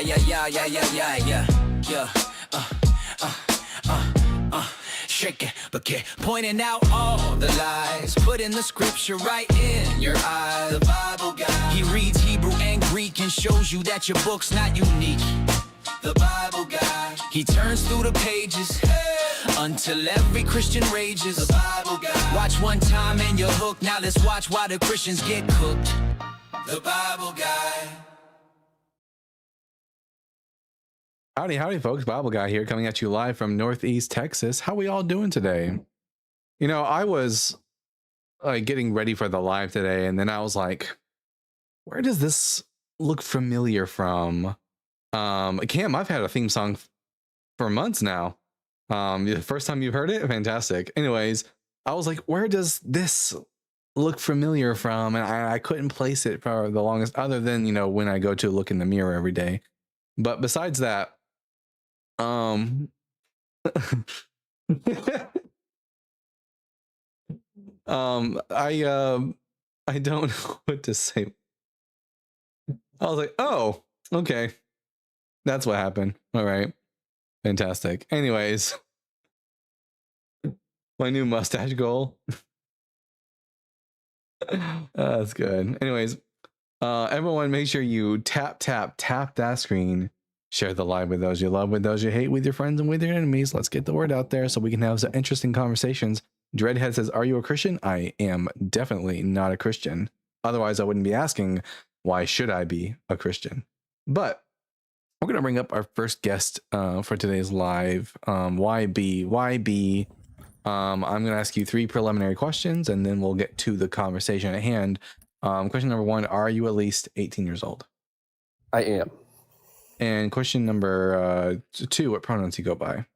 yeah, yeah, yeah, yeah, yeah, yeah, yeah. Shake it, but keep pointing out all the lies. Putting the scripture right in your eyes. The Bible guy. He reads Hebrew and Greek and shows you that your book's not unique. The Bible guy. He turns through the pages until every Christian rages. The Bible guy. Watch one time and you're hooked. Now let's watch why the Christians get cooked. The Bible guy. Howdy, folks. Bible Guy here, coming at you live from Northeast Texas. How we all doing today? You know, I was getting ready for the live today, and then I was like, where does this look familiar from? Cam, I've had a theme song for months now. The first time you've heard it? Fantastic. Anyways, I was like, where does this look familiar from? And I couldn't place it for the longest, other than, you know, when I go to look in the mirror every day. But besides that, I don't know what to say. I was like, oh, okay. That's what happened. All right. Fantastic. Anyways, my new mustache goal. That's good. Anyways, everyone, make sure you tap that screen. Share the live with those you love, with those you hate, with your friends and with your enemies. Let's get the word out there so we can have some interesting conversations. Dreadhead says, are you a Christian? I am definitely not a Christian. Otherwise, I wouldn't be asking, why should I be a Christian? But we're going to bring up our first guest for today's live. Why be? I'm going to ask you 3 preliminary questions, and then we'll get to the conversation at hand. Question number 1, are you at least 18 years old? I am. And question number 2, what pronouns you go by?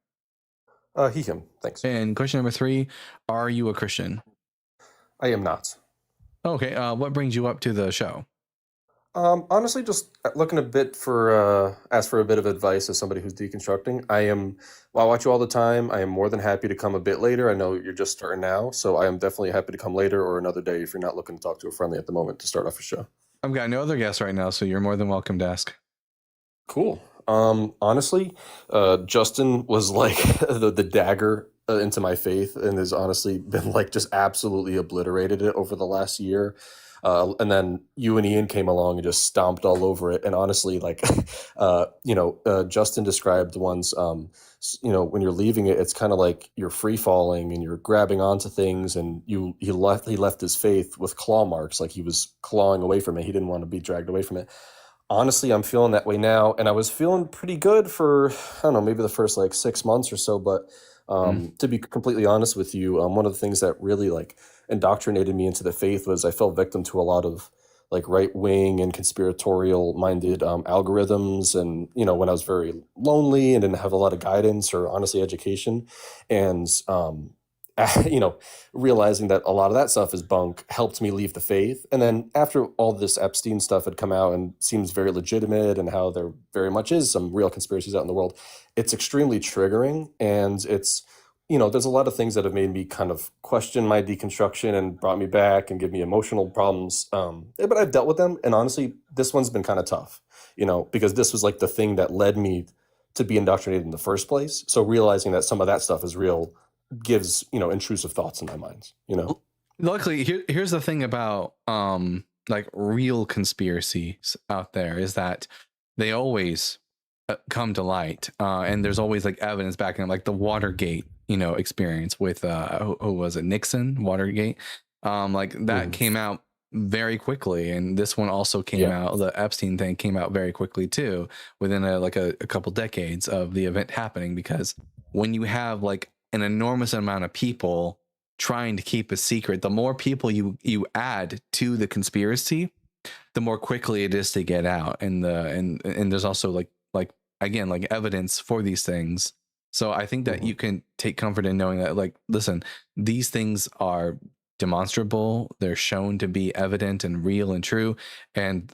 He, him. Thanks. And question number 3, are you a Christian? I am not. Okay. What brings you up to the show? Honestly, just looking a bit for, ask for a bit of advice as somebody who's deconstructing. I watch you all the time. I am more than happy to come a bit later. I know you're just starting now, so I am definitely happy to come later or another day if you're not looking to talk to a friendly at the moment to start off a show. I've got no other guests right now, so you're more than welcome to ask. Cool. Honestly, Justin was like the dagger into my faith, and has honestly been like just absolutely obliterated it over the last year. And then you and Ian came along and just stomped all over it. And honestly, like, Justin described the ones, when you're leaving it, it's kind of like you're free falling and you're grabbing onto things, and he left his faith with claw marks, like he was clawing away from it. He didn't want to be dragged away from it. Honestly, I'm feeling that way now, and I was feeling pretty good for, I don't know, maybe the first like 6 months or so. But to be completely honest with you, one of the things that really like indoctrinated me into the faith was I fell victim to a lot of like right-wing and conspiratorial minded algorithms, and when I was very lonely and didn't have a lot of guidance or honestly education, and realizing that a lot of that stuff is bunk helped me leave the faith. And then after all this Epstein stuff had come out and seems very legitimate, and how there very much is some real conspiracies out in the world, it's extremely triggering. And it's, there's a lot of things that have made me kind of question my deconstruction and brought me back and give me emotional problems. But I've dealt with them. And honestly, this one's been kind of tough, because this was like the thing that led me to be indoctrinated in the first place. So realizing that some of that stuff is real gives intrusive thoughts in my mind. Luckily, here's the thing about like real conspiracies out there, is that they always come to light, and there's always like evidence backing them, like the Watergate experience with who was it, Nixon, Watergate, like that came out very quickly, and this one also came out. The Epstein thing came out very quickly too, within a couple decades of the event happening, because when you have like an enormous amount of people trying to keep a secret, the more people you add to the conspiracy, the more quickly it is to get out. And there's also like again, like evidence for these things. So I think that you can take comfort in knowing that, like, listen, these things are demonstrable, they're shown to be evident and real and true. And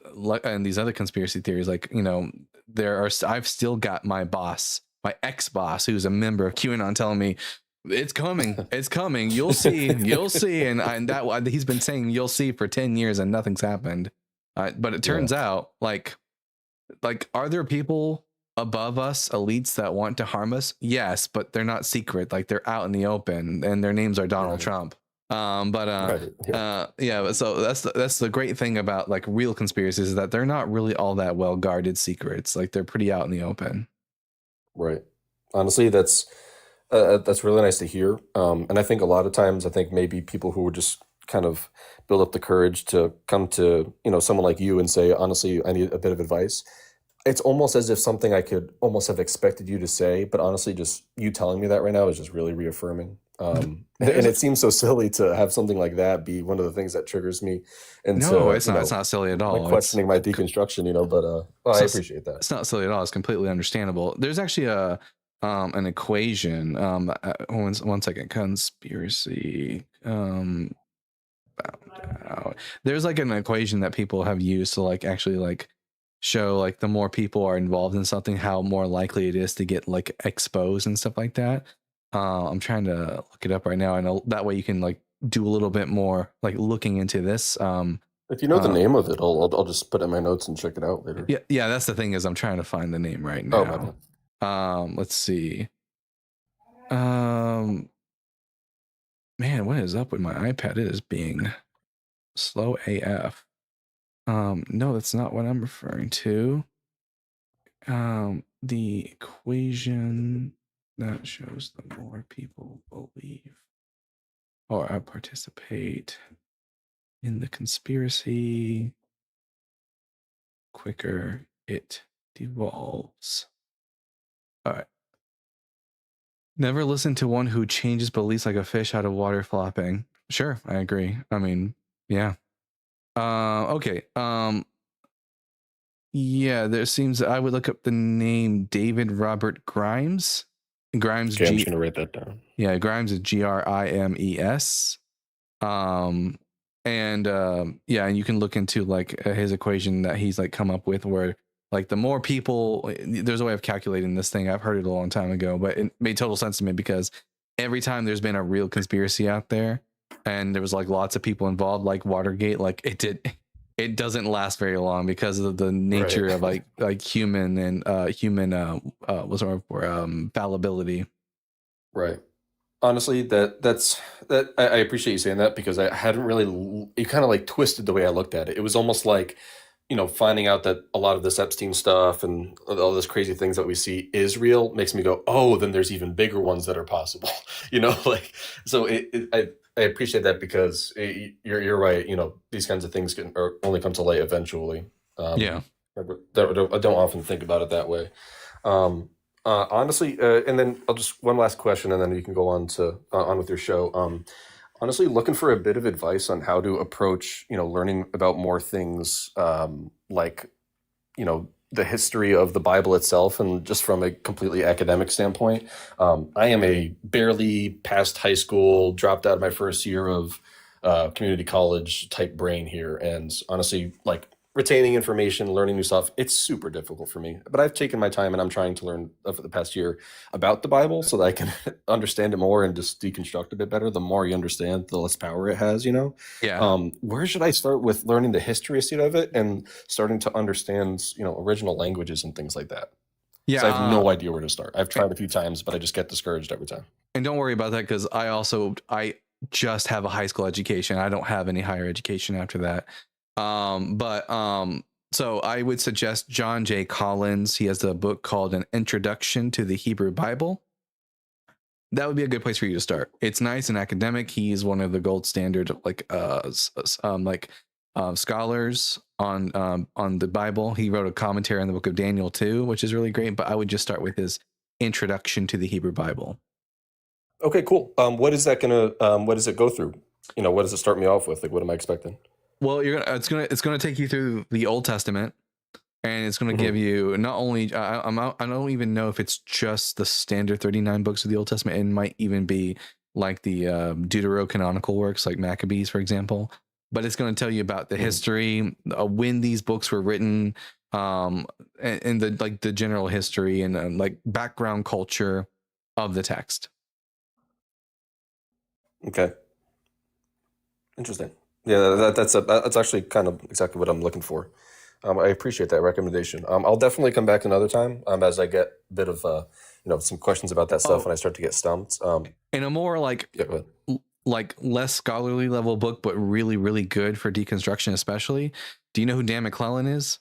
these other conspiracy theories, like, I've still got my ex-boss, who's a member of QAnon, telling me it's coming, you'll see. And that he's been saying you'll see for 10 years and nothing's happened. But it turns out, like, like, are there people above us, elites that want to harm us? Yes, but they're not secret. Like, they're out in the open, and their names are Donald Right. Trump. Right. Yeah. Yeah. So that's the great thing about like real conspiracies is that they're not really all that well guarded secrets. Like, they're pretty out in the open. Right. Honestly, that's really nice to hear. And I think a lot of times, I think maybe people who would just kind of build up the courage to come to, someone like you and say, honestly, I need a bit of advice. It's almost as if something I could almost have expected you to say, but honestly, just you telling me that right now is just really reaffirming. And There's it seems so silly to have something like that be one of the things that triggers me no, into, it's not. It's not silly at like all. questioning my deconstruction, but well, I So appreciate that. it's not silly at all. It's completely understandable. There's actually a an equation. One second. Conspiracy. Found out. There's like an equation that people have used to like actually like show like the more people are involved in something, how more likely it is to get like exposed and stuff like that. I'm trying to look it up right now, and that way you can like do a little bit more like looking into this. If you know the Uh, name of it, I'll just put it in my notes and check it out later. yeah. That's the thing is I'm trying to find the name right Oh, my now. bad. Let's see. Um, man, what is up with my iPad? It is being slow AF. No, that's not what I'm referring to. The equation that shows the more people believe or participate in the conspiracy, quicker it devolves. All right. Never listen to one who changes beliefs like a fish out of water flopping. Sure, I agree. I mean, yeah. Okay. Yeah, there seems I would look up the name David Robert Grimes. Grimes Okay, I'm just gonna write that down. Yeah, Grimes is Grimes. Um and yeah, and you can look into like his equation that he's like come up with where like the more people there's a way of calculating this thing. I've heard it a long time ago, but it made total sense to me because every time there's been a real conspiracy out there and there was like lots of people involved like Watergate, like it doesn't last very long because of the nature of like human and what's the word for fallibility. Right. Honestly, I appreciate you saying that because I hadn't really it kind of like twisted the way I looked at it. It was almost like, finding out that a lot of this Epstein stuff and all this crazy things that we see is real makes me go, oh, then there's even bigger ones that are possible. Like so I appreciate that because you're right. These kinds of things can or only come to light eventually. Yeah. I don't often think about it that way. Honestly, and then I'll just one last question, and then you can go on with your show. Honestly, looking for a bit of advice on how to approach, learning about more things, like, the history of the Bible itself, and just from a completely academic standpoint. I am a barely past high school, dropped out of my first year of community college type brain here, and honestly, like retaining information, learning new stuff, it's super difficult for me. But I've taken my time and I'm trying to learn for the past year about the Bible so that I can understand it more and just deconstruct a bit better. The more you understand, the less power it has. Yeah. Where should I start with learning the history of it and starting to understand, original languages and things like that? Yeah. I have no idea where to start. I've tried a few times, but I just get discouraged every time. And don't worry about that because I just have a high school education. I don't have any higher education after that. So I would suggest John J. Collins. He has a book called An Introduction to the Hebrew Bible. That would be a good place for you to start. It's nice and academic. He's one of the gold standard scholars on the Bible. He wrote a commentary on the book of Daniel too, which is really great. But I would just start with his Introduction to the Hebrew Bible. Okay, cool. What is that what does it go through? What does it start me off with? Like, what am I expecting? Well, it's gonna take you through the Old Testament, and it's gonna give you not only I don't even know if it's just the standard 39 books of the Old Testament. It might even be like the Deuterocanonical works, like Maccabees, for example. But it's going to tell you about the history, when these books were written, and the general history and like background culture of the text. Okay, interesting. Yeah, that's actually kind of exactly what I'm looking for. I appreciate that recommendation. I'll definitely come back another time as I get a bit of some questions about that stuff Oh, and I start to get stumped. in a more like Yeah, go ahead. like less scholarly level book, but really, really good for deconstruction, especially. Do you know who Dan McClellan is?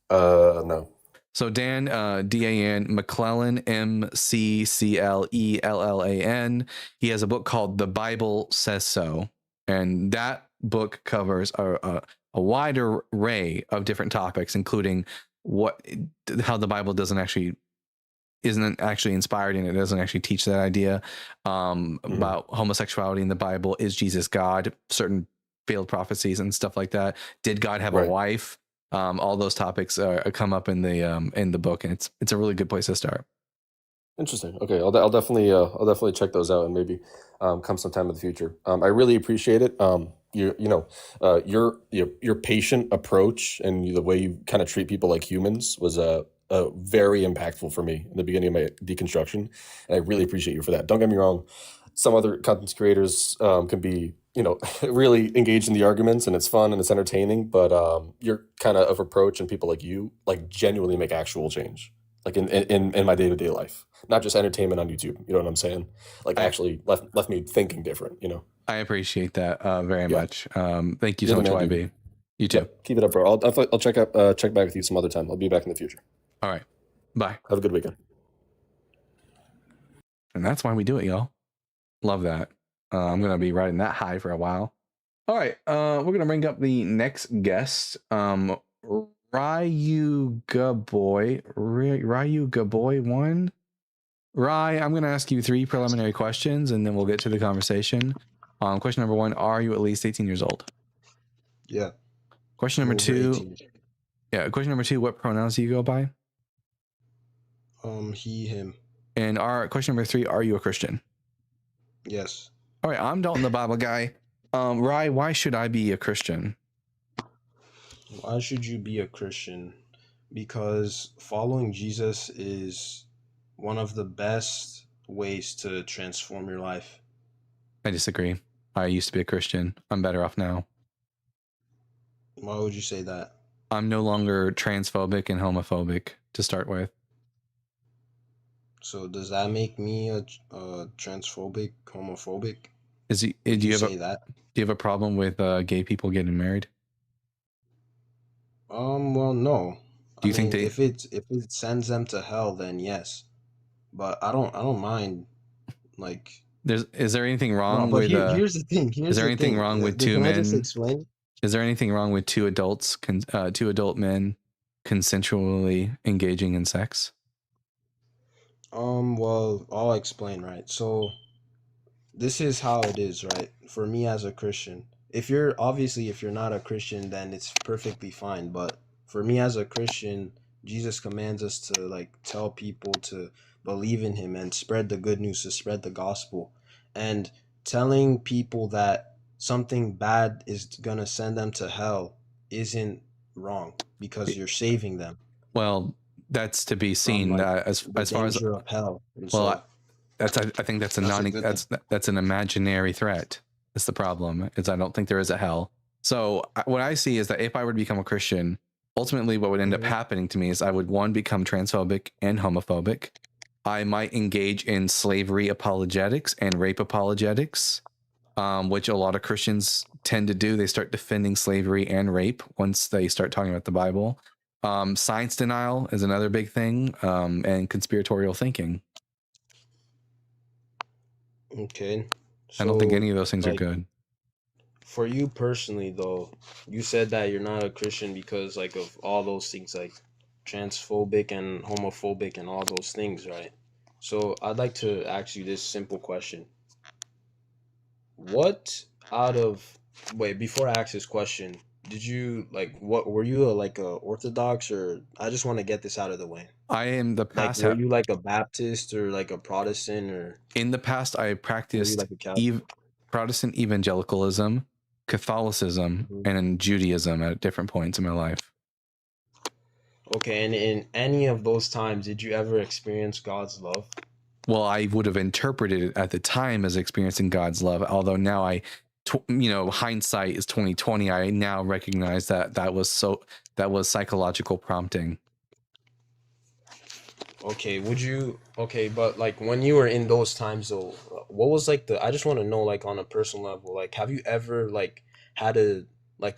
No. So Dan, Dan McClellan, McClellan. He has a book called The Bible Says So, and that book covers a wider array of different topics, including how the Bible isn't actually inspired and it doesn't actually teach that idea, about homosexuality in the Bible. Is Jesus God? Certain failed prophecies and stuff like that. Did God have a Right. wife? All those topics come up in the book, and it's a really good place to start. Interesting. Okay, I'll definitely check those out and maybe come sometime in the future. I really appreciate it. Your patient approach and the way you kind of treat people like humans was very impactful for me in the beginning of my deconstruction, and I really appreciate you for that. Don't get me wrong, some other content creators can be really engaged in the arguments and it's fun and it's entertaining, but your kind of approach and people like you like genuinely make actual change, like in my day-to-day life, not just entertainment on YouTube. You know what I'm saying? Like actually left me thinking different. I appreciate that very Yeah. much. Thank you You're so the much, man, YB. dude. You too. Yeah, keep it up, bro. I'll check back with you some other time. I'll be back in the future. All right. Bye. Have a good weekend. And that's why we do it, y'all. Love that. I'm gonna be riding that high for a while. All right. We're gonna bring up the next guest. Ryu Gaboy 1. Rye, I'm going to ask you 3 preliminary questions, and then we'll get to the conversation. Question number 1, are you at least 18 years old? Yeah. Question number Over 2. 18. Yeah. Question number 2, what pronouns do you go by? He, him. And question number 3, are you a Christian? Yes. All right. I'm Dalton the Bible guy. Rye, why should I be a Christian? Why should you be a Christian? Because following Jesus is one of the best ways to transform your life. I disagree. I used to be a Christian. I'm better off now. Why would you say that? I'm no longer transphobic and homophobic to start with. So does that make me a transphobic, homophobic? Do you have a problem with gay people getting married? Well, no. Do you think if it sends them to hell, then yes. But I don't mind. Like, is there anything wrong but with? here's the thing. Is there anything wrong with 2 men? Can I just explain? Is there anything wrong with 2 adults, 2 adult men, consensually engaging in sex? Well, I'll explain, right? So this is how it is, right? For me as a Christian, if you're not a Christian, then it's perfectly fine. But for me as a Christian, Jesus commands us to like tell people to believe in him and spread the good news, to spread the gospel. And telling people that something bad is gonna send them to hell isn't wrong, because you're saving them. Well, that's to be seen as far as of hell. And well, I think that's that's an imaginary threat. That's the problem. Is I don't think there is a hell. So what I see is that if I were to become a Christian, ultimately what would end up happening to me is I would, 1, become transphobic and homophobic. I might engage in slavery apologetics and rape apologetics, which a lot of Christians tend to do. They start defending slavery and rape once they start talking about the Bible. Science denial is another big thing, and conspiratorial thinking. Okay. So, I don't think any of those things are good. For you personally, though, you said that you're not a Christian because like of all those things, like transphobic and homophobic and all those things, right? So I'd like to ask you this simple question. Before I ask this question, did you were you a Orthodox, or I just want to get this out of the way. I am the past. Were you like a Baptist or like a Protestant, or in the past I practiced like Protestant evangelicalism, Catholicism, and Judaism at different points in my life. Okay, and in any of those times, did you ever experience God's love? Well, I would have interpreted it at the time as experiencing God's love, although now I hindsight is 2020. I now recognize that was psychological prompting. Okay, but like when you were in those times though, what was like I just want to know, like on a personal level, like have you ever like had a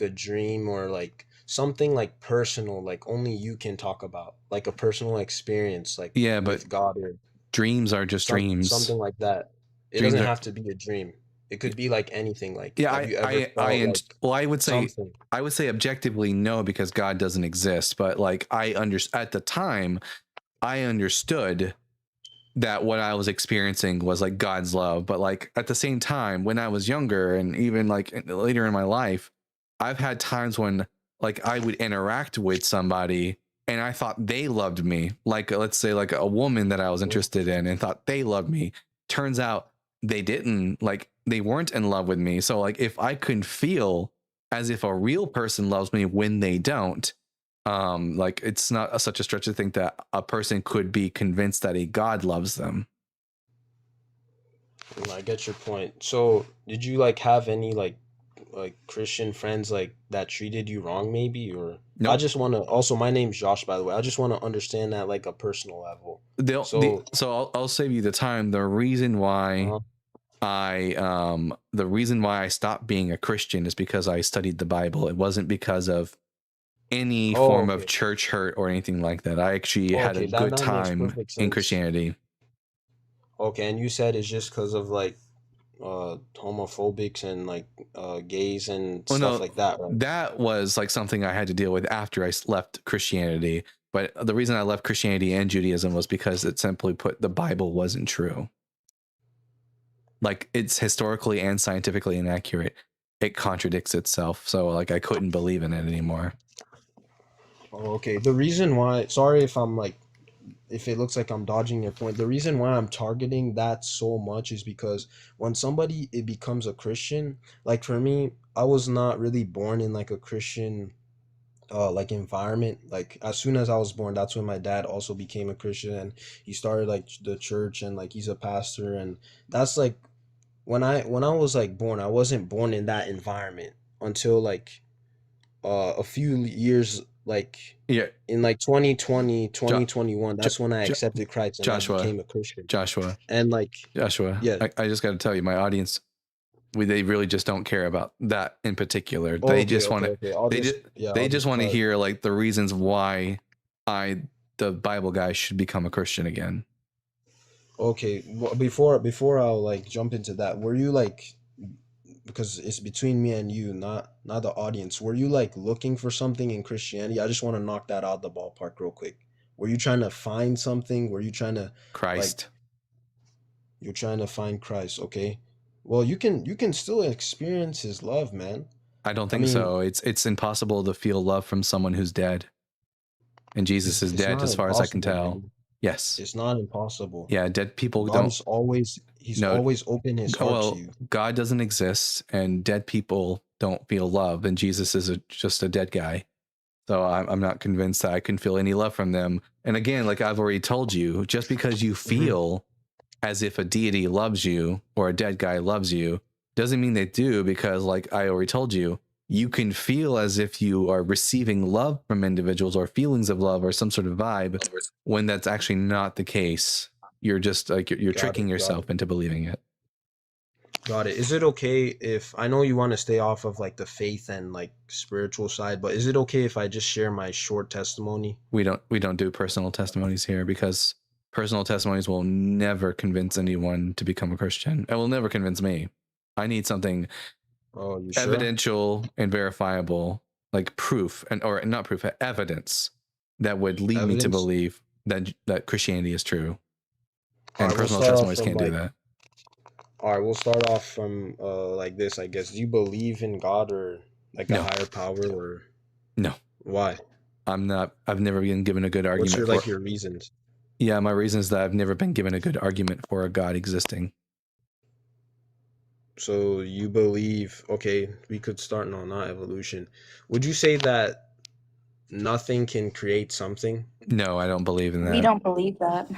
dream or like something like personal, like only you can talk about, like a personal experience like Yeah, but with God or dreams are just dreams. something like that. It Dreams doesn't are have to be a dream. It could be like anything. Like yeah. have you ever felt like Well, I would say something? objectively no, because God doesn't exist. But like at the time, I understood that what I was experiencing was like God's love. But like at the same time, when I was younger and even like later in my life, I've had times when like I would interact with somebody and I thought they loved me. Like, let's say like a woman that I was interested in and thought they loved me. Turns out they didn't, like they weren't in love with me. So like if I can feel as if a real person loves me when they don't, like it's not such a stretch to think that a person could be convinced that a God loves them. I get your point. So did you like have any like Christian friends like that treated you wrong maybe? Or I Nope. just want to also, my name's Josh by the way. I just want to understand that like a personal level. So So I'll save you the time. The reason why uh, the reason why I stopped being a Christian is because I studied the Bible. It wasn't because of any oh form of okay. church hurt or anything like that. I actually Oh, had a okay, good that makes time perfect in sense. Christianity. Okay, and you said it's just because of like homophobics and like gays and Oh stuff no, like that, right? that was like something I had to deal with after I left Christianity. But the reason I left Christianity and Judaism was because it simply put, the Bible wasn't true. Like it's historically and scientifically inaccurate. It contradicts itself. So like I couldn't believe in it anymore. Oh, okay. The reason why, sorry if I'm like, if it looks like I'm dodging your point, the reason why I'm targeting that so much is because when somebody it becomes a Christian, like for me, I was not really born in like a Christian like environment. Like as soon as I was born, that's when my dad also became a Christian and he started like the church and like he's a pastor, and that's like when I was like born, I wasn't born in that environment until like a few years like Yeah, in like 2020 jo- 2021. jo- That's when I jo- accepted Christ and I Joshua, became a Christian. Joshua, And like Joshua. yeah. I just got to tell you, my audience, they really just don't care about that in particular. Oh, They okay, just want okay, to, okay. I'll they just just, yeah, they I'll just just want to clarify. hear like the reasons why the Bible guy should become a Christian again. Okay, well, before I'll like jump into that, were you like, because it's between me and you, not the audience, were you like looking for something in Christianity? I just want to knock that out the ballpark real quick. Were you trying to find something? Were you trying to like Christ. you're trying to find Christ, okay? Well, you can still experience his love, man. I don't I think mean, so. It's impossible to feel love from someone who's dead. And Jesus is it's dead not as far as I can impossible, tell. man. Yes. It's not impossible. Yeah, dead people God don't is always he's know. always open his Oh, heart to well, you. God doesn't exist and dead people don't feel love, and Jesus is just a dead guy. So I'm not convinced that I can feel any love from them. And again, like I've already told you, just because you Hmm. feel as if a deity loves you or a dead guy loves you doesn't mean they do, because like I already told you, you can feel as if you are receiving love from individuals or feelings of love or some sort of vibe when that's actually not the case. You're just like you're Got tricking it, got it. yourself into believing it. Got it. Is it okay if I know you want to stay off of like the faith and like spiritual side, but is it okay if I just share my short testimony? We don't do personal testimonies here, because personal testimonies will never convince anyone to become a Christian. It will never convince me. I need something Oh, you sure? evidential and verifiable, like proof, and or not proof, evidence that would lead me to Evidence? believe that Christianity is true. All And right, we'll personal start off testimonies from can't do like that. all right, we'll start off from like this, I guess. Do you believe in God or like a No, higher power or no, why? I've never been given a good What's argument your for. like your reasons? Yeah, my reason is that I've never been given a good argument for a God existing. So you believe, okay, we could start no, not evolution. Would you say that nothing can create something? No, I don't believe in We that. don't believe that.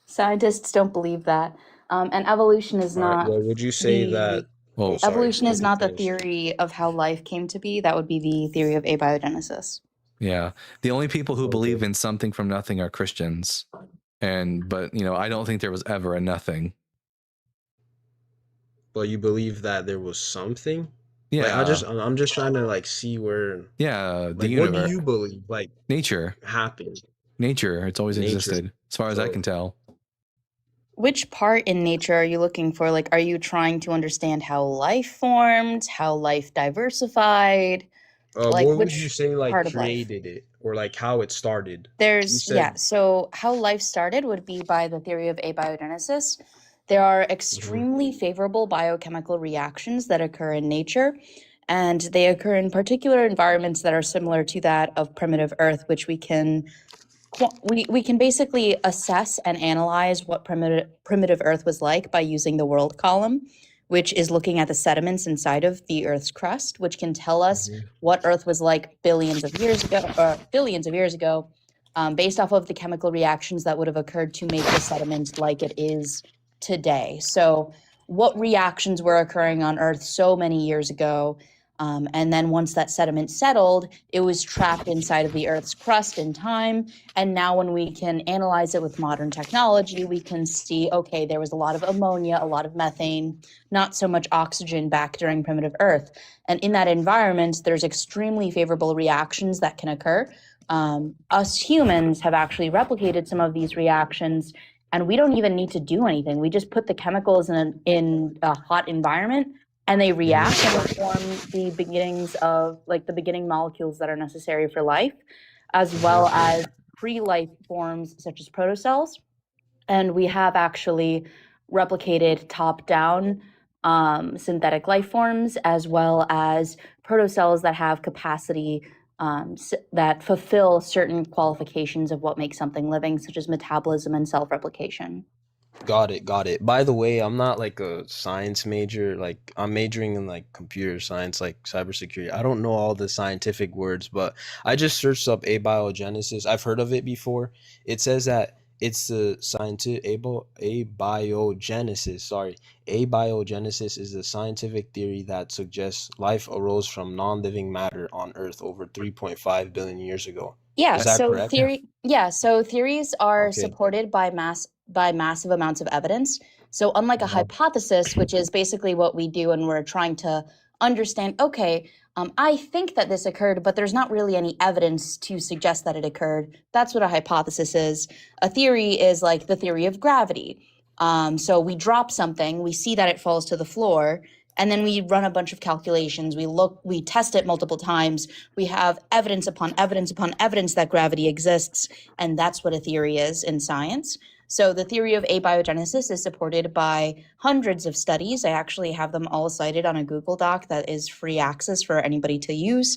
Scientists don't believe that. And evolution is All right, not well, would you say that the Well, sorry. Evolution is You not the finish. theory of how life came to be. That would be the theory of abiogenesis. yeah. The only people who Okay. believe in something from nothing are Christians. But I don't think there was ever a nothing. But you believe that there was something? Like Yeah. I'm just trying to like see where, Yeah. The like, what do universe. you believe like Nature. happened? Nature. It's always Nature. existed, as far as I So can tell. Which part in nature are you looking for? Like, are you trying to understand how life formed, how life diversified? Like, what would you which say like part of life? created it, or like how it started? You There's, yeah, said so how life started would be by the theory of abiogenesis. There are extremely favorable biochemical reactions that occur in nature, and they occur in particular environments that are similar to that of primitive Earth, which we can basically assess and analyze what primitive Earth was like by using the world column, which is looking at the sediments inside of the Earth's crust, which can tell us what Earth was like billions of years ago, based off of the chemical reactions that would have occurred to make the sediment like it is today. So, what reactions were occurring on Earth so many years ago? And then once that sediment settled, it was trapped inside of the Earth's crust in time. And now when we can analyze it with modern technology, we can see, okay, there was a lot of ammonia, a lot of methane, not so much oxygen back during primitive Earth. And in that environment, there's extremely favorable reactions that can occur. Us humans have actually replicated some of these reactions, and we don't even need to do anything. We just put the chemicals in a hot environment, and they react and they form the beginnings of, like, the beginning molecules that are necessary for life, as well as pre-life forms such as protocells. And we have actually replicated top-down synthetic life forms, as well as protocells that have capacity that fulfill certain qualifications of what makes something living, such as metabolism and self-replication. Got it, got it. By the way, I'm not like a science major. Like I'm majoring in like computer science, like cybersecurity. I don't know all the scientific words, but I just searched up abiogenesis. I've heard of it before. It says that it's the scientific abiogenesis. Sorry, abiogenesis is a scientific theory that suggests life arose from non-living matter on Earth over 3.5 billion years ago. Yeah, Is that so correct? so theories are Okay. supported by massive amounts of evidence. So unlike a hypothesis, which is basically what we do when we're trying to understand, okay, I think that this occurred, but there's not really any evidence to suggest that it occurred. That's what a hypothesis is. A theory is like the theory of gravity. So we drop something, we see that it falls to the floor, and then we run a bunch of calculations. We test it multiple times. We have evidence upon evidence upon evidence that gravity exists, and that's what a theory is in science. So the theory of abiogenesis is supported by hundreds of studies. I actually have them all cited on a Google Doc that is free access for anybody to use.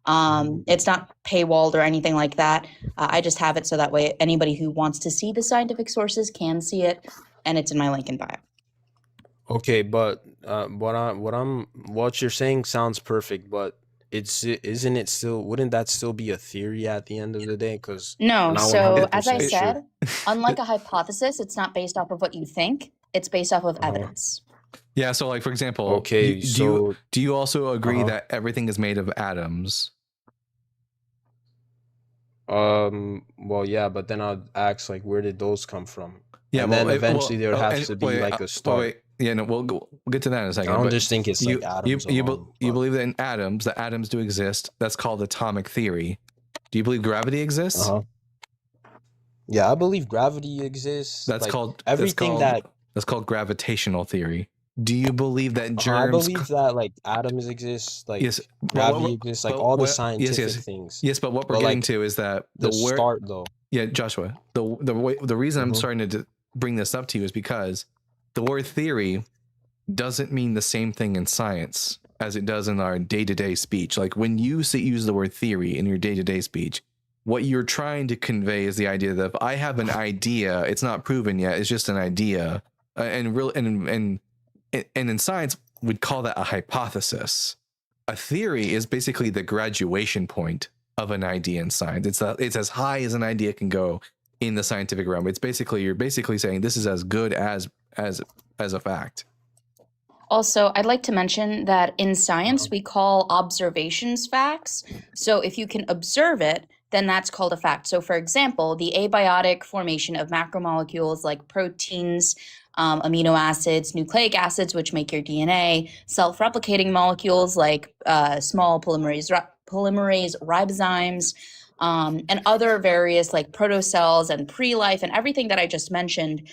It's not paywalled or anything like that. I just have it so that way anybody who wants to see the scientific sources can see it, and it's in my link in bio. Okay, but what you're saying sounds perfect, but isn't it still, wouldn't that still be a theory at the end of the day? Because No, not so as I 100% said, sure. unlike a hypothesis, it's not based off of what you think, it's based off of evidence. Yeah. So, like, for example, Okay, so do you also agree uh-huh. that everything is made of atoms? Well, yeah, but then I'd ask like, where did those come from? Yeah. And Well, then eventually there would have to be like a start. wait. Yeah. No, we'll get to that in a I second. don't But just think it's you like atoms you alone. you But believe that in atoms, the atoms do exist. That's called atomic theory. Do you believe gravity exists? yeah, I believe gravity exists. That's Like called everything that that's called gravitational theory. Do you believe that I germs? believe that like atoms exist, like Yes. But gravity exists, like all the scientific things. Yes. But what we're But getting like to is that the start though. Yeah, Joshua. The reason I'm starting to bring this up to you is because the word theory doesn't mean the same thing in science as it does in our day-to-day speech. Like when you use the word theory in your day-to-day speech, what you're trying to convey is the idea that if I have an idea, it's not proven yet, it's just an idea. And in science, we'd call that a hypothesis. A theory is basically the graduation point of an idea in science. It's as high as an idea can go in the scientific realm. You're basically saying this is as good as a fact. Also, I'd like to mention that in science, we call observations facts. So if you can observe it, then that's called a fact. So, for example, the abiotic formation of macromolecules like proteins, amino acids, nucleic acids, which make your DNA, self replicating molecules like small polymerase ribozymes, and other various like protocells and pre life and everything that I just mentioned.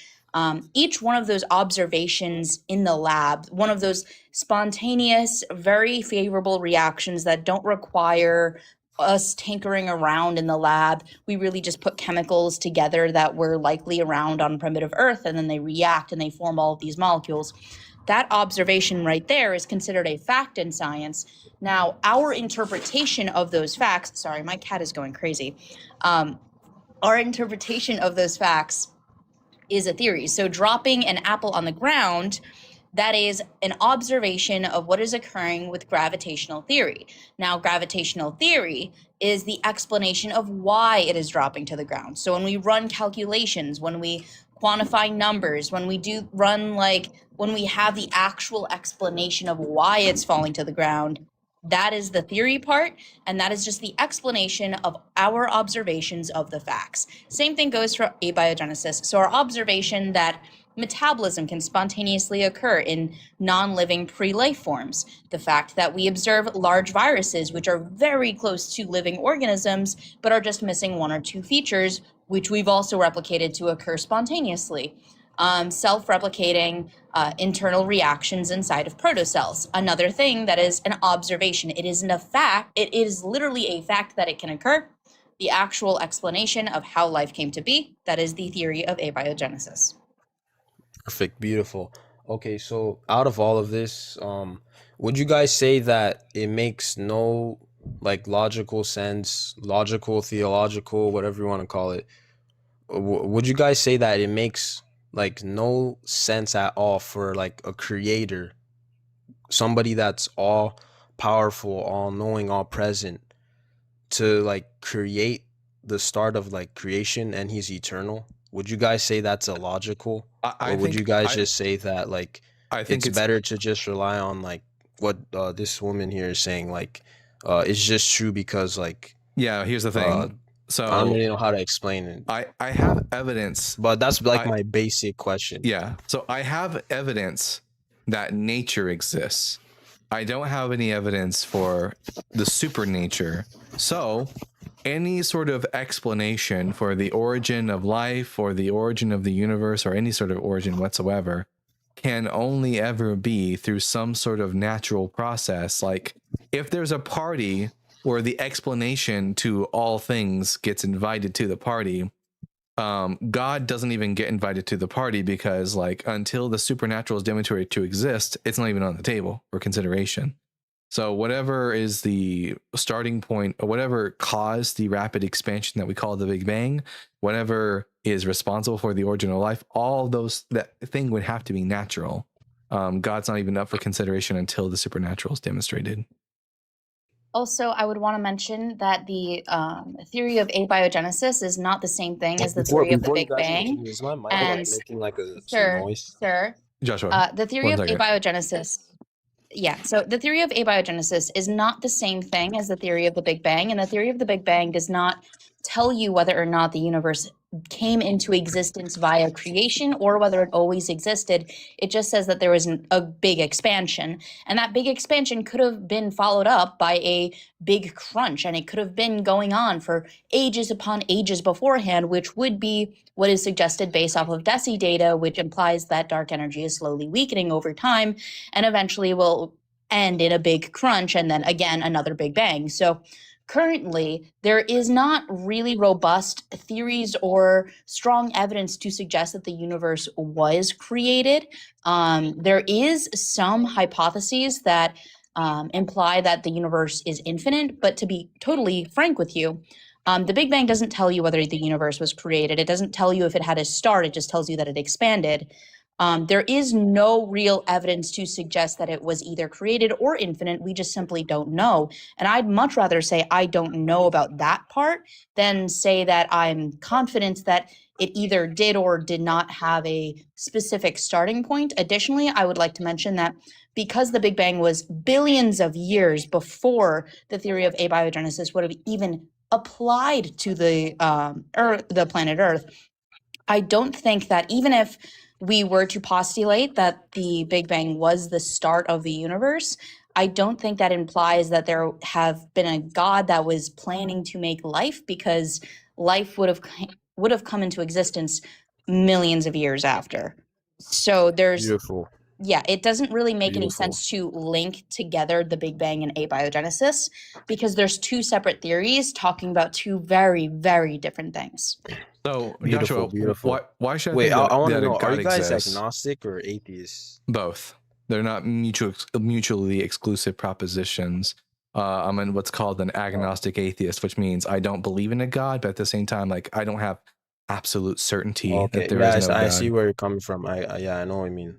Each one of those observations in the lab, one of those spontaneous, very favorable reactions that don't require us tinkering around in the lab. We really just put chemicals together that were likely around on primitive Earth, and then they react and they form all of these molecules. That observation right there is considered a fact in science. Now, our interpretation of those facts, sorry, my cat is going crazy. Our interpretation of those facts is a theory. So dropping an apple on the ground, that is an observation of what is occurring with gravitational theory. Now, gravitational theory is the explanation of why it is dropping to the ground. So when we run calculations, when we quantify numbers, when we when we have the actual explanation of why it's falling to the ground, that is the theory part, and that is just the explanation of our observations of the facts. Same thing goes for abiogenesis. So our observation that metabolism can spontaneously occur in non-living pre-life forms, the fact that we observe large viruses, which are very close to living organisms, but are just missing one or two features, which we've also replicated to occur spontaneously. Self-replicating internal reactions inside of protocells. Another thing that is an observation. It isn't a fact. It is literally a fact that it can occur. The actual explanation of how life came to be, that is the theory of abiogenesis. Perfect, beautiful. Okay, so out of all of this, would you guys say that it makes no like logical sense, logical, theological, whatever you want to call it? Would you guys say that it makes like no sense at all for like a creator, somebody that's all powerful, all knowing, all present, to like create the start of like creation and he's eternal? Would you guys say that's illogical? I Or would think you guys I just say that like I think it's better to just rely on like what this woman here is saying, like it's just true because like yeah. Here's the uh thing. I don't So really know how to explain it, I have evidence. but that's like I my basic question. Yeah. So I have evidence that nature exists. I don't have any evidence for the supernature. So any sort of explanation for the origin of life or the origin of the universe or any sort of origin whatsoever can only ever be through some sort of natural process. Like if there's a party where the explanation to all things gets invited to the party, God doesn't even get invited to the party because like until the supernatural is demonstrated to exist, it's not even on the table for consideration. So whatever is the starting point or whatever caused the rapid expansion that we call the Big Bang, whatever is responsible for the origin of life, all those, that thing would have to be natural. God's not even up for consideration until the supernatural is demonstrated. Also, I would want to mention that the theory of abiogenesis is not the same thing as the theory of the Before you Big guys Bang. continue, is my mic And like making like some sir, noise? Joshua, the theory 1 of second. abiogenesis, so the theory of abiogenesis is not the same thing as the theory of the Big Bang, and the theory of the Big Bang does not tell you whether or not the universe came into existence via creation or whether it always existed. It just says that there was a big expansion, and that big expansion could have been followed up by a big crunch, and it could have been going on for ages upon ages beforehand, which would be what is suggested based off of DESI data, which implies that dark energy is slowly weakening over time and eventually will end in a big crunch and then again another big bang. So currently, there is not really robust theories or strong evidence to suggest that the universe was created. There is some hypotheses that imply that the universe is infinite, but to be totally frank with you, the Big Bang doesn't tell you whether the universe was created. It doesn't tell you if it had a start. It just tells you that it expanded. There is no real evidence to suggest that it was either created or infinite. We just simply don't know. And I'd much rather say I don't know about that part than say that I'm confident that it either did or did not have a specific starting point. Additionally, I would like to mention that because the Big Bang was billions of years before the theory of abiogenesis would have even applied to the planet Earth, I don't think that even if we were to postulate that the Big Bang was the start of the universe, I don't think that implies that there have been a God that was planning to make life, because life would have come into existence millions of years after. So Beautiful. yeah, it doesn't really make any Beautiful. sense to link together the Big Bang and abiogenesis, because there's two separate theories talking about two very, very different things. So Beautiful, Joshua, beautiful. why should I Wait, think I want to that a know, are God you guys exists? agnostic or atheists? Both. They're not mutually exclusive propositions. I'm what's called an agnostic atheist, which means I don't believe in a God, but at the same time, like I don't have absolute certainty Okay, that there yeah, is no I God. see where you're coming from. Yeah, I know what you mean.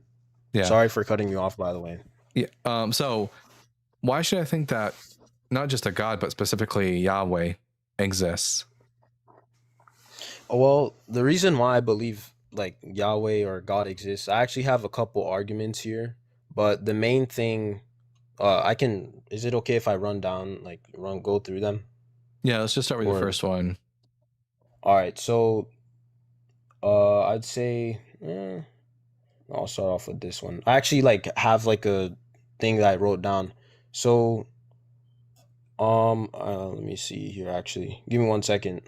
Yeah. Sorry for cutting you off, by the way. Yeah. So why should I think that not just a God, but specifically Yahweh exists? Well, the reason why I believe like Yahweh or God exists, I actually have a couple arguments here, but the main thing, is it okay if I go through them? Yeah, let's just start with the first one. All right, so I'd say I'll start off with this one. I actually have a thing that I wrote down. So let me see here. Actually, give me 1 second.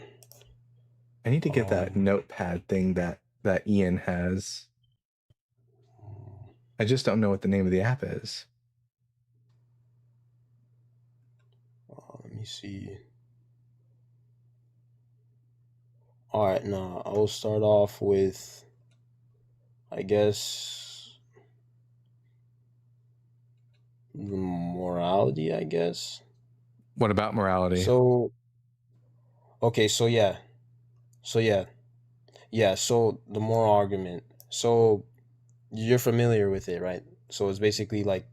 I need to get that notepad thing that Ian has. I just don't know what the name of the app is. Let me see. All right, now I will start off with, I guess, the morality, I guess. What about morality? So, okay, so yeah. So the moral argument. So you're familiar with it, right? So it's basically like,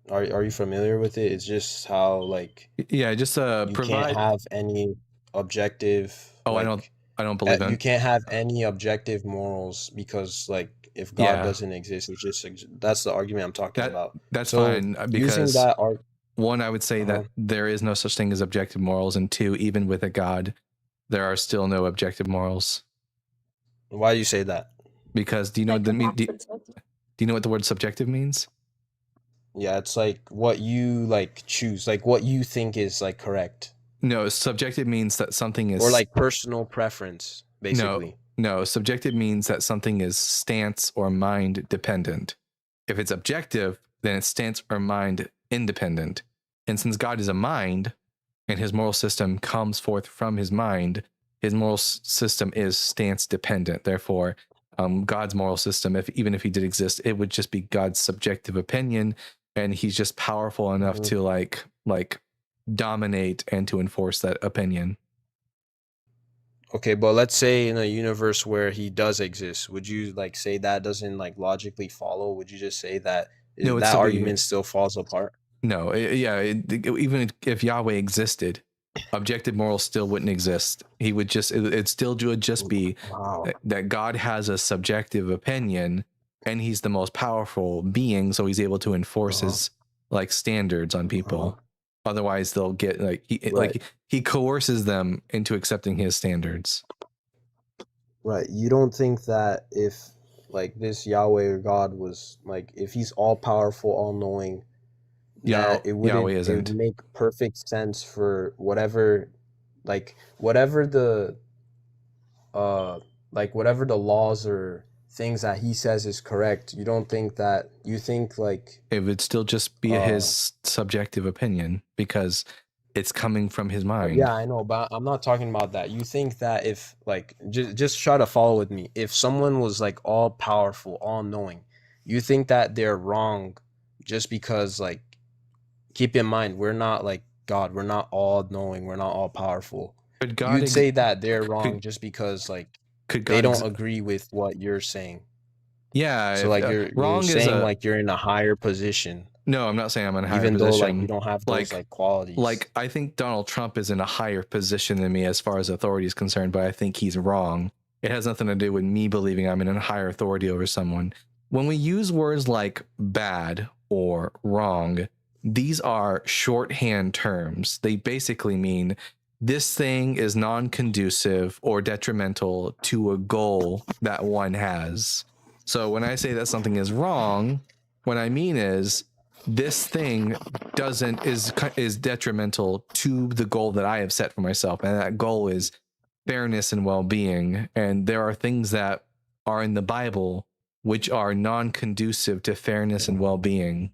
are you familiar with it? It's just how yeah, just you can't have any objective. I don't believe in. You can't have any objective morals because if God doesn't exist, it's just that's the argument I'm talking about. That's fine, because using that one, I would say that there is no such thing as objective morals, and two, even with a God, there are still no objective morals. Why do you say that? Because do you know what do you know what the word subjective means? Yeah, it's like what you choose, like what you think is correct. No, subjective means that something is, or personal preference, basically. No, subjective means that something is stance or mind dependent. If it's objective, then it's stance or mind independent. And since God is a mind, and his moral system comes forth from his mind, his moral system is stance dependent. Therefore, God's moral system, even if he did exist, it would just be God's subjective opinion, and he's just powerful enough to like dominate and to enforce that opinion. Okay, but let's say in a universe where he does exist, would you say that doesn't logically follow? Would you just say that that argument still falls apart? No, even if Yahweh existed, objective morals still wouldn't exist. He would just, it still would just be that God has a subjective opinion, and he's the most powerful being, so he's able to enforce his standards on people. Otherwise, they'll get he coerces them into accepting his standards. Right. You don't think that if this Yahweh or God was if he's all powerful, all knowing, that it would make perfect sense for whatever the whatever the laws or things that he says is correct. You don't think that, you think it would still just be his subjective opinion, because it's coming from his mind. Yeah, I know, but I'm not talking about that. You think that if just try to follow with me. If someone was all powerful, all knowing, you think that they're wrong just because keep in mind, we're not God. We're not all knowing. We're not all powerful. You'd say that they're wrong just because they don't agree with what you're saying. Yeah, So like you're wrong is saying like you're in a higher position, no, I'm not saying I'm in a higher even though like you position. don't have those like qualities. Like I think Donald Trump is in a higher position than me as far as authority is concerned, but I think he's wrong. It has nothing to do with me believing I'm in a higher authority over someone. When we use words like bad or wrong, these are shorthand terms. They basically mean this thing is non-conducive or detrimental to a goal that one has. So when I say that something is wrong, what I mean is this thing is detrimental to the goal that I have set for myself, and that goal is fairness and well-being. And there are things that are in the Bible which are non-conducive to fairness and well-being.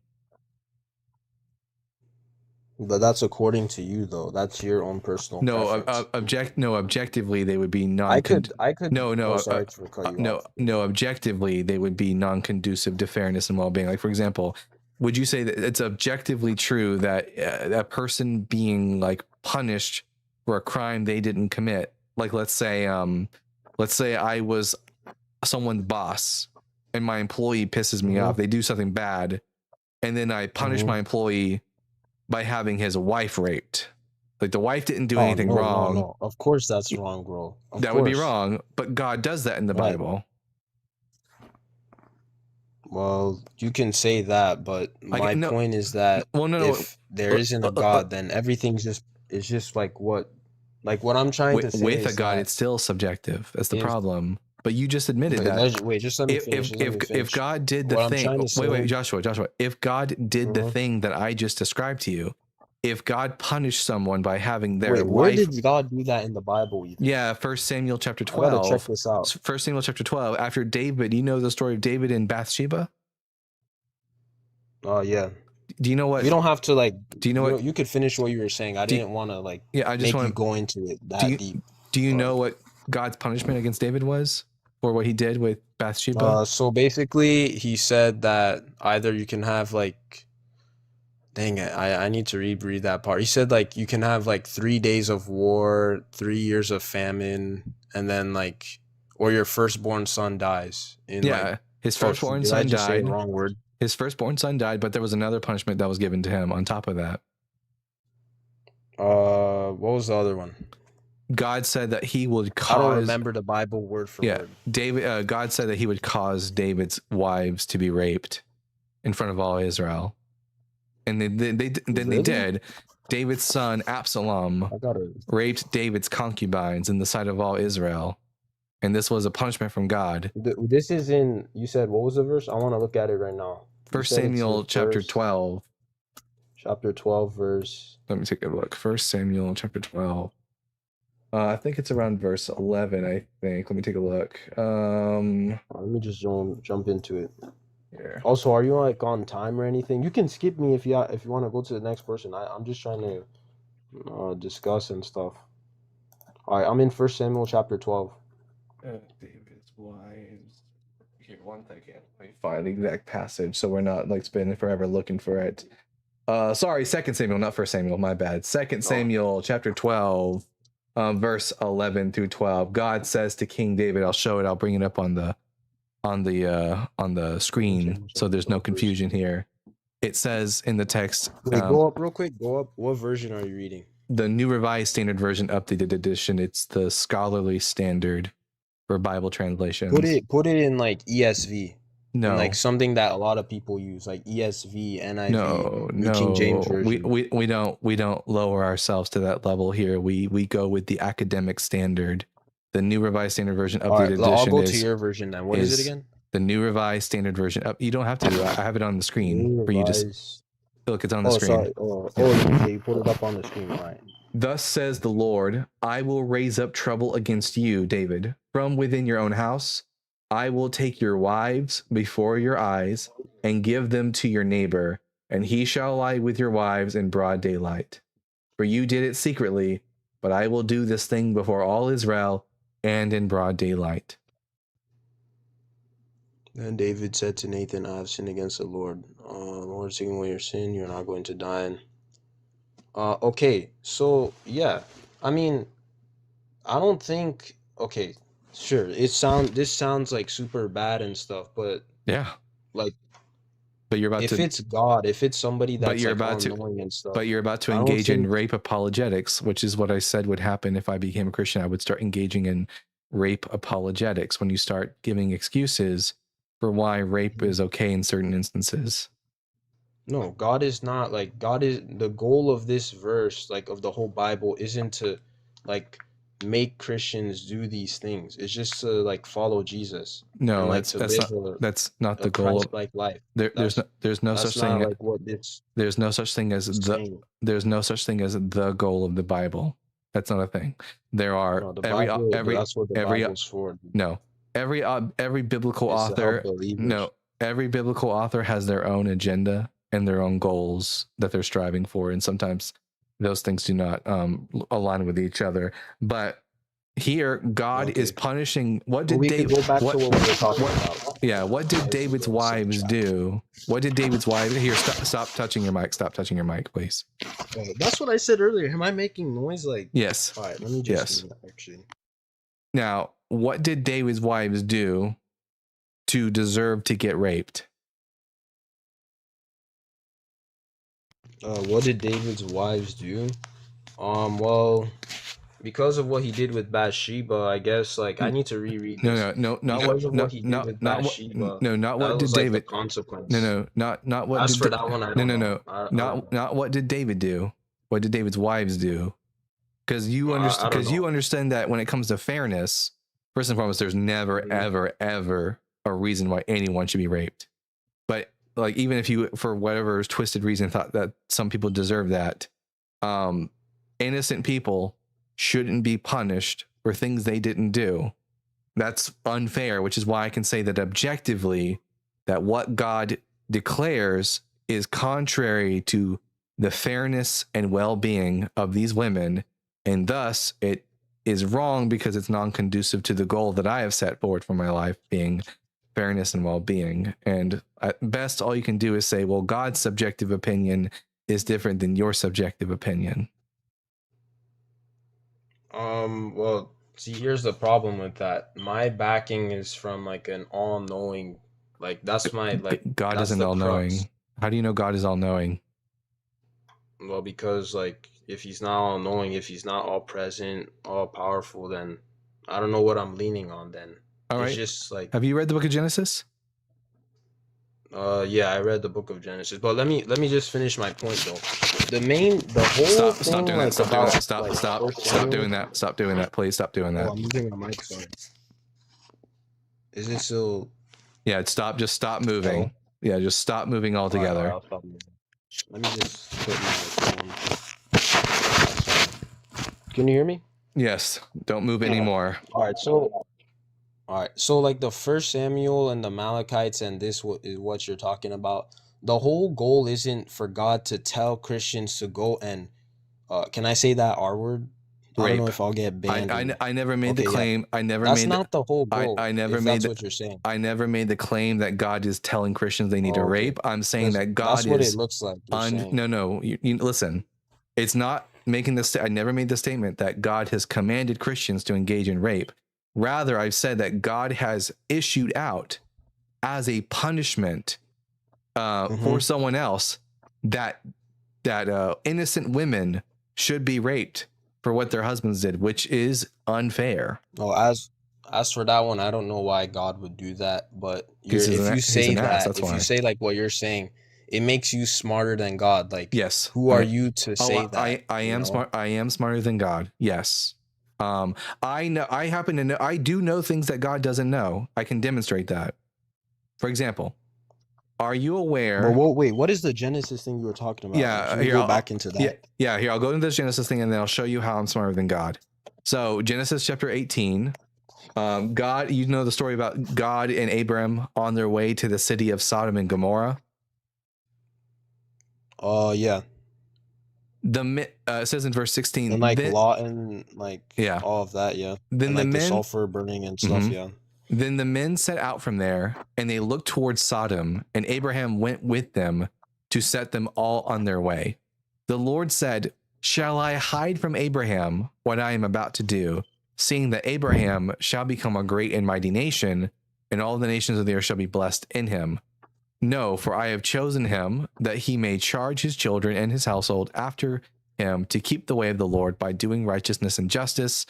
But that's according to you, though. That's your own personal preference. Objectively they would be I could. Sorry to cut you off. Objectively they would be non-conducive to fairness and well-being. Like, for example, would you say that it's objectively true that a person being like punished for a crime they didn't commit, like let's say I was someone's boss and my employee pisses me off, they do something bad, and then I punish my employee by having his wife raped. Like the wife didn't do anything wrong. No. Of course that's wrong, bro. Would be wrong, but God does that in the Bible. Well, you can say that, but my point is that if there isn't a God, then everything's just like what I'm trying to say. With a God, it's still subjective. That's the problem. But you just admitted that. Wait, just let me finish. If God did the thing, wait, Joshua, if God did the thing that I just described to you, if God punished someone by having their wife, where did God do that in the Bible? Ethan? Yeah, 1 Samuel chapter 12. I gotta check this out. 1 Samuel chapter 12. After David, you know the story of David and Bathsheba? Oh yeah. Do you know what? We don't have to like. Do you know what? You could finish what you were saying. I didn't want to like. Yeah, I just want to go into it that deep. Do you know what God's punishment against David was for what he did with Bathsheba? So basically, he said that either you can have like. Dang it! I need to reread that part. He said like you can have like 3 days of war, 3 years of famine, and then like, or your firstborn son dies. His firstborn son died. Say the wrong word. His firstborn son died, but there was another punishment that was given to him on top of that. What was the other one? God said that he would cause. I don't remember the Bible word for word. God said that he would cause David's wives to be raped in front of all Israel, and they did. David's son Absalom raped David's concubines in the sight of all Israel. And this was a punishment from God. This is in, you said, what was the verse? I want to look at it right now. 1 Samuel chapter 12. Chapter 12, verse. Let me take a look. 1 Samuel chapter 12. I think it's around verse 11, I think. Let me take a look. Let me just jump into it. Here. Also, are you like on time or anything? You can skip me if you want to go to the next person. I'm just trying to discuss and stuff. All right, I'm in 1 Samuel chapter 12. David's wives. Here, one second. Let me find the exact passage so we're not like spending forever looking for it. Sorry, 2 Samuel, not 1 Samuel, my bad. 2 Samuel chapter 12, verse 11 through 12. God says to King David, I'll show it, I'll bring it up on the screen so there's no confusion here. It says in the text. Wait, go up real quick. Go up. What version are you reading? The New Revised Standard Version, updated edition. It's the scholarly standard for Bible translations. Put it in like ESV. No, in like something that a lot of people use, like ESV, NIV, no, King James version. We don't lower ourselves to that level here. We go with the academic standard. The New Revised Standard Version, updated edition. I'll go to your version then. What is it again? The New Revised Standard Version. You don't have to do it. I have it on the screen for you to look. It's on the screen. Sorry. You put it up on the screen. All right. Thus says the Lord, I will raise up trouble against you, David, from within your own house. I will take your wives before your eyes and give them to your neighbor, and he shall lie with your wives in broad daylight. For you did it secretly, but I will do this thing before all Israel and in broad daylight. Then David said to Nathan, I have sinned against the Lord. The Lord is taking away your sin. You're not going to die. Okay, so yeah. I mean, I don't think... Okay, Sure, this sounds like super bad and stuff, but Yeah, like but you're about if to, it's God, if it's somebody but that's you're like about all to, knowing and stuff, but you're about to I don't engage in think. rape apologetics, which is what I said would happen if I became a Christian. I would start engaging in rape apologetics when you start giving excuses for why rape is okay in certain instances. No, God is not like God is the goal of this verse, like of the whole Bible, isn't to like make Christians do these things. It's just to like follow Jesus and No, like to live that's not a the goal of, Christ-like life. there's That's no, there's no that's such not thing. like what this There's no such thing as is the, saying. there's no such thing as the goal of the Bible. That's not a thing. There are No, the Bible, every that's what the every Bible's for. no, every biblical It's to help author, believers. no, every biblical author has their own agenda and their own goals that they're striving for, and sometimes those things do not align with each other. But here, God is Okay. punishing. What Well, did we could David? go back to what we were talking What? about. Yeah. What did David's wives do? What did David's wives? Here, stop touching your mic. Stop touching your mic, please. That's what I said earlier. Am I making noise? Like, Yes. all right, let me just Yes. actually. Now, what did David's wives do to deserve to get raped? What did David's wives do? Well, because of what he did with Bathsheba, I guess like I need to reread this. No, not Because what, of what he did with not what, Bathsheba, no, not that what did was like the David, consequence. not what As did, for that one, I don't know. I don't know. not what did David do? What did David's wives do? Because you I understand, don't because you know. understand that when it comes to fairness, first and foremost, there's never, Mhm. ever a reason why anyone should be raped. But like, even if you, for whatever twisted reason, thought that some people deserve that, innocent people shouldn't be punished for things they didn't do. That's unfair, which is why I can say that objectively, that what God declares is contrary to the fairness and well-being of these women, and thus it is wrong because it's non-conducive to the goal that I have set forward for my life, being fairness and well-being. And at best, all you can do is say, well, God's subjective opinion is different than your subjective opinion. Well, see, here's the problem with that. My backing is from like an all-knowing, like that's my like God that's isn't the all-knowing. crux. How do you know God is all-knowing? Well, because like if he's not all-knowing, if he's not all-present, all-powerful, then I don't know what I'm leaning on then. All It's right. just like Have you read the book of Genesis? yeah, I read the book of Genesis, but let me just finish my point though. The whole thing Stop doing that. like Stop doing about that. Stop. like Stop. First Stop Samuel. doing that. Stop doing that. Please stop doing Oh, that. I'm using my mic. Sorry. Is it still? Yeah, stop. Just stop moving. Hello? Yeah, just stop moving All right, altogether. I'll stop moving. Let me just put my phone. Can you hear me? Yes. Don't move anymore. All right. So like the First Samuel and the Amalekites and this is what you're talking about. The whole goal isn't for God to tell Christians to go and can I say that R word? I don't know Rape. if I'll get banned. I never made the Okay, yeah. claim. I never That's made. not the whole goal. I never if made. that's what you're saying. I never made the claim that God is telling Christians they need to Oh, okay. rape. I'm saying 'Cause that God that's what is it looks like you're saying. no. You listen. It's not making this. I never made the statement that God has commanded Christians to engage in rape. Rather, I've said that God has issued out as a punishment for someone else that innocent women should be raped for what their husbands did, which is unfair. Oh, as for that one, I don't know why God would do that, but He's if you he's say an ass, that, that's if why. you say like what you're saying, it makes you smarter than God. Like, Yes. who are you to say that? I am you know? smart. I am smarter than God. Yes. I know. I happen to know. I do know things that God doesn't know. I can demonstrate that. For example, are you aware? But wait, what is the Genesis thing you were talking about? Yeah, Like, can we here, go I'll- back into that? Yeah. Here, I'll go into this Genesis thing, and then I'll show you how I'm smarter than God. So Genesis chapter 18. God, you know the story about God and Abram on their way to the city of Sodom and Gomorrah. Yeah. It says in verse 16, And like Lot and like Yeah. all of that, yeah. Then And the like the men- sulfur burning and stuff, Mhm. yeah. Then the men set out from there, and they looked towards Sodom, and Abraham went with them to set them all on their way. The Lord said, "Shall I hide from Abraham what I am about to do? seeing that Abraham shall become a great and mighty nation, and all the nations of the earth shall be blessed in him. No, for I have chosen him that he may charge his children and his household after him to keep the way of the Lord by doing righteousness and justice,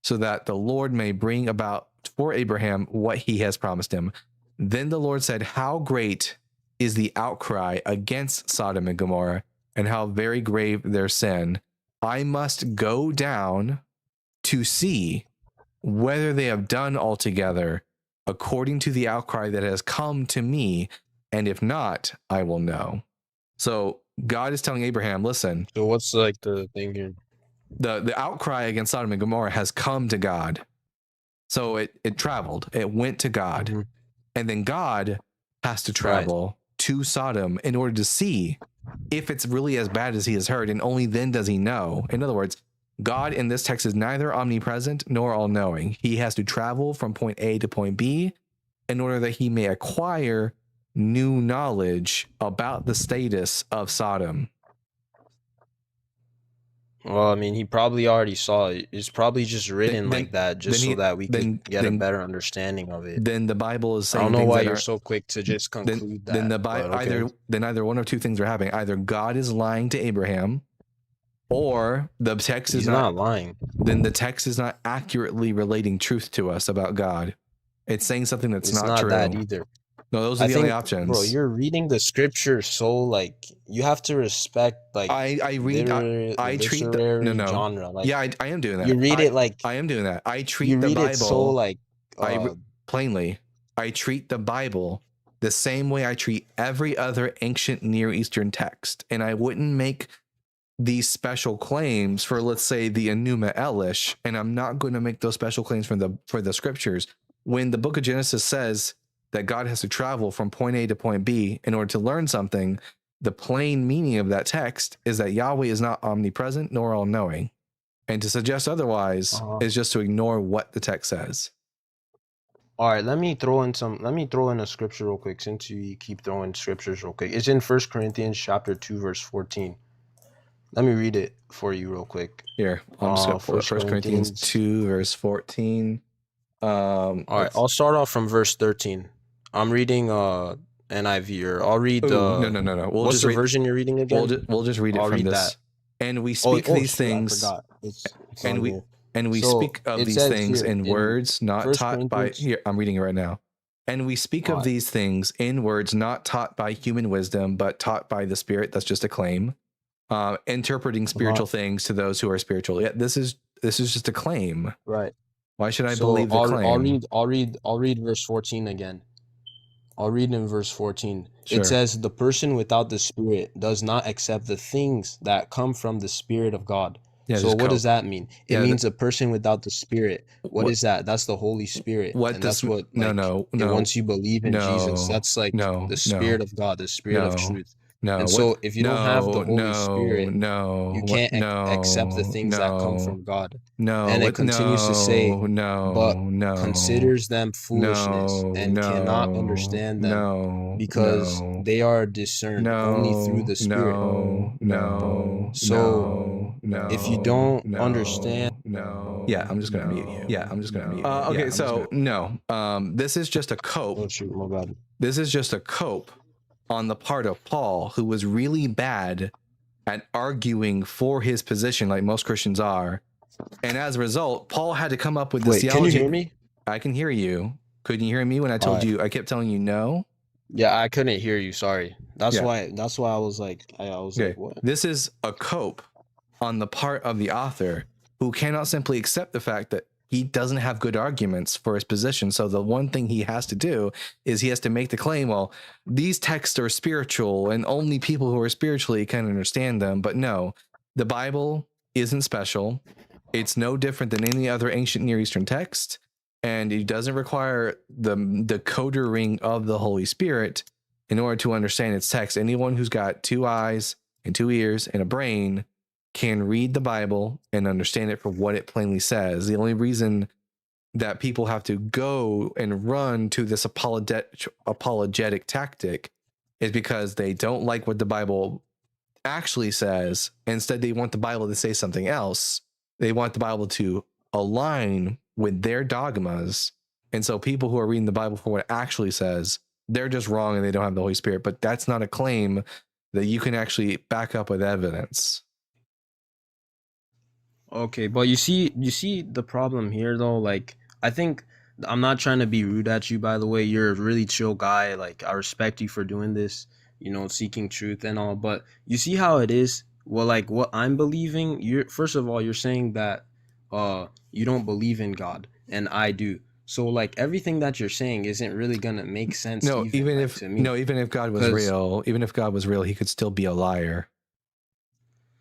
so that the Lord may bring about for Abraham what he has promised him. Then the Lord said, how great is the outcry against Sodom and Gomorrah, and how very grave their sin. I must go down to see whether they have done altogether according to the outcry that has come to me, and if not, I will know. So God is telling Abraham, listen, So what's like the thing here? the outcry against Sodom and Gomorrah has come to God. So it traveled, it went to God. Mhm. And then God has to travel to Sodom in order to see if it's really as bad as he has heard, and only then does he know. In other words, God in this text is neither omnipresent nor all-knowing. He has to travel from point A to point B in order that he may acquire new knowledge about the status of Sodom. Well, I mean, he probably already saw it. It's probably just written Then- like that, just then so he- that we then- could get a then- better understanding of it. Then the Bible is I saying don't know things why that you're aren't- so quick to just conclude that. then the but okay. either one of two things are happening. Either God is lying to Abraham, or the text He's is not lying. then the text is not accurately relating truth to us about God. It's saying something that's It's not not true. that either. No, those are I the think, only options. bro, you're reading the scripture so like you have to respect like I read I treat the literary no genre. Like yeah, I am doing that. you read it like I am doing that. I treat you the read Bible it so like plainly. I treat the Bible the same way I treat every other ancient Near Eastern text, and I wouldn't make these special claims for, let's say, the Enuma Elish, and I'm not going to make those special claims for the scriptures. When the book of Genesis says that God has to travel from point A to point B in order to learn something, the plain meaning of that text is that Yahweh is not omnipresent nor all-knowing. And to suggest otherwise is just to ignore what the text says. all right, let me throw in a scripture real quick since you keep throwing scriptures real quick. It's in 1 Corinthians chapter 2 verse 14. Let me read it for you real quick. Here, I'm just going to pull up 1 Corinthians 2 verse 14. All right, I'll start off from verse 13. I'm reading NIV, or I'll read no. We'll what's the version you're reading again? We'll just read it I'll from read this. that. And we speak these things. I forgot. It's And on here. we So, speak of it these says things here in in words not 1 taught by Corinthians- here. I'm reading it right now. And we speak of Alright. these things in words not taught by human wisdom, but taught by the Spirit. That's just a claim. Interpreting spiritual things to those who are spiritual. Yeah, this is just a claim. Right. Why should I So believe the claim? I'll read verse 14 again. I'll read in verse 14. Sure. It says, "The person without the Spirit does not accept the things that come from the Spirit of God." Yeah, So just what does that mean? It Yeah, means a person without the Spirit. What is that? That's the Holy Spirit. What and this- that's what no, like, no, and no, once you believe in Jesus, no, that's like no, the Spirit no, of God, the Spirit of no, truth. No. And so if you don't have the Holy Spirit, no, you can't accept the things that come from God. And it continues to say, but considers them foolishness and cannot understand them because they are discerned only through the Spirit. So if you don't understand, yeah, I'm just gonna mute you. Yeah, I'm just gonna mute you. Okay, so no, this is just a cope. oh shoot, my bad. This is just a cope on the part of Paul, who was really bad at arguing for his position, like most Christians are. And as a result, Paul had to come up with this Wait, theology. can you hear me? I can hear you. Couldn't you hear me when I told you? I kept telling you no. Yeah, I couldn't hear you. Sorry. That's Yeah. why. That's why I was like, like, what? This is a cope on the part of the author, who cannot simply accept the fact that he doesn't have good arguments for his position. So the one thing he has to do is he has to make the claim, well, these texts are spiritual and only people who are spiritually can understand them. But no, the Bible isn't special. It's no different than any other ancient Near Eastern text. And it doesn't require the decoder ring of the Holy Spirit in order to understand its text. Anyone who's got 2 eyes and 2 ears and a brain can read the Bible and understand it for what it plainly says. The only reason that people have to go and run to this apologetic tactic is because they don't like what the Bible actually says. Instead, they want the Bible to say something else. They want the Bible to align with their dogmas. And so people who are reading the Bible for what it actually says, they're just wrong and they don't have the Holy Spirit. But that's not a claim that you can actually back up with evidence. Okay, but you see the problem here though. Like, I think I'm not trying to be rude at you. By the way, you're a really chill guy. Like, I respect you for doing this. You know, seeking truth and all. But you see how it is. Well, like what I'm believing. You're first of all, you're saying that you don't believe in God, and I do. So like everything that you're saying isn't really gonna make sense. No, even like, if to me. no, even if God was 'Cause- real, even if God was real, he could still be a liar.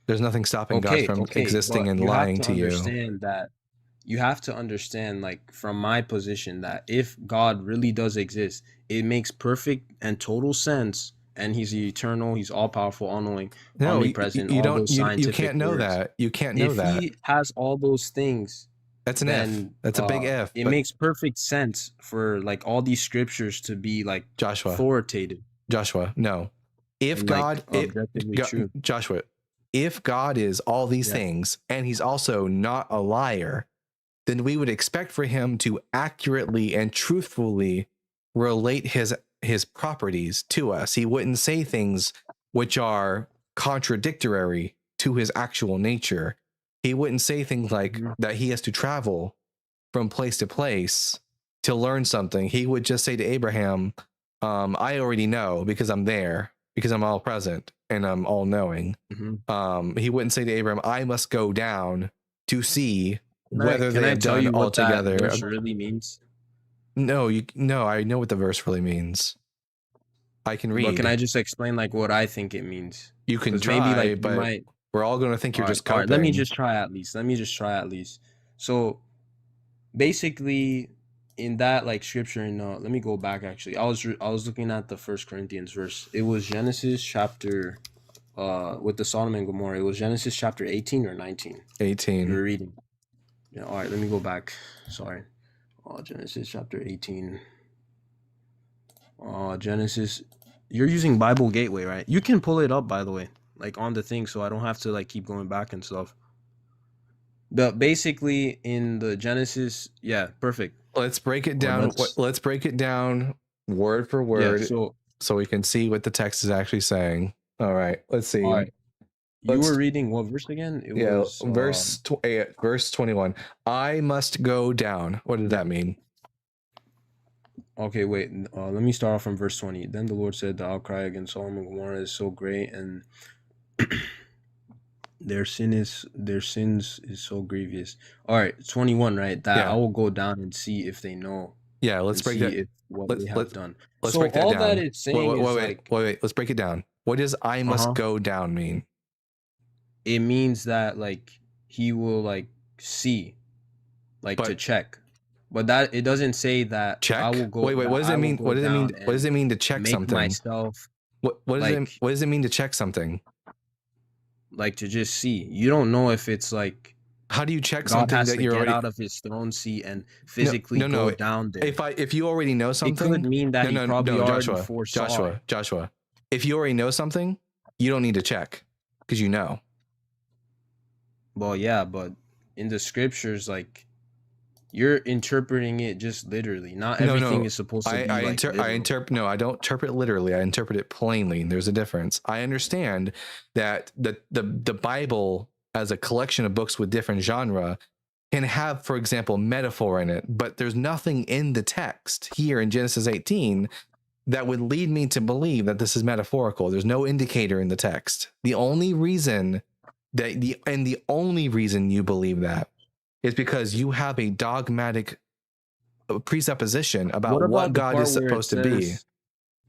There's nothing stopping God from existing but and you have lying to to you. understand that you have to understand, like, from my position, that if God really does exist, it makes perfect and total sense, and he's eternal, he's all powerful, all knowing, No, omnipresent, you all don't. those You scientific can't know words. that. You can't know If that. he has all those things, That's an if. then That's a big if. it But makes perfect sense for like all these scriptures to be like Joshua, authoritative no. If and like God, objectively true. Joshua, if God is all these Yeah. things and he's also not a liar, then we would expect for him to accurately and truthfully relate his properties to us. He wouldn't say things which are contradictory to his actual nature. He wouldn't say things like Mhm. that he has to travel from place to place to learn something. He would just say to Abraham, I already know because I'm there, because I'm all present and I'm all knowing. Mhm. He wouldn't say to Abraham, I must go down to see whether Can they I have tell done you all what that together. verse really means? No, I know what the verse really means. I can read. But can I just explain like what I think it means? You can 'Cause try, maybe like you but might. we're all going to think you're just All right, coping. let me just try at least. So basically, in that like scripture, let me go back. Actually, I was looking at the First Corinthians verse. It was Genesis chapter, with the Sodom and Gomorrah. It was Genesis chapter 18 or 19. 18. You were reading. Yeah. All right. Let me go back. Sorry. Genesis chapter 18. Genesis. You're using Bible Gateway, right? You can pull it up, by the way, like on the thing, so I don't have to like keep going back and stuff. But basically, in the Genesis, yeah, perfect. Let's break it Well, down. let's- Let's break it down word for Yeah. word So we can see what the text is actually saying. All right. Let's see. all right. You Let's- were reading what verse again? It was verse 21. I must go down. What did that mean? Okay, wait. Let me start off from verse 20. Then the Lord said, the outcry against Sodom and Gomorrah is so great, and their sins is so grievous. All right, 21, right? That Yeah. I will go down and see if they know. Yeah, let's and break see that. if what let's- they let's- have done. Let's So break that all down. that it's saying is like, wait. Let's break it down. What does I must Uh-huh. go down mean? it means that like he will like see, like to But- check. But that it doesn't say that Check. I will go. Wait. What does I it will mean? go What does it mean? down What does it and mean to check make something? myself What does like- it? What does it mean to check something? like to just see. You don't know if it's like How do you check God something has that to you're get already? out of his throne seat and physically no, go down there. If you already know something, it could mean that he probably already Joshua, foresaw it. Joshua. If you already know something, you don't need to check because you know. Well, yeah, but in the scriptures, like you're interpreting it just literally. Not No, everything no. is supposed to be I like literal. No, I don't interpret literally. I interpret it plainly. There's a difference. I understand that the Bible as a collection of books with different genre can have, for example, metaphor in it, but there's nothing in the text here in Genesis 18 that would lead me to believe that this is metaphorical. There's no indicator in the text. The only reason you believe that is because you have a dogmatic presupposition about what God is supposed to be.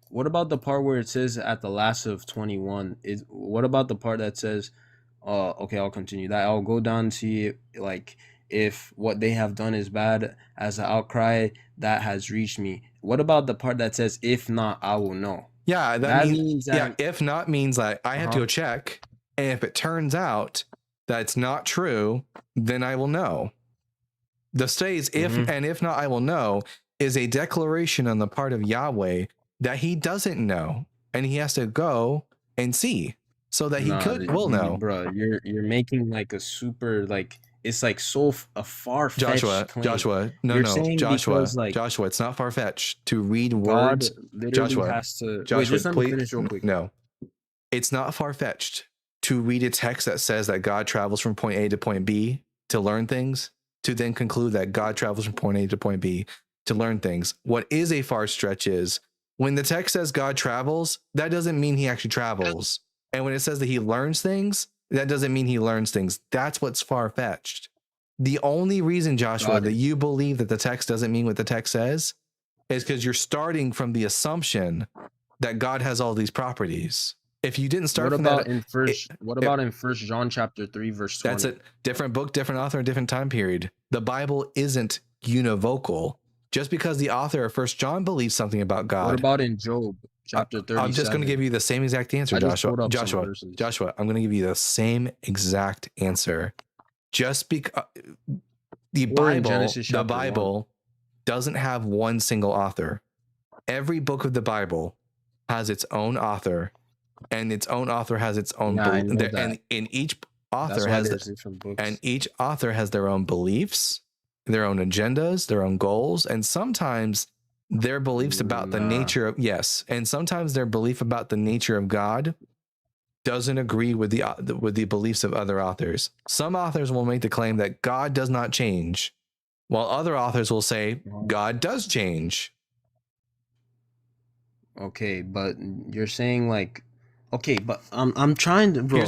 What about the part where it says at the last of 21? What about the part that says, okay, I'll continue that. I'll go down and see like if what they have done is bad as an outcry that has reached me. What about the part that says, if not, I will know? Yeah, That means that- yeah, if not means like I have to go check, and if it turns out that it's not true, then I will know. The phrase if and if not I will know is a declaration on the part of Yahweh that he doesn't know, and he has to go and see so that he will know. Bro, you're making like a super like it's like a far-fetched Joshua, claim. Joshua, no, You're no, saying Joshua, because like Joshua, it's not far fetched to read God words. literally Joshua, has to wait. Joshua, Just let me please, finish real quick. no, it's not far fetched to read a text that says that God travels from point A to point B to learn things, to then conclude that God travels from point A to point B to learn things. What is a far stretch is when the text says God travels, that doesn't mean he actually travels. And when it says that he learns things, that doesn't mean he learns things. That's what's far fetched. The only reason, Joshua, Got that it. you believe that the text doesn't mean what the text says is because you're starting from the assumption that God has all these properties. If you didn't start What from about that, in First John chapter 3 verse 20? that's a different book, different author, different time period. The Bible isn't univocal. Just because the author of First John believes something about God. What about in Job chapter 37? I'm just going to give you the same exact answer, I just Joshua. pulled up some Joshua, verses. Joshua, I'm going to give you the same exact answer. Just because the Or in Bible, Genesis the chapter 1. Bible doesn't have one single author. Every book of the Bible has its own author, and its own author has its own Yeah, I know that. and in each That's author why has there's different books. and each author has their own beliefs, their own agendas, their own goals, and sometimes their beliefs about the nature of and sometimes their belief about the nature of God doesn't agree with the beliefs of other authors. Some authors will make the claim that God does not change, while other authors will say God does change. Okay, but you're saying like, okay, but I'm trying to, bro.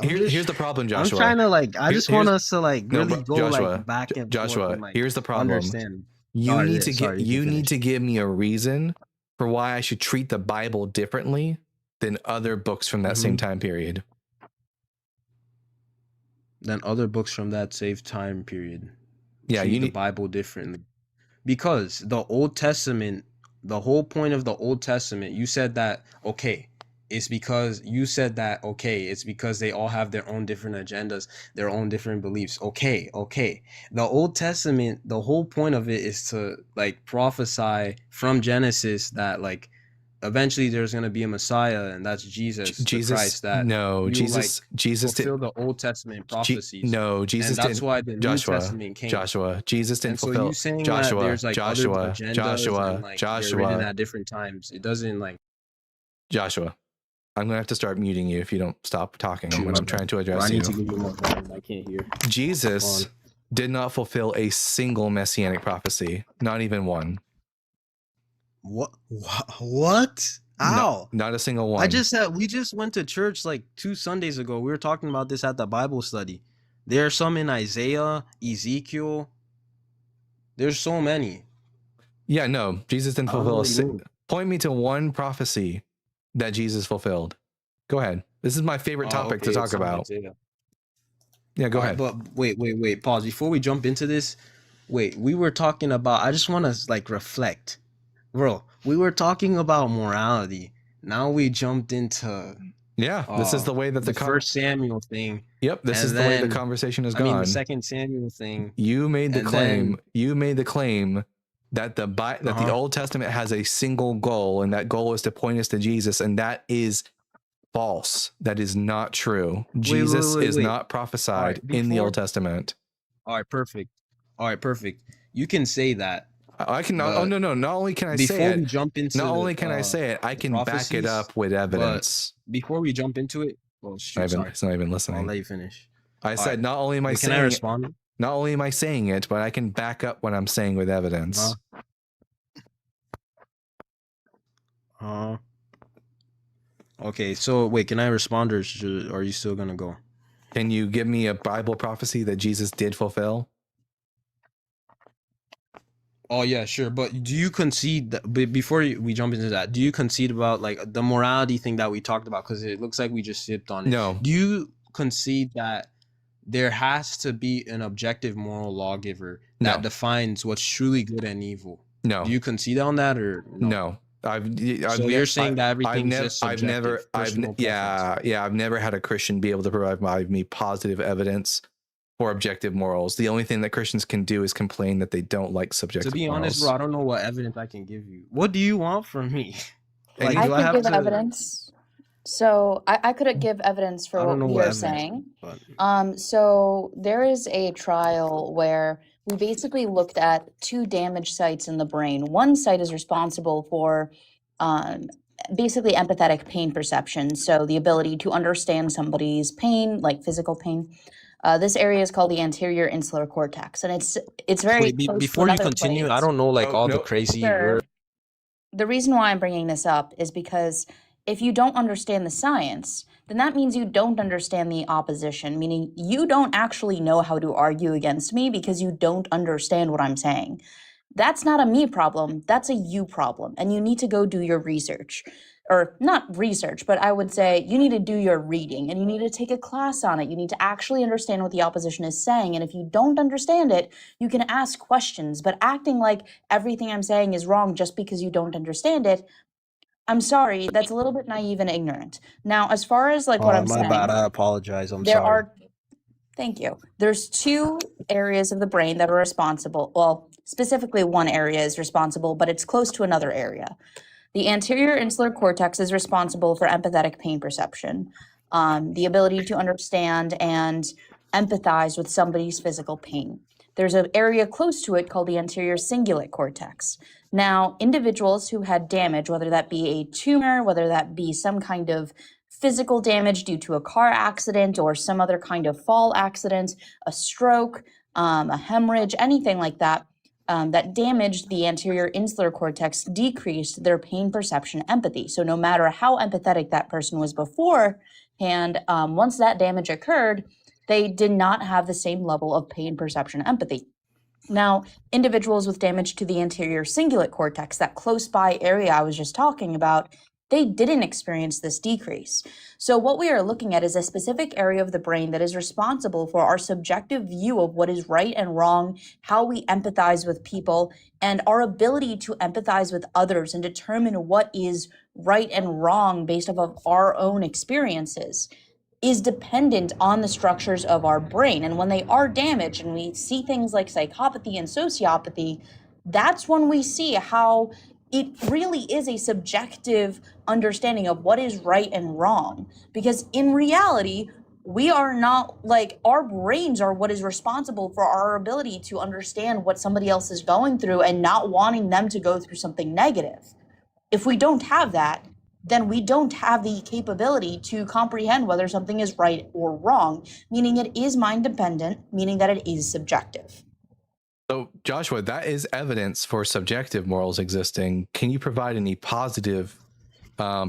Here's the problem, Joshua. I'm trying to like, I just want us to like really go Joshua, like back and Joshua, forth and like here's the problem. understand. You need to give me a reason for why I should treat the Bible differently than other books from that same time period. Than other books from that same time period. Yeah, treat the Bible differently. Because the Old Testament, the whole point of the Old Testament, you said that, okay, it's because they all have their own different agendas, their own different beliefs. Okay. The Old Testament, the whole point of it is to like prophesy from Genesis that like eventually there's going to be a Messiah, and that's Jesus the Christ. That Jesus fulfill the Old Testament prophecies. Jesus and that's didn't. why the New Testament came. Jesus didn't fulfill. So you saying that there's like other agendas and like they're written at different times. It doesn't like. Joshua, I'm gonna have to start muting you if you don't stop talking when I'm trying to address I you. need to give you more volume. I can't hear. Jesus did not fulfill a single messianic prophecy, not even one. What? Ow! Not a single one. We just went to church like 2 Sundays ago. We were talking about this at the Bible study. There are some in Isaiah, Ezekiel. There's so many. Yeah, no, Jesus didn't fulfill point me to one prophecy that Jesus fulfilled. Go ahead. This is my favorite topic to talk about. Isaiah. Yeah, go ahead. But wait. Pause. Before we jump into this, we were talking about, I just want to like reflect. Bro, we were talking about morality. Now we jumped into this is the way that the First Samuel thing. Yep, this is the way the conversation has gone. I mean, the Second Samuel thing. You made the claim that the Old Testament has a single goal, and that goal is to point us to Jesus, and that is false. That is not true. Jesus is not prophesied in the Old Testament. All right, perfect. You can say that. I can. No. Not only can I say it. Before we jump into not only can I say it, I can back it up with evidence. Before we jump into it, it's not even listening. I'll let you finish. I said not only am I saying. Can I respond? Not only am I saying it, but I can back up what I'm saying with evidence. Okay, so wait, can I respond, or are you still gonna go? Can you give me a Bible prophecy that Jesus did fulfill? Oh yeah, sure. But do you concede that, before we jump into that, do you concede about like the morality thing that we talked about? Because it looks like we just sipped on it. No. Do you concede that there has to be an objective moral lawgiver that defines what's truly good and evil? No. Do you concede on that, or no? You're saying that everything's just subjective. I've never had a Christian be able to provide me positive evidence for objective morals. The only thing that Christians can do is complain that they don't like subjective morals. To be honest, bro, I don't know what evidence I can give you. What do you want from me? Like, I can give evidence. So I could give evidence for I don't what know we what are evidence, saying. but So there is a trial where we basically looked at two damaged sites in the brain. One site is responsible for um, basically empathetic pain perception, so the ability to understand somebody's pain, like physical pain. This area is called the anterior insular cortex, and it's very wait, close to before you another continue, I place. don't know like Oh all the no, crazy Sure. words. The reason why I'm bringing this up is because if you don't understand the science, then that means you don't understand the opposition, meaning you don't actually know how to argue against me because you don't understand what I'm saying. That's not a me problem, that's a you problem, and you need to go do your research. Or not research, but I would say you need to do your reading and you need to take a class on it. You need to actually understand what the opposition is saying. And if you don't understand it, you can ask questions, but acting like everything I'm saying is wrong just because you don't understand it, I'm sorry, that's a little bit naive and ignorant. Now, as far as like what I'm My bad. saying, I apologize. I'm there sorry. are thank you. There's two areas of the brain that are responsible. Well, specifically one area is responsible, but it's close to another area. The anterior insular cortex is responsible for empathetic pain perception, the ability to understand and empathize with somebody's physical pain. There's an area close to it called the anterior cingulate cortex. Now, individuals who had damage, whether that be a tumor, whether that be some kind of physical damage due to a car accident or some other kind of fall accident, a stroke, a hemorrhage, anything like that, that damaged the anterior insular cortex decreased their pain perception empathy. So no matter how empathetic that person was beforehand, once that damage occurred, they did not have the same level of pain perception empathy. Now, individuals with damage to the anterior cingulate cortex, that close by area I was just talking about, they didn't experience this decrease. So what we are looking at is a specific area of the brain that is responsible for our subjective view of what is right and wrong, how we empathize with people, and our ability to empathize with others and determine what is right and wrong based off of our own experiences is dependent on the structures of our brain. And when they are damaged and we see things like psychopathy and sociopathy, that's when we see how it really is a subjective understanding of what is right and wrong. Because in reality, we are not like our brains are what is responsible for our ability to understand what somebody else is going through and not wanting them to go through something negative. If we don't have that, then we don't have the capability to comprehend whether something is right or wrong, meaning it is mind dependent, meaning that it is subjective. So, Joshua, that is evidence for subjective morals existing. Can you provide any positive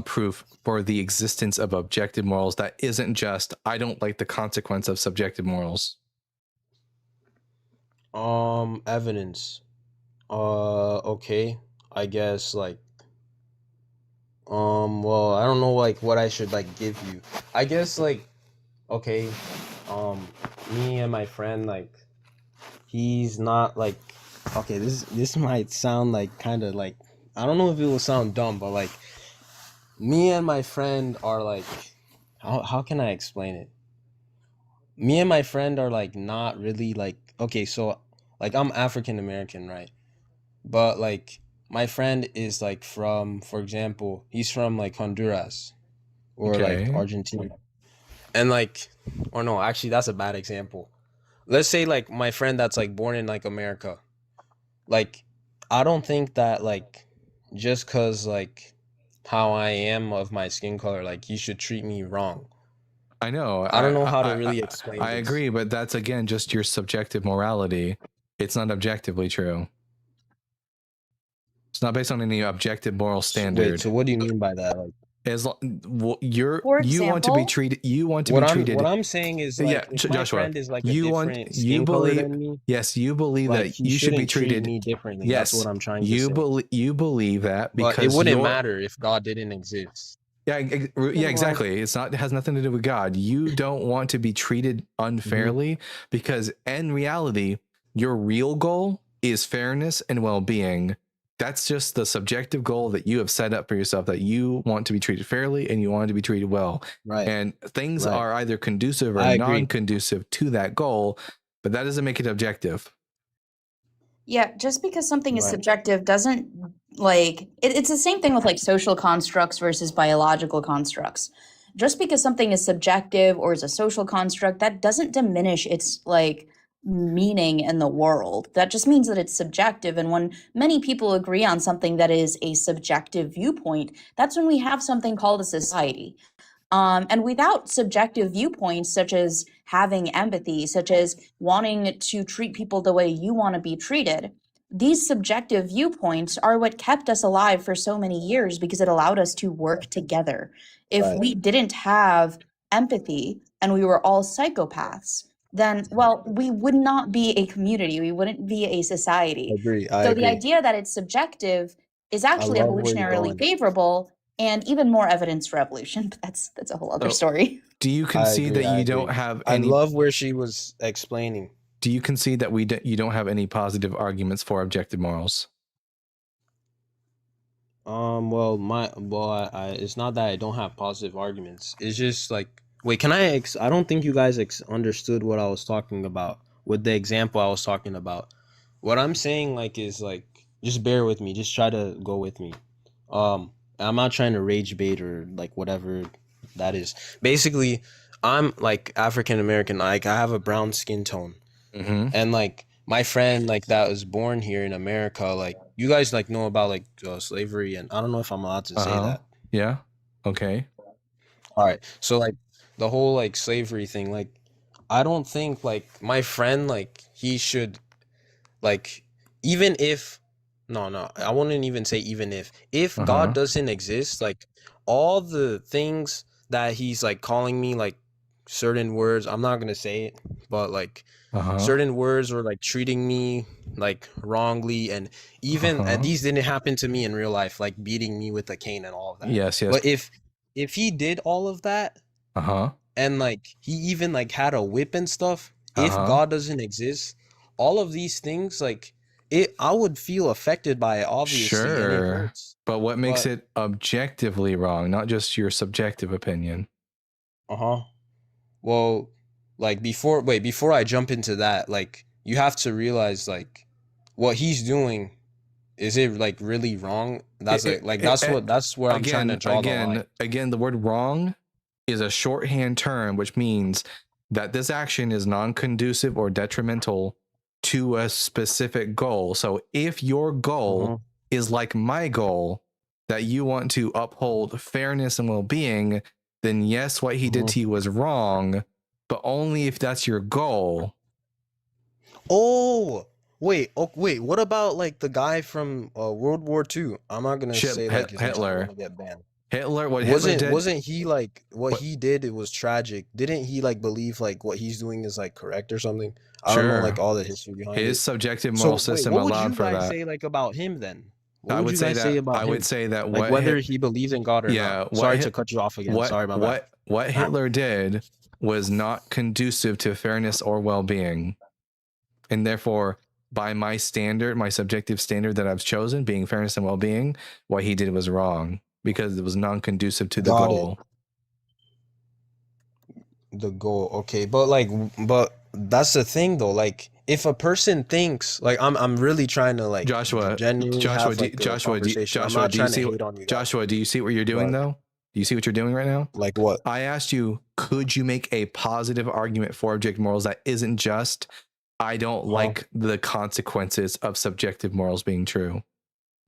proof for the existence of objective morals that isn't just, I don't like the consequence of subjective morals? Evidence. Okay. I guess like well, I don't know like what I should like give you. I guess like okay, me and my friend like he's not like okay, this might sound like kind of like I don't know if it will sound dumb, but like me and my friend are like how can I explain it? Me and my friend are like not really like okay, so like I'm African American, right? But like my friend is like from, for example, he's from like Honduras or like Okay. Argentina. And like or no, actually that's a bad example. Let's say like my friend that's like born in like America. Like I don't think that like just cuz like how I am of my skin color, like he should treat me wrong. I know. I don't know how to really explain I this. agree, but that's again just your subjective morality. It's not objectively true. It's not based on any objective moral standard. Wait, so what do you mean by that? Like As For you want to be example, treated. You want to what be I'm treated. what I'm saying is like Yeah, if my Joshua. friend is like a You want. different You skin color believe. than me, Yes, you believe like that he you should be shouldn't treat treated. me differently. That's Yes, what I'm trying to say. you believe that But it because wouldn't you're. matter if God didn't exist. Yeah, yeah, exactly. It's not. It has nothing to do with God. You don't want to be treated unfairly because, in reality, your real goal is fairness and well-being. That's just the subjective goal that you have set up for yourself. That you want to be treated fairly and you want to be treated well. Right. And things Right. are either conducive or I agree. non-conducive to that goal, but that doesn't make it objective. Yeah, just because something is Right. subjective doesn't it's the same thing with like social constructs versus biological constructs. Just because something is subjective or is a social construct, that doesn't diminish its like meaning in the world. That just means that it's subjective. And when many people agree on something that is a subjective viewpoint, that's when we have something called a society. And without subjective viewpoints, such as having empathy, such as wanting to treat people the way you want to be treated, these subjective viewpoints are what kept us alive for so many years because it allowed us to work together. If Right. we didn't have empathy and we were all psychopaths, then, well, we would not be a community. We wouldn't be a society. I So the agree. idea that it's subjective is I actually love where you're evolutionarily going. favorable and even more evidence for evolution, but that's a whole other So, story. do you I concede agree. that I you don't agree. have I any? love where she was explaining. Do you concede that you don't have any positive arguments for objective morals? Well, I it's not that I don't have positive arguments. It's just like, wait, can I don't think you guys understood what I was talking about with the example I was talking about. What I'm saying like is like, just bear with me. Just try to go with me. I'm not trying to rage bait or like whatever that is. Basically, I'm like African American. Like I have a brown skin tone. Mm-hmm. And like my friend like that was born here in America, like you guys like know about like slavery, and I don't know if I'm allowed to say Uh-huh. that. Yeah. Okay. All right, so like the whole like slavery thing, like I don't think like my friend like he should like, even if, no, I wouldn't even say even if God Uh-huh. doesn't exist, like all the things that he's like calling me like certain words, I'm not gonna say it, but like Uh-huh. certain words were like treating me like wrongly, and even Uh-huh. these didn't happen to me in real life, like beating me with a cane and all of that. Yes, yes. But if he did all of that, Uh-huh. and like he even like had a whip and stuff, if Uh-huh. God doesn't exist, all of these things like it, I would feel affected by it obviously, and it Sure. hurts. But what makes But it objectively wrong, not just your subjective opinion? uh-huh. Well, like before I jump into that, like you have to realize like what he's doing, is it like really wrong? That's like that's where I'm trying to draw the line. Again, the word wrong is a shorthand term, which means that this action is non-conducive or detrimental to a specific goal. So if your goal Uh-huh. is like my goal, that you want to uphold fairness and well-being, then yes, what he did Uh-huh. to you was wrong, but only if that's your goal. Oh, wait, what about like the guy from World War II? I'm not gonna Shit, say like his name, I don't Hitler. wanna get banned. What Hitler did. Wasn't he like what What, he did? It was tragic. Didn't he like believe like what he's doing is like correct or something? I don't know like sure. all the history behind His it. subjective moral So wait, system what would allowed you for guys that. say like about him then? What I would would you say guys say that about him? what Whether he believes in God or yeah, not. Sorry to cut you off again. Sorry, my bad. what Hitler did was not conducive to fairness or well-being. And therefore, by my standard, my subjective standard that I've chosen, being fairness and well-being, what he did was wrong because it was non-conducive to the Got goal. The goal, okay, but that's the thing though. Like, if a person thinks like I'm really trying to like genuinely have like a conversation. I'm not trying to hate on you guys. Do you see what you're doing But though? Do you see what you're doing right now? like what? I asked you, could you make a positive argument for objective morals that isn't just, I don't like the consequences of subjective morals being true?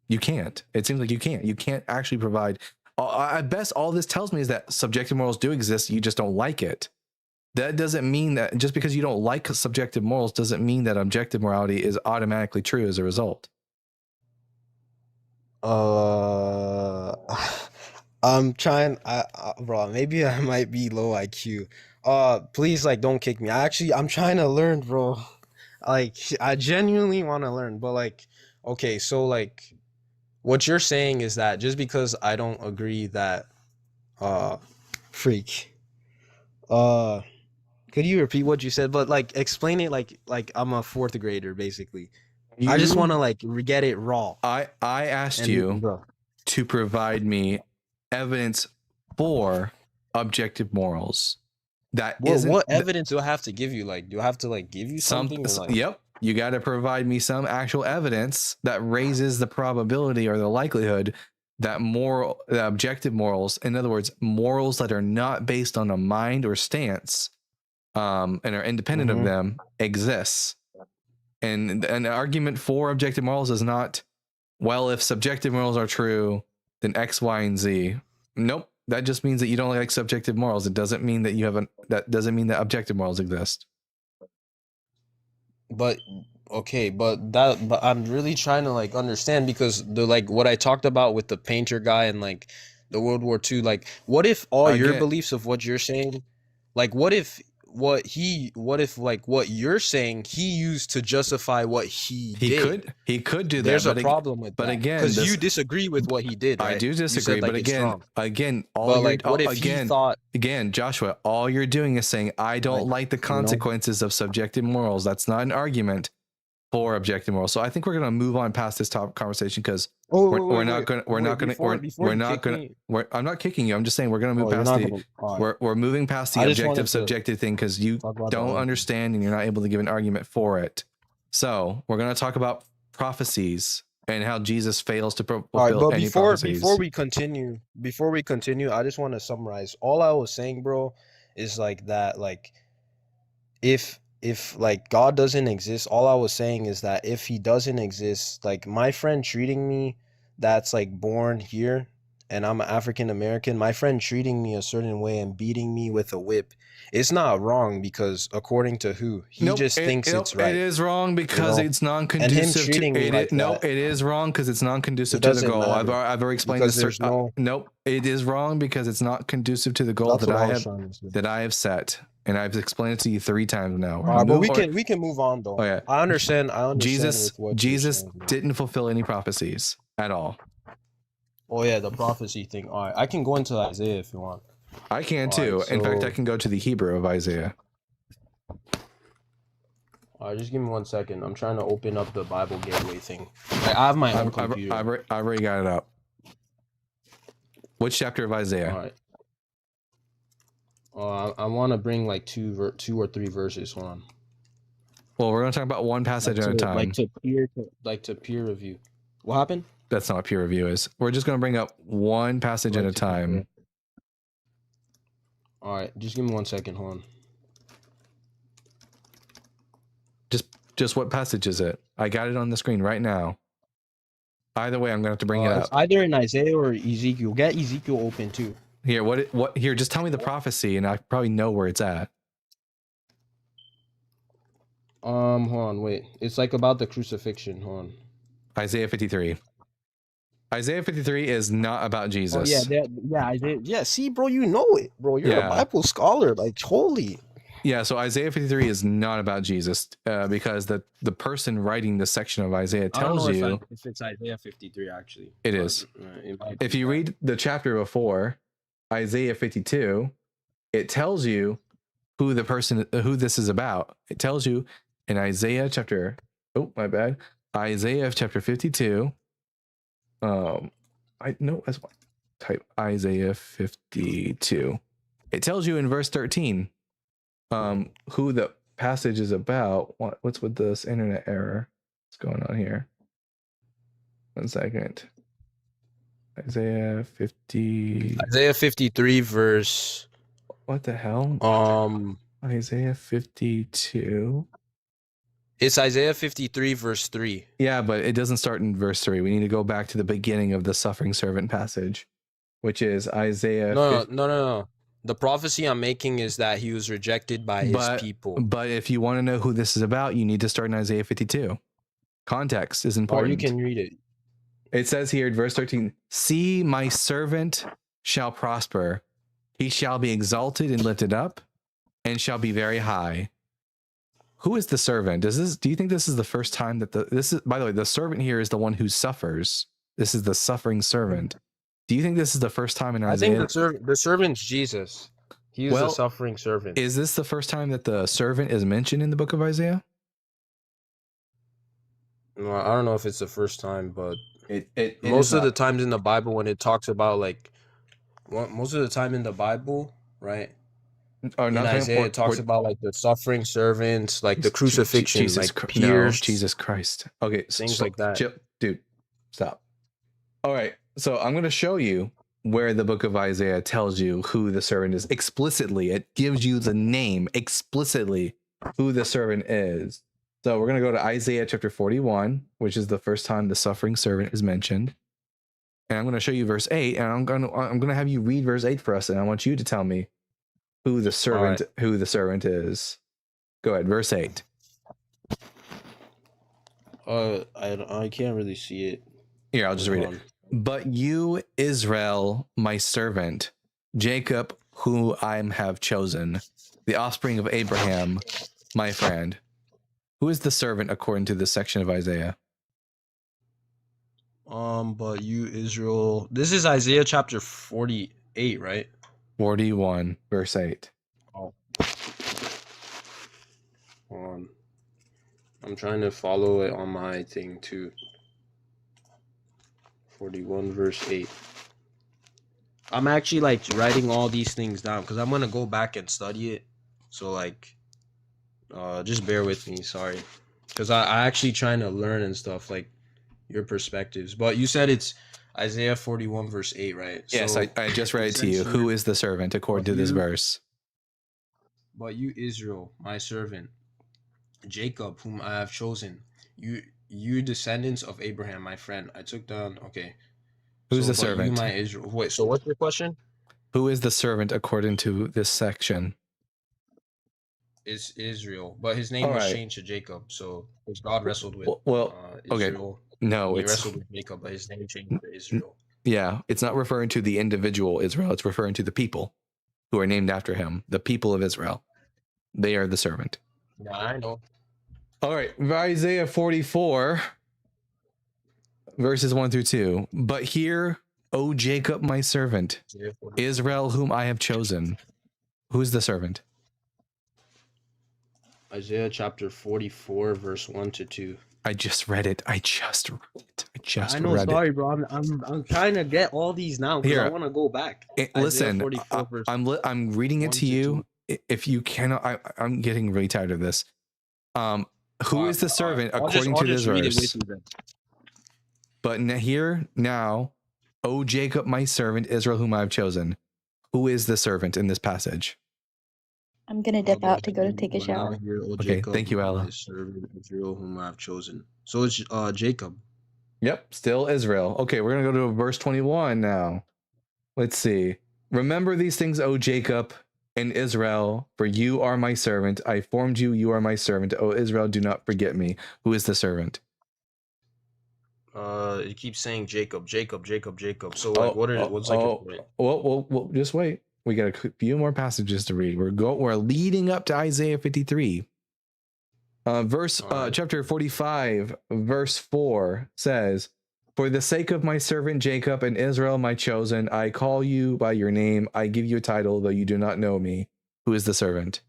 You can't. It seems like you can't. You can't actually provide. At best, all this tells me is that subjective morals do exist. You just don't like it. That doesn't mean that just because you don't like subjective morals doesn't mean that objective morality is automatically true as a result. I'm trying. Bro, maybe I might be low IQ. Please, like, don't kick me. I'm trying to learn, bro. Like, I genuinely want to learn, but like, okay, so like, what you're saying is that just because I don't agree that, freak, could you repeat what you said? But like, explain it like I'm a fourth grader, basically. I just want to like get it raw. I asked And you bro, to provide me evidence for objective morals. That what evidence do I have to give you? Like, do I have to like give you something? Or, like, Yep. you got to provide me some actual evidence that raises the probability or the likelihood that the objective morals, in other words, morals that are not based on a mind or stance, and are independent of them, exists. And an argument for objective morals is not, well, if subjective morals are true, then X, Y, and Z. Nope. That just means that you don't like subjective morals. It doesn't mean that that doesn't mean that objective morals exist. But okay, but I'm really trying to like understand, because the like what I talked about with the painter guy and like the World War II, like what if all your Again- beliefs of what you're saying, like what if like what you're saying he used to justify what he did? He could do that. There's a problem with but that. again, because this- you disagree with what he did, right? I do You said, disagree, like, but it's wrong. again, But like, what if he thought? Again, Joshua, all you're doing is saying, I don't like the consequences of subjective morals. That's not an argument for objective morals. So I think we're going to move on past this top conversation, because I'm not kicking you. I'm just saying we're going to move past we're moving past the objective subjective thing, because you don't understand and you're not able to give an argument for it. So we're going to talk about prophecies and how Jesus fails to fulfill any prophecies. Before we continue, I just want to summarize. All I was saying, bro, is like that, like if like God doesn't exist, all I was saying is that if he doesn't exist, like my friend treating me that's like born here and I'm African American, my friend treating me a certain way and beating me with a whip, it's not wrong, because according to who? He just thinks it's right. It is wrong because it's non-conducive to it. It is wrong because it's non-conducive to the goal. I've already explained this. It is wrong because it's not conducive to the goal that I have set. And I've explained it to you 3 times now. But we can move on though. Oh, yeah. I understand. Jesus didn't fulfill any prophecies at all. Oh yeah, the prophecy thing. All right, I can go into Isaiah if you want. I can too. In fact, I can go to the Hebrew of Isaiah. All right, just give me 1 second. I'm trying to open up the Bible Gateway thing. I have my own computer. I've already got it up. Which chapter of Isaiah? All right. I want to bring like two or three verses. Hold on. Well, we're going to talk about one passage at a time. Like to peer review. What happened? That's not what peer review is. We're just going to bring up one passage at a time. All right, just give me 1 second. Hold on. Just what passage is it? I got it on the screen right now. Either way, I'm going to have to bring it up. It's either in Isaiah or Ezekiel. Get Ezekiel open too. Here, what? Here, just tell me the prophecy, and I probably know where it's at. Hold on, wait. It's like about the crucifixion. Hold on. Isaiah 53. Isaiah 53 is not about Jesus. Oh yeah, Isaiah. Yeah, see, bro, you know it, bro. You're a Bible scholar, like holy. Yeah, so Isaiah 53 is not about Jesus, because the person writing this section of Isaiah tells you if it's Isaiah 53 actually. It is. If you read the chapter before, Isaiah 52, it tells you who this is about. It tells you in Isaiah chapter, Isaiah chapter 52. Type Isaiah 52. It tells you in verse 13 who the passage is about. What's with this internet error? What's going on here? 1 second. Isaiah 53 verse. What the hell? Isaiah 52. It's Isaiah 53 verse 3. Yeah, but it doesn't start in verse 3. We need to go back to the beginning of the suffering servant passage, which is Isaiah. No. The prophecy I'm making is that he was rejected by his people. But if you want to know who this is about, you need to start in Isaiah 52. Context is important. Or you can read it. It says here in verse 13, "See, my servant shall prosper. He shall be exalted and lifted up, and shall be very high." Who is the servant? Do you think this is the first time that by the way, the servant here is the one who suffers. This is the suffering servant. Do you think this is the first time in Isaiah? I think the servant's Jesus. He is the suffering servant. Is this the first time that the servant is mentioned in the book of Isaiah? No, I don't know if it's the first time, but most of the times in the Bible when it talks about most of the time in the Bible, right? Or In not talking Isaiah, it talks about like the suffering servants, like the crucifixion, Jesus, like no, pierced, Jesus Christ. Okay, things like that. chill, dude, stop. All right, so I'm going to show you where the book of Isaiah tells you who the servant is explicitly. It gives you the name explicitly who the servant is. So we're going to go to Isaiah chapter 41, which is the first time the suffering servant is mentioned. And I'm going to show you verse 8, and I'm going to have you read verse 8 for us, and I want you to tell me who the servant is. Go ahead, verse 8. I can't really see it. Here, I'll just read it. But you, Israel, my servant, Jacob, who I have chosen, the offspring of Abraham, my friend. Who is the servant according to this section of Isaiah? But you, Israel, this is Isaiah chapter 48, right? 41, verse 8. Oh. I'm trying to follow it on my thing too. 41 verse 8. I'm actually like writing all these things down because I'm gonna go back and study it. So like, just bear with me. Sorry, because I actually trying to learn and stuff like your perspectives. But you said it's Isaiah 41 verse 8, right? Yes, So, I just read it to you. Who is the servant according to this verse? But you, Israel, my servant, Jacob, whom I have chosen, you descendants of Abraham, my friend. I took down. Okay. Who's So, the but servant? You, my Israel. Wait. So what's your question? Who is the servant according to this section? It's Israel, but his name was changed to Jacob. So because God wrestled with Israel. Okay. No, he it's wrestled with Jacob, but his name changed to Israel. Yeah, it's not referring to the individual Israel. It's referring to the people who are named after him, the people of Israel. They are the servant. Yeah, I know. All right, Isaiah 44, verses 1 through 2. But hear, O Jacob, my servant, Israel, whom I have chosen. Who is the servant? Isaiah chapter 44, verse 1 to 2. I just read it. I know, read sorry, it. Bro. I'm trying to get all these now because I want to go back. Listen, I'm reading it to you. If you cannot, I'm getting really tired of this. Who is the servant according to this verse? But here now, O Jacob, my servant, Israel, whom I have chosen. Who is the servant in this passage? I'm gonna dip out to go to take a shower. Okay, thank you, Ella. Servant Israel, whom I have chosen. So it's Jacob. Yep, still Israel. Okay, we're gonna go to verse 21 now. Let's see. Remember these things, O Jacob and Israel, for you are my servant. I formed you. You are my servant. O Israel, do not forget me. Who is the servant? It keeps saying Jacob, Jacob, Jacob, Jacob. So like, what's like? Well, just wait. We got a few more passages to read. We're leading up to Isaiah 53. Chapter 45, verse 4 says, "For the sake of my servant Jacob and Israel, my chosen, I call you by your name. I give you a title, though you do not know me." Who is the servant?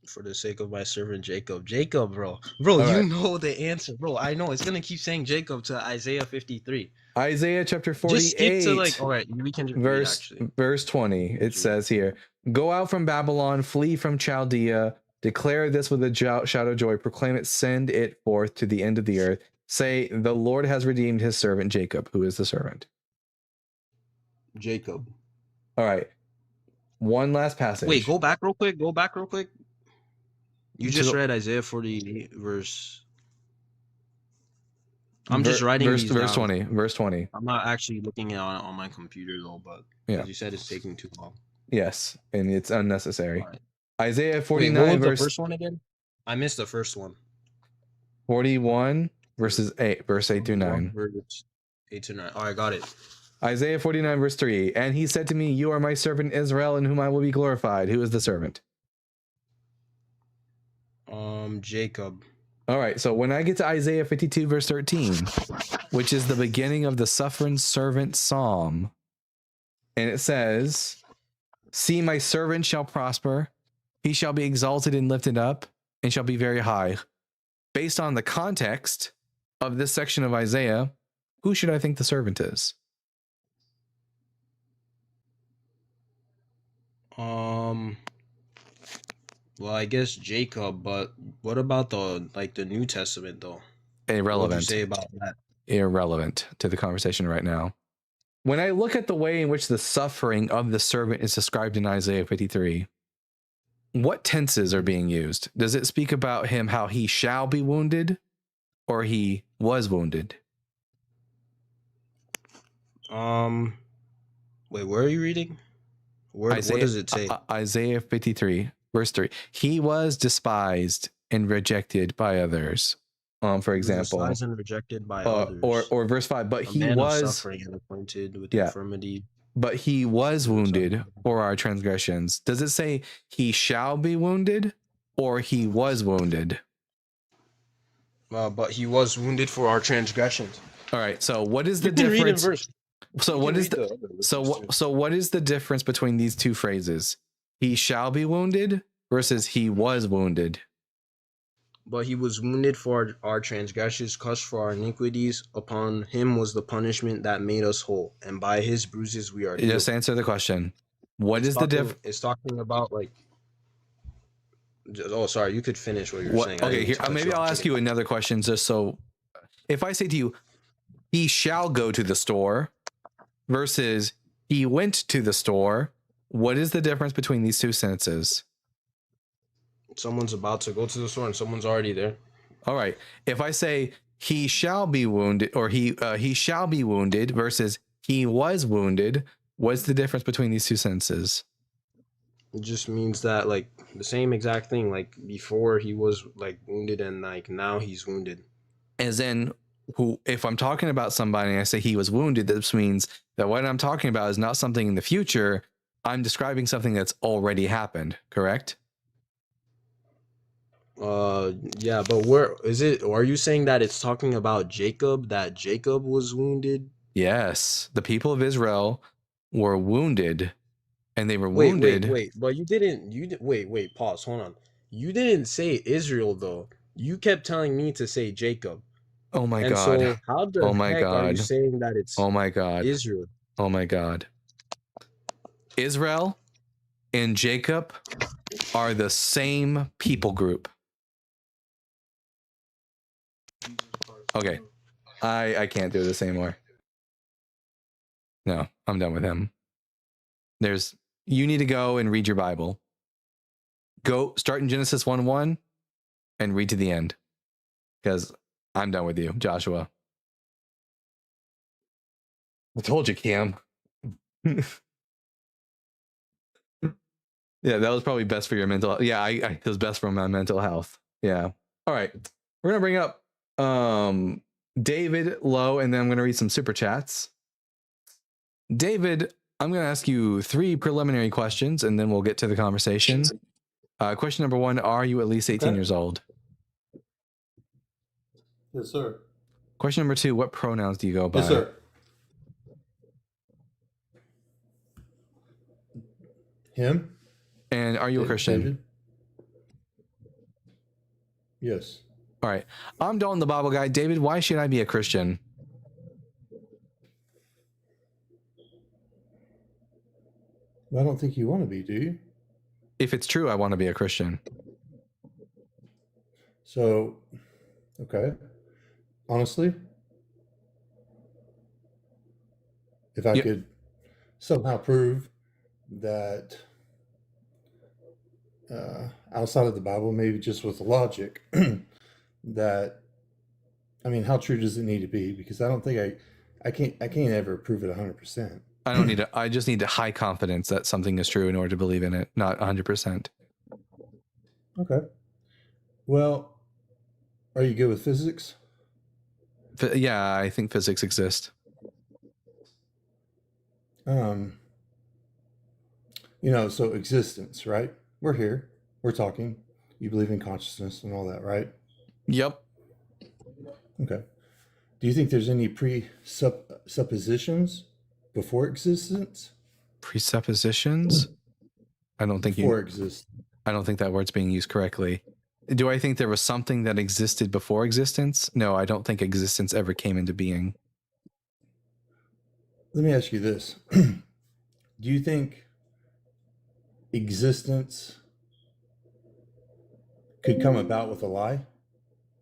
For the sake of my servant Jacob. Jacob, bro. Know the answer, bro. I know it's gonna keep saying Jacob to Isaiah 53. Isaiah chapter 48. Just skip to like, all right, we can just verse 20. It says here, "Go out from Babylon, flee from Chaldea, declare this with a shout of joy, proclaim it, send it forth to the end of the earth. Say, the Lord has redeemed his servant Jacob." Who is the servant? Jacob. All right. One last passage. Wait, go back real quick. You just read Isaiah 48 verse. I'm just writing verse these down. 20. Verse 20. I'm not actually looking at it on my computer though, but you said it's taking too long. Yes, and it's unnecessary. Right. Isaiah 49. Wait, what was the first one again? I missed the first one. 41 verse 8 through 9. Verse 8 to 9. All right, got it. Isaiah 49 verse 3. "And he said to me, you are my servant Israel, in whom I will be glorified." Who is the servant? Jacob. All right, so when I get to Isaiah 52 verse 13, which is the beginning of the suffering servant psalm, and it says, "See, my servant shall prosper, he shall be exalted and lifted up, and shall be very high." Based on the context of this section of Isaiah, who should I think the servant is? Um. Well, I guess Jacob, but what about the New Testament though? What would you Irrelevant. say about that? Irrelevant to the conversation right now. When I look at the way in which the suffering of the servant is described in Isaiah 53, what tenses are being used? Does it speak about him how he shall be wounded, or he was wounded? Wait, where are you reading? What does it say? Isaiah 53, verse 3. He was despised and rejected by others. For example, despised and rejected by others. or verse 5, but A he man was of suffering and acquainted with Yeah. infirmity. but he was wounded for our transgressions. Does it say he shall be wounded or he was wounded? But he was wounded for our transgressions. All right. So what is the You can read in difference? verse. So you what can is read the the other verses too. so what is the difference between these two phrases? He shall be wounded versus he was wounded. But he was wounded for our transgressions, crushed for our iniquities. Upon him was the punishment that made us whole, and by his bruises we are healed. Just answer the question. What It's is the talking- difference? It's talking about like. Oh, sorry. You could finish what you were saying. I Okay, didn't here cut maybe you I'll off. ask you another question. Just so, if I say to you, he shall go to the store, versus he went to the store, what is the difference between these two sentences? Someone's about to go to the store and someone's already there. All right. If I say he shall be wounded, or he shall be wounded versus he was wounded, what's the difference between these two sentences? It just means that like the same exact thing. Like before he was like wounded and like now he's wounded. As in, who, if I'm talking about somebody and I say he was wounded, this means that what I'm talking about is not something in the future. I'm describing something that's already happened, correct? Yeah, but where is it? Are you saying that it's talking about Jacob, that Jacob was wounded? Yes. The people of Israel were wounded, and they were wounded. Wait. But wait, pause, hold on. You didn't say Israel though. You kept telling me to say Jacob. Oh my And God. so how the Oh my heck are you God. saying that it's Oh my God. Israel? Oh my God. Israel and Jacob are the same people group. Okay. I can't do this anymore. No, I'm done with him. You need to go and read your Bible. Go start in Genesis 1:1 and read to the end. Because I'm done with you, Joshua. I told you, Cam. Yeah, that was probably best for your mental. Yeah, it was best for my mental health. Yeah. All right, we're gonna bring up David Lowe, and then I'm gonna read some super chats. David, I'm gonna ask you 3 preliminary questions, and then we'll get to the conversation. Question number 1: are you at least 18 years old? Yes, sir. Question number 2: what pronouns do you go by? Yes, sir. Him? And are you a Christian? David? Yes. All right. I'm Dalton the Bible Guy. David, why should I be a Christian? I don't think you want to be, do you? If it's true, I want to be a Christian. So, okay. Honestly, if I Yeah. could somehow prove that outside of the Bible, maybe just with logic, that, I mean, how true does it need to be? Because I don't think I can't ever prove it 100%. I don't need to. I just need high confidence that something is true in order to believe in it, not 100%. Okay. Well, are you good with physics? Yeah, I think physics exists. So existence, right? We're here. We're talking. You believe in consciousness and all that, right? Yep. Okay. Do you think there's any presuppositions before existence? Presuppositions? I don't think Before existence. I don't think that word's being used correctly. Do I think there was something that existed before existence? No, I don't think existence ever came into being. Let me ask you this. Do you think existence could come about with a lie?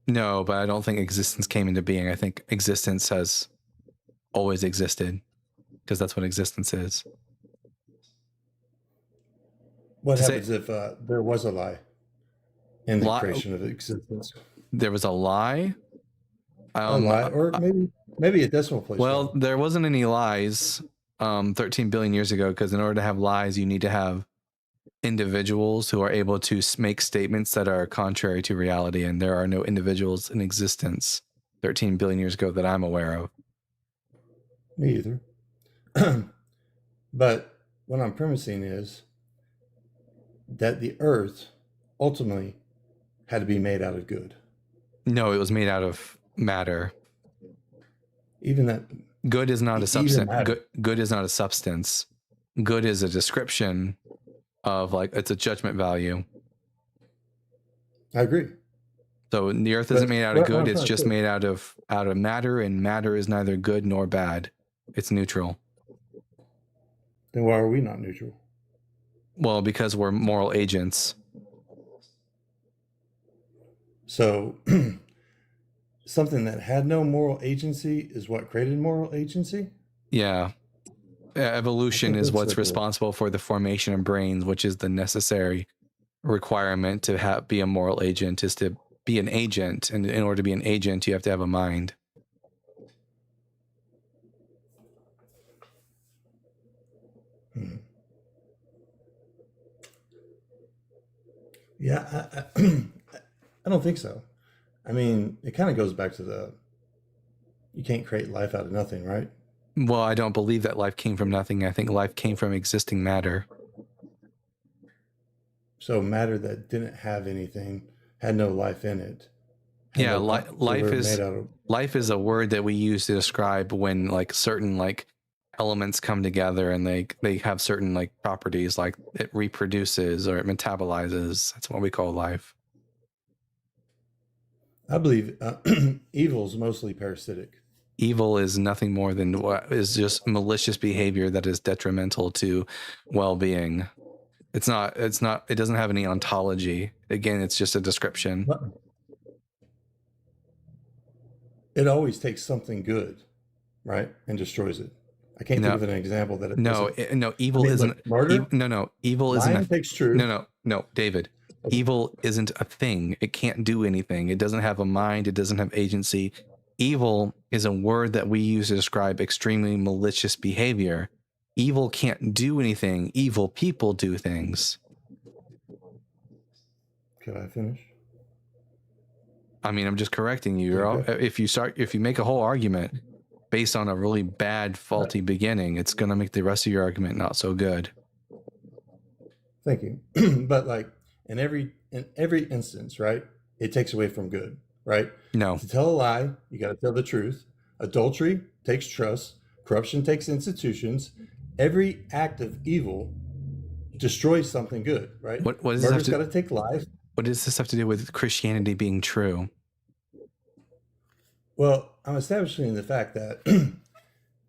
No, but I don't think existence came into being. I think existence has always existed, because that's what existence is. What To say- happens if there was a lie in the Lie- creation of existence? There was a lie. A lie, or maybe a decimal place. Well, wrong. there wasn't any lies 13 billion years ago, because in order to have lies, you need to have individuals who are able to make statements that are contrary to reality, and there are no individuals in existence 13 billion years ago that I'm aware of. Me either. But what I'm premising is that the earth ultimately had to be made out of good. No, it was made out of matter. Even that. Good is not a Even substance. matter. Good is not a substance. Good is a description of, like, it's a judgment value. I agree. So the earth isn't But made out of what I'm good, it's trying to just say- made out of matter, and matter is neither good nor bad. It's neutral. Then why are we not neutral? Well, because we're moral agents. So something that had no moral agency is what created moral agency? Yeah. Evolution think is that's what's so cool. responsible for the formation of brains, which is the necessary requirement to be a moral agent, is to be an agent. And in order to be an agent, you have to have a mind. Yeah, I don't think so. I mean, it kind of goes back to you can't create life out of nothing, right? Well, I don't believe that life came from nothing. I think life came from existing matter. So matter that didn't have anything, had no life in it. had Yeah, no life were is made out of. life is a word that we use to describe when, like, certain, like, elements come together and they have certain, like, properties, like it reproduces or it metabolizes. That's what we call life. I believe evil is mostly parasitic. Evil is nothing more than what is just malicious behavior that is detrimental to well-being. It doesn't have any ontology. Again, it's just a description. It always takes something good, right, and destroys it. I can't No. think of an example that it No, doesn't. evil I mean, isn't. look, murder? Evil isn't. Lying takes truth. No, David. Evil isn't a thing. It can't do anything. It doesn't have a mind. It doesn't have agency. Evil is a word that we use to describe extremely malicious behavior. Evil can't do anything. Evil people do things. Can I finish? I mean, I'm just correcting you. Okay. If you make a whole argument based on a really bad, faulty beginning, it's going to make the rest of your argument not so good. Thank you. But like in every instance, right, it takes away from good, right? No. To tell a lie, you got to tell the truth. Adultery takes trust. Corruption takes institutions. Every act of evil destroys something good, right? What does this have Murder's got to take life. What does this have to do with Christianity being true? Well, I'm establishing the fact that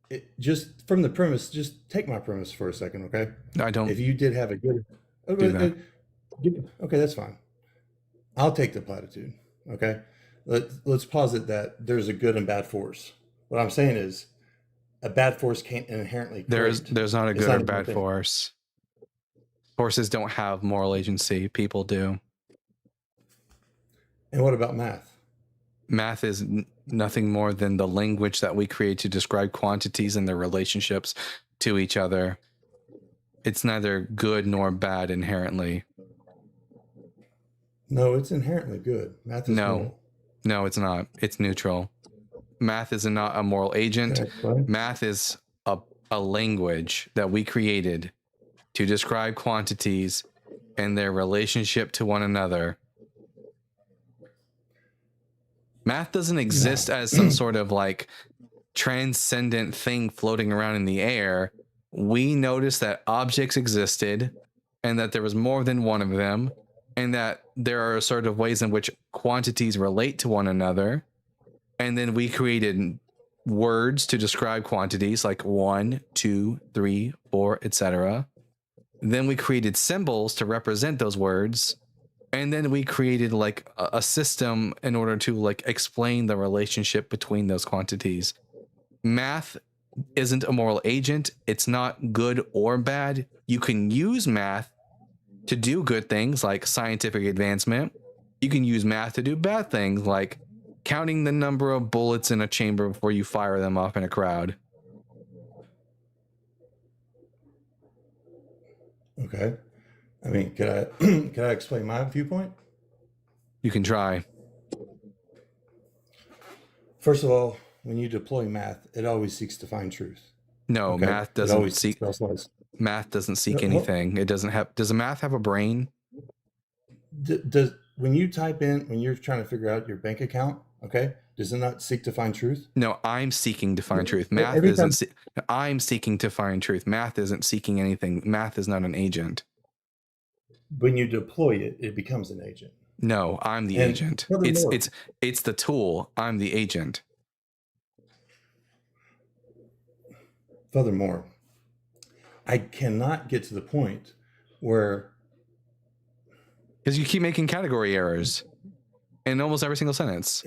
it just from the premise, just take my premise for a second, okay? I don't. If you did have a good, Do that. okay, that's fine. I'll take the platitude, okay? Let's posit that there's a good and bad force. What I'm saying is, a bad force can't inherently There's create. not a It's good not or a good bad thing. force. Forces don't have moral agency. People do. And what about math? Math is nothing more than the language that we create to describe quantities and their relationships to each other. It's neither good nor bad inherently. No, it's inherently good. Math is No. moral. No, it's not. It's neutral. Math is not a moral agent. Okay, fine. Math is a language that we created to describe quantities and their relationship to one another. Math doesn't exist as some sort of like transcendent thing floating around in the air. We noticed that objects existed and that there was more than one of them, and that there are sort of ways in which quantities relate to one another. And then we created words to describe quantities like 1, 2, 3, 4, etc. Then we created symbols to represent those words. And then we created like a system in order to like explain the relationship between those quantities. Math isn't a moral agent. It's not good or bad. You can use math to do good things like scientific advancement. You can use math to do bad things like counting the number of bullets in a chamber before you fire them off in a crowd. Okay. I mean, could I explain my viewpoint? You can try. First of all, when you deploy math, it always seeks to find truth. No, Okay? math It doesn't always seek. seeks lies. Math doesn't seek No, anything. It doesn't have. Does a math have a brain? Does when you type in, when you're trying to figure out your bank account, okay, does it not seek to find truth? No, I'm seeking to find truth. Math Every isn't. time- I'm seeking to find truth. Math isn't seeking anything. Math is not an agent. When you deploy it, it becomes an agent. No, I'm the And agent. furthermore- It's the tool. I'm the agent. Furthermore, I cannot get to the point where Because you keep making category errors in almost every single sentence.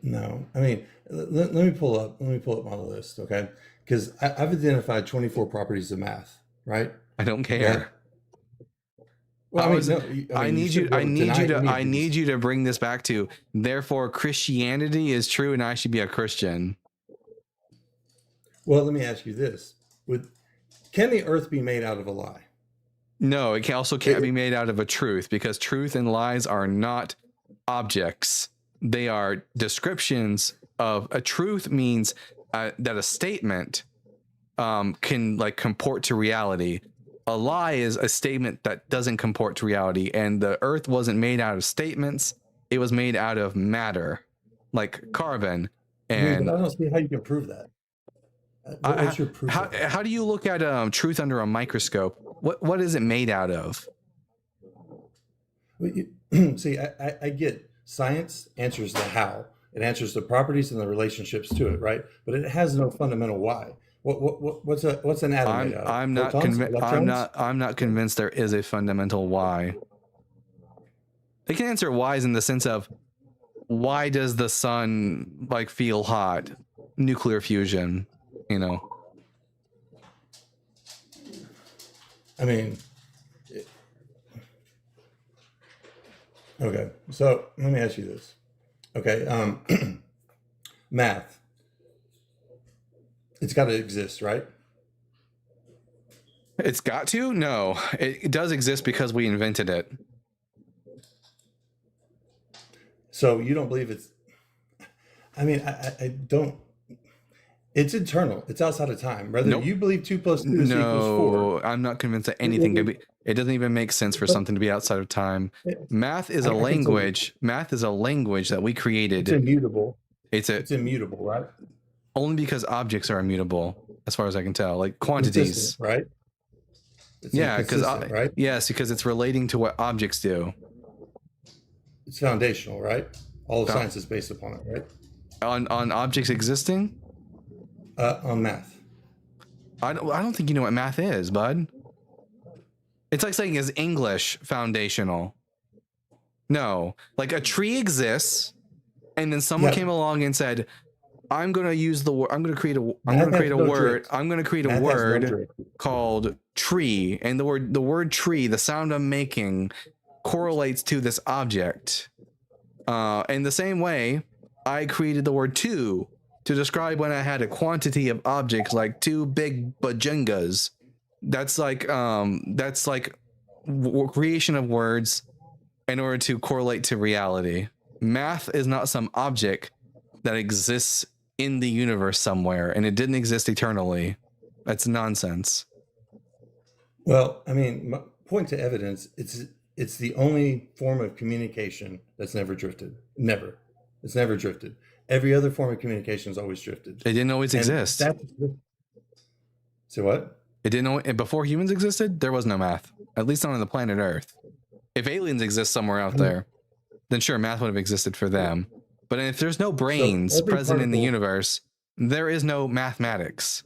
no, I mean, let me pull up my list, okay? Because I've identified 24 properties of math, right? I don't care. Well, I need you to bring this back to, therefore Christianity is true and I should be a Christian. Well, let me ask you this: can the earth be made out of a lie? No, it also can't be made out of a truth, because truth and lies are not objects. They are descriptions of a truth. Means that a statement can like comport to reality. A lie is a statement that doesn't comport to reality, and the earth wasn't made out of statements. It was made out of matter, like carbon. And I don't see how you can prove that. What's your proof? how do you look at truth under a microscope? What is it made out of? See, I get science answers the how. It answers the properties and the relationships to it, right? But it has no fundamental why. What's an atom made out of? I'm not Protons? convinced. Electrons? I'm not convinced there is a fundamental why. They can answer whys in the sense of, why does the sun like feel hot? Nuclear fusion, you know. I mean, okay. So let me ask you this. Okay, math. It's got to exist, right? It's got to? No, it does exist because we invented it. So you don't believe it's? I mean, I don't. It's eternal. It's outside of time. Whether Nope. you believe 2 + 2 equals 4. No, I'm not convinced that anything could be. It doesn't even make sense for something to be outside of time. Math is a I can tell you. language. Math is a language that we created. It's immutable. It's It's immutable, right? only because objects are immutable, as far as I can tell, like quantities. Consistent, right? It's Yeah, because inconsistent, right? yes, because it's relating to what objects do. It's foundational, right? All of Fou- science is based upon it, right? On objects existing. On math. I don't think you know what math is, bud. It's like saying, is English foundational? No, like a tree exists, and then someone Yeah. came along and said, "I'm going to use the word. I'm going to create a. I'm Math going to has create a no word. tricks. I'm going to create a Math has no word tricks. called tree, and the word tree, the sound I'm making, correlates to this object. In the same way, I created the word two to describe when I had a quantity of objects like 2 big bajengas. That's like creation of words in order to correlate to reality. Math is not some object that exists in the universe somewhere, and it didn't exist eternally. That's nonsense. Well, I mean, point to evidence. It's the only form of communication that's never drifted. Never. It's never drifted. Every other form of communication has always drifted. It didn't always And exist. So what? It didn't know before humans existed. There was no math, at least not on the planet Earth. If aliens exist somewhere out there, then sure, math would have existed for them. But if there's no brains every present in the particle- universe, there is no mathematics.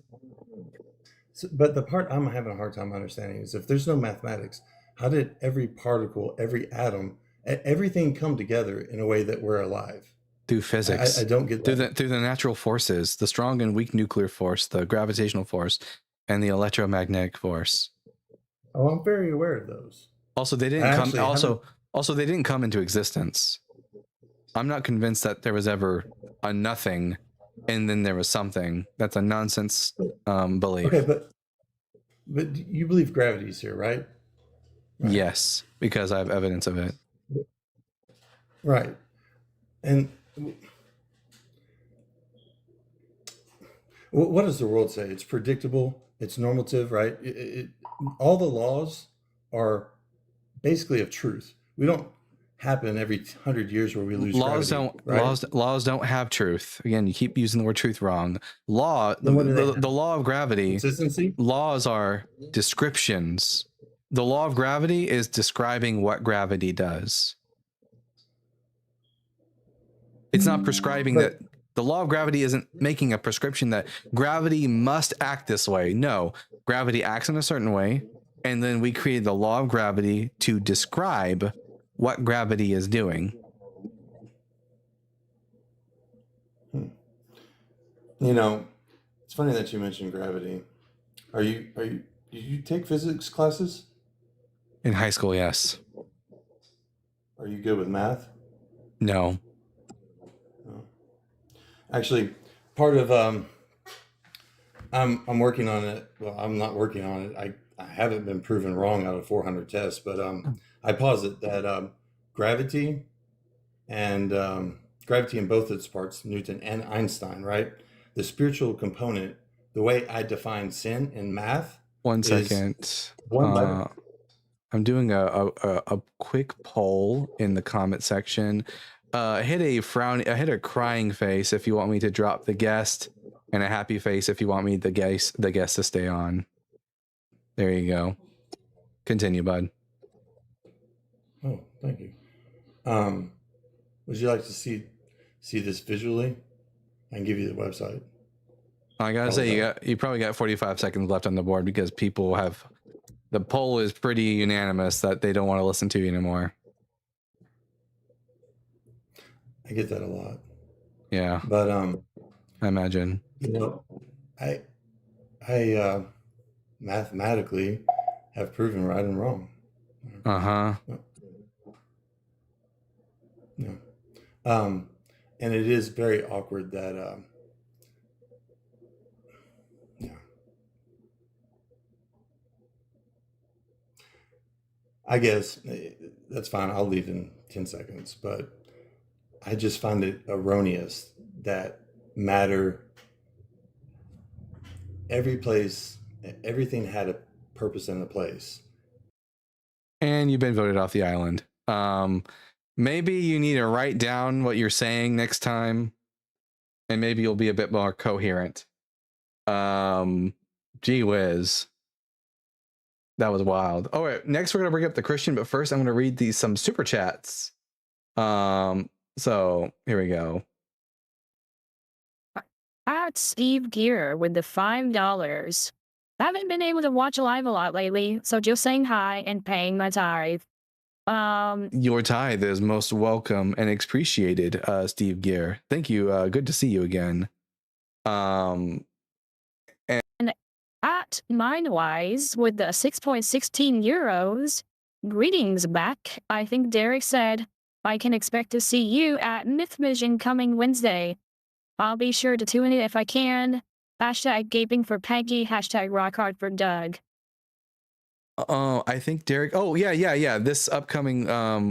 But the part I'm having a hard time understanding is if there's no mathematics, how did every particle, every atom, everything come together in a way that we're alive? Through physics. I don't get that. Through the natural forces, the strong and weak nuclear force, the gravitational force, and the electromagnetic force. Oh, I'm very aware of those. Also, they didn't they didn't come into existence. I'm not convinced that there was ever a nothing and then there was something. That's a nonsense belief. Okay, but you believe gravity's here, right? Yes, because I have evidence of it. Right. And what does the world say? It's predictable, it's normative, right? All the laws are basically of truth. We don't happen every 100 years where we lose laws gravity, don't right? laws don't have truth. Again, you keep using the word truth wrong. The law of gravity, Consistency? laws are descriptions. The law of gravity is describing what gravity does. It's not prescribing that. The law of gravity isn't making a prescription that gravity must act this way. No, gravity acts in a certain way, and then we create the law of gravity to describe what gravity is doing. You know, it's funny that you mentioned gravity. Did you take physics classes? In high school, yes. Are you good with math? No. Actually, part of I'm working on it. Well, I'm not working on it. I haven't been proven wrong out of 400 tests, but I posit that gravity and gravity in both its parts, Newton and Einstein, right? The spiritual component, the way I define sin in math. One is second. one letter. I'm doing a quick poll in the comment section. Hit a crying face if you want me to drop the guest, and a happy face if you want me the guest to stay on. There you go. Continue, bud. Oh, thank you. Would you like to see this visually? I can give you the website. I gotta say, you probably got 45 seconds left on the board because people have. The poll is pretty unanimous that they don't want to listen to you anymore. I get that a lot. Yeah, But I imagine. you know, I mathematically have proven right and wrong. Uh-huh. Yeah. And it is very awkward that yeah. I guess that's fine. I'll leave in 10 seconds, but I just find it erroneous that matter, everything had a purpose and a place. And you've been voted off the island. Maybe you need to write down what you're saying next time, and maybe you'll be a bit more coherent. Gee whiz. That was wild. All right, next we're gonna bring up the Christian, but first I'm gonna read some super chats. So here we go. At Steve Gear with the $5. I haven't been able to watch live a lot lately, so just saying hi and paying my tithe. Your tithe is most welcome and appreciated, Steve Gear. Thank you. Good to see you again. And at Mindwise with the 6.16 euros. Greetings back. I think Derek said I can expect to see you at Myth Vision coming Wednesday. I'll be sure to tune in if I can. Hashtag gaping for Peggy. Hashtag rock hard for Doug. Oh, I think Derek. Oh, yeah. This upcoming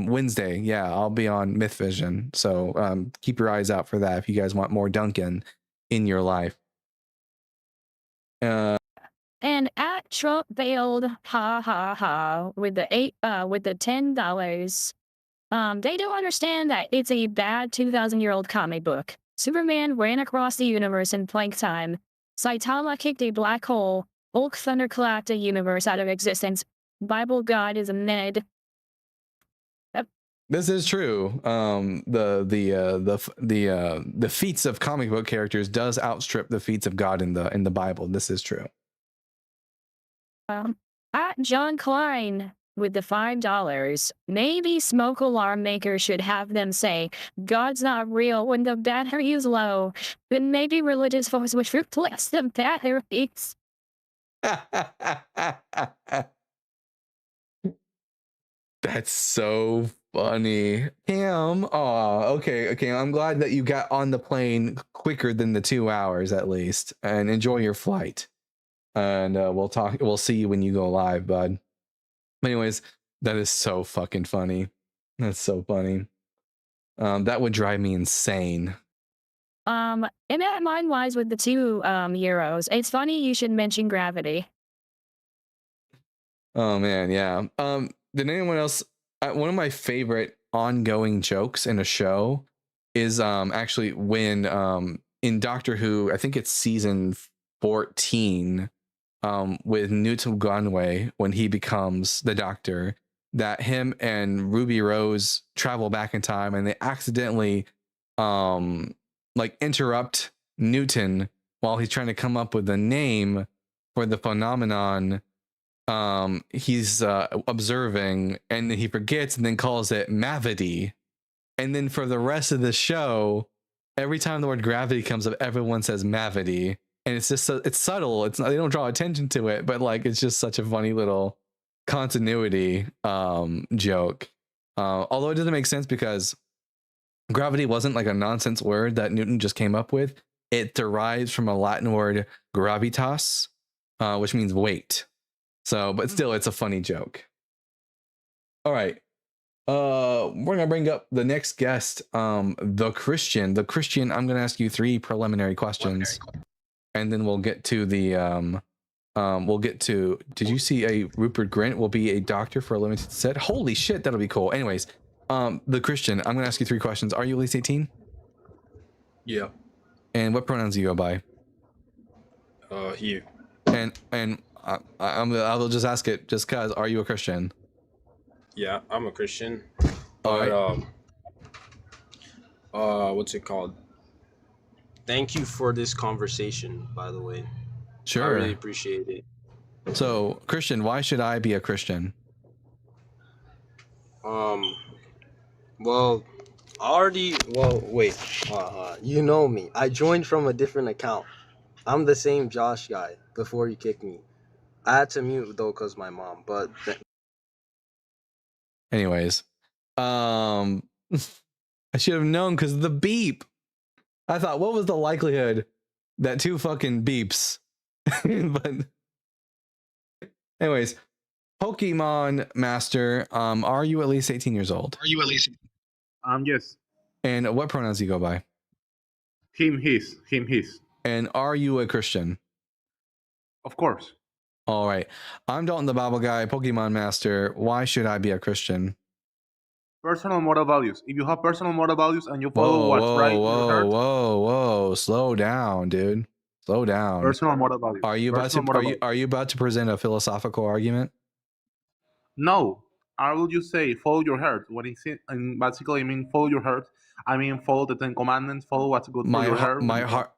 Wednesday. Yeah, I'll be on Myth Vision. So keep your eyes out for that if you guys want more Duncan in your life. And at Trump Veiled, ha ha ha, with the $10. They don't understand that it's a bad 2,000-year-old comic book. Superman ran across the universe in blank time. Saitama kicked a black hole. Hulk thunderclapped a universe out of existence. Bible God is a Ned. This is true. The feats of comic book characters does outstrip the feats of God in the Bible. This is true. At John Klein with the $5. Maybe smoke alarm makers should have them say, God's not real when the battery is low. But maybe religious folks would replace the batteries. That's so funny. Cam, okay. I'm glad that you got on the plane quicker than the 2 hours at least. And enjoy your flight. And we'll see you when you go live, bud. Anyways, that is so fucking funny. That's so funny. That would drive me insane. And that mine wise with the 2 euros. It's funny you should mention gravity. Oh man, yeah. Did anyone else? One of my favorite ongoing jokes in a show is actually when in Doctor Who, I think it's season 14, with Newton Gunway, when he becomes the Doctor, that him and Ruby Rose travel back in time and they accidentally like interrupt Newton while he's trying to come up with a name for the phenomenon he's observing, and he forgets and then calls it Mavity. And then for the rest of the show, every time the word gravity comes up, everyone says Mavity. And it's just it's subtle. It's not, they don't draw attention to it, but like it's just such a funny little continuity joke. Although it doesn't make sense because gravity wasn't like a nonsense word that Newton just came up with. It derives from a Latin word gravitas, which means weight. So, but still, it's a funny joke. All right. We're going to bring up the next guest, the Christian. The Christian, I'm going to ask you 3 preliminary questions. And then we'll get to the, did you see a Rupert Grint will be a doctor for a limited set? Holy shit, that'll be cool. Anyways, the Christian, I'm going to ask you 3 questions. Are you at least 18? Yeah. And what pronouns do you go by? He. And I'll just ask it just cause. Are you a Christian? Yeah, I'm a Christian. All But what's it called? Thank you for this conversation, by the way. Sure. I really appreciate it. So, Christian, why should I be a Christian? Well, wait. You know me. I joined from a different account. I'm the same Josh guy before you kicked me. I had to mute though because my mom, but Anyways, I should have known because of the beep. I thought, what was the likelihood that 2 fucking beeps? But anyways, Pokemon Master, are you at least 18 years old? Yes. And what pronouns do you go by? Him, his. And are you a Christian? Of course. All right. I'm Dalton the Bible Guy, Pokemon Master. Why should I be a Christian? Personal moral values. If you have personal moral values and you follow what's right in your heart, Whoa. Slow down, dude. Slow down. personal moral values. Are you about to present a philosophical argument? No. I will just say follow your heart. What is it? And basically, I mean follow your heart. I mean follow the 10 Commandments. Follow what's good for your heart.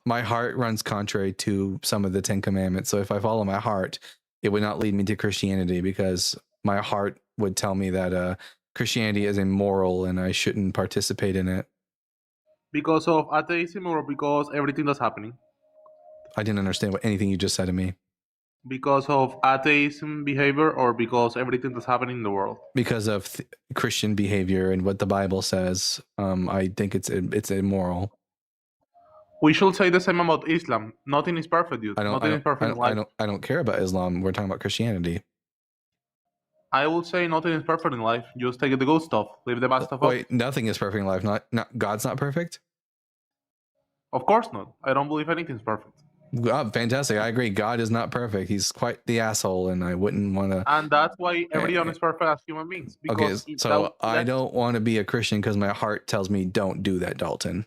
My heart runs contrary to some of the 10 Commandments. So if I follow my heart, it would not lead me to Christianity because my heart would tell me that Christianity is immoral and I shouldn't participate in it. Because of atheism or because everything that's happening? I didn't understand anything you just said to me. Because of atheism behavior or because everything that's happening in the world? Because of Christian behavior and what the Bible says, I think it's immoral. We should say the same about Islam. Nothing is perfect, dude. Nothing is perfect in life. I don't care about Islam. We're talking about Christianity. I would say nothing is perfect in life. Just take the good stuff. Leave the bad stuff out. Wait, nothing is perfect in life. Not God's not perfect? Of course not. I don't believe anything's perfect. God, fantastic. I agree. God is not perfect. He's quite the asshole, and I wouldn't want to. And that's why everyone is perfect as human beings. Okay, so I don't want to be a Christian because my heart tells me don't do that, Dalton.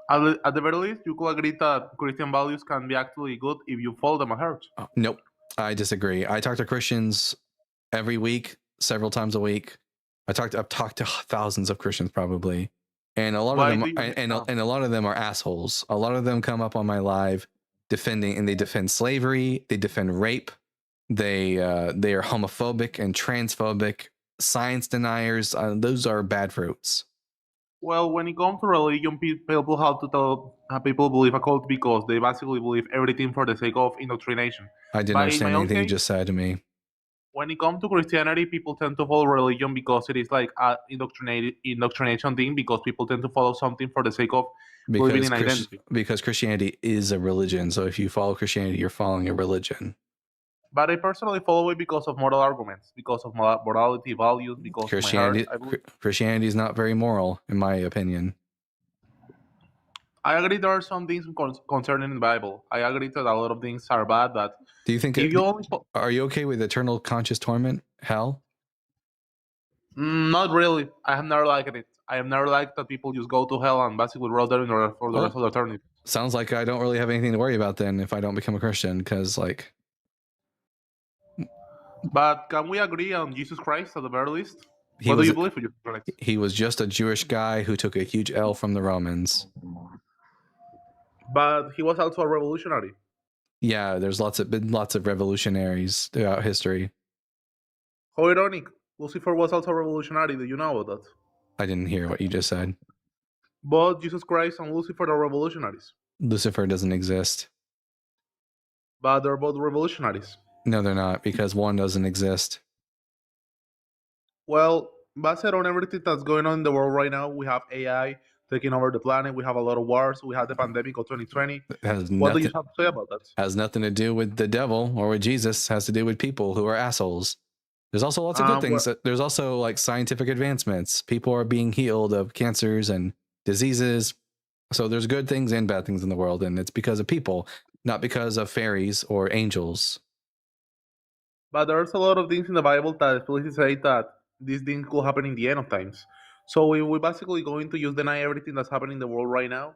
At the very least, you could agree that Christian values can be actually good if you follow them at heart. Nope, I disagree. I talk to Christians every week, several times a week. I've talked to thousands of Christians probably, and a lot of them and a lot of them are assholes. A lot of them come up on my live defend slavery, they defend rape, They are homophobic and transphobic, science deniers. Those are bad fruits. Well, when it comes to religion, people have to tell people believe a cult because they basically believe everything for the sake of indoctrination. I didn't But in my understand own anything you case, just said to me. when it comes to Christianity, people tend to follow religion because it is like a indoctrination thing because people tend to follow something for the sake of believing in identity. Because Christianity is a religion. So if you follow Christianity, you're following a religion. But I personally follow it because of moral arguments, because of morality, values, because of my heart. Christianity is not very moral, in my opinion. I agree there are some things concerning the Bible. I agree that a lot of things are bad, but do you think? Are you okay with eternal conscious torment, hell? Not really. I have never liked it. I have never liked that people just go to hell and basically roll there for the rest of the eternity. Sounds like I don't really have anything to worry about then if I don't become a Christian, because like. But can we agree on Jesus Christ at the very least? What do you believe in Jesus Christ? He was just a Jewish guy who took a huge L from the Romans. But he was also a revolutionary. Yeah, there's been lots of revolutionaries throughout history. How ironic. Lucifer was also a revolutionary. Do you know about that? I didn't hear what you just said. Both Jesus Christ and Lucifer are revolutionaries. Lucifer doesn't exist. But they're both revolutionaries. No, they're not, because one doesn't exist. Well, based on everything that's going on in the world right now, we have AI taking over the planet. We have a lot of wars. We had the pandemic of 2020. What do you have to say about that? Has nothing to do with the devil or with Jesus. Has to do with people who are assholes. There's also lots of good things. There's also like scientific advancements. People are being healed of cancers and diseases. So there's good things and bad things in the world, and it's because of people, not because of fairies or angels. But there's a lot of things in the Bible that explicitly say that these things could happen in the end of times. So we're basically going to just deny everything that's happening in the world right now,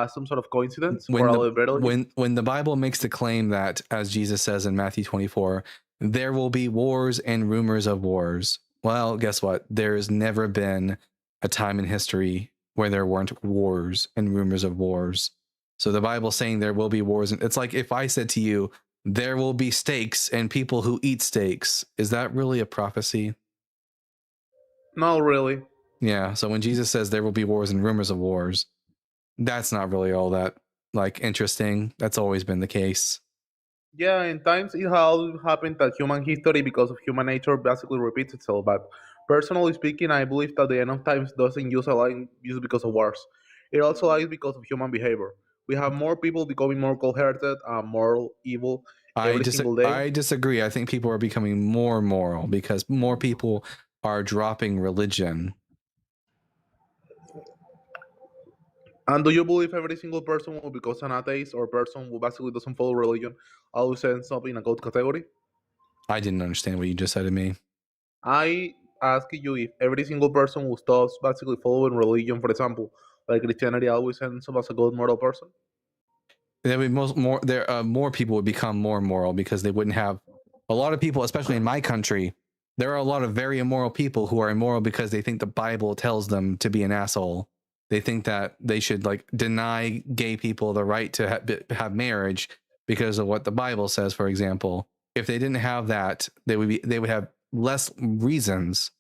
some sort of coincidence. When the Bible makes the claim that, as Jesus says in Matthew 24, there will be wars and rumors of wars. Well, guess what? There's never been a time in history where there weren't wars and rumors of wars. So the Bible's saying there will be wars. And it's like if I said to you, there will be steaks and people who eat steaks. Is that really a prophecy? Not really. Yeah. So when Jesus says there will be wars and rumors of wars, that's not really all that like interesting. That's always been the case. Yeah, in times it has happened that human history, because of human nature, basically repeats itself. But personally speaking, I believe that the end of times doesn't use a line just because of wars. It also lies because of human behavior. We have more people becoming more cold-hearted, more evil every single day. I disagree. I think people are becoming more moral because more people are dropping religion. And do you believe every single person who becomes an atheist or person who basically doesn't follow religion always ends up in a God category? I didn't understand what you just said to me. I ask you if every single person who stops basically following religion, for example, like Christianity, always ends up as a good moral person. There would more people would become more moral because they wouldn't have a lot of people, especially in my country. There are a lot of very immoral people who are immoral because they think the Bible tells them to be an asshole. They think that they should like deny gay people the right to have marriage because of what the Bible says, for example. If they didn't have that, they would have less reasons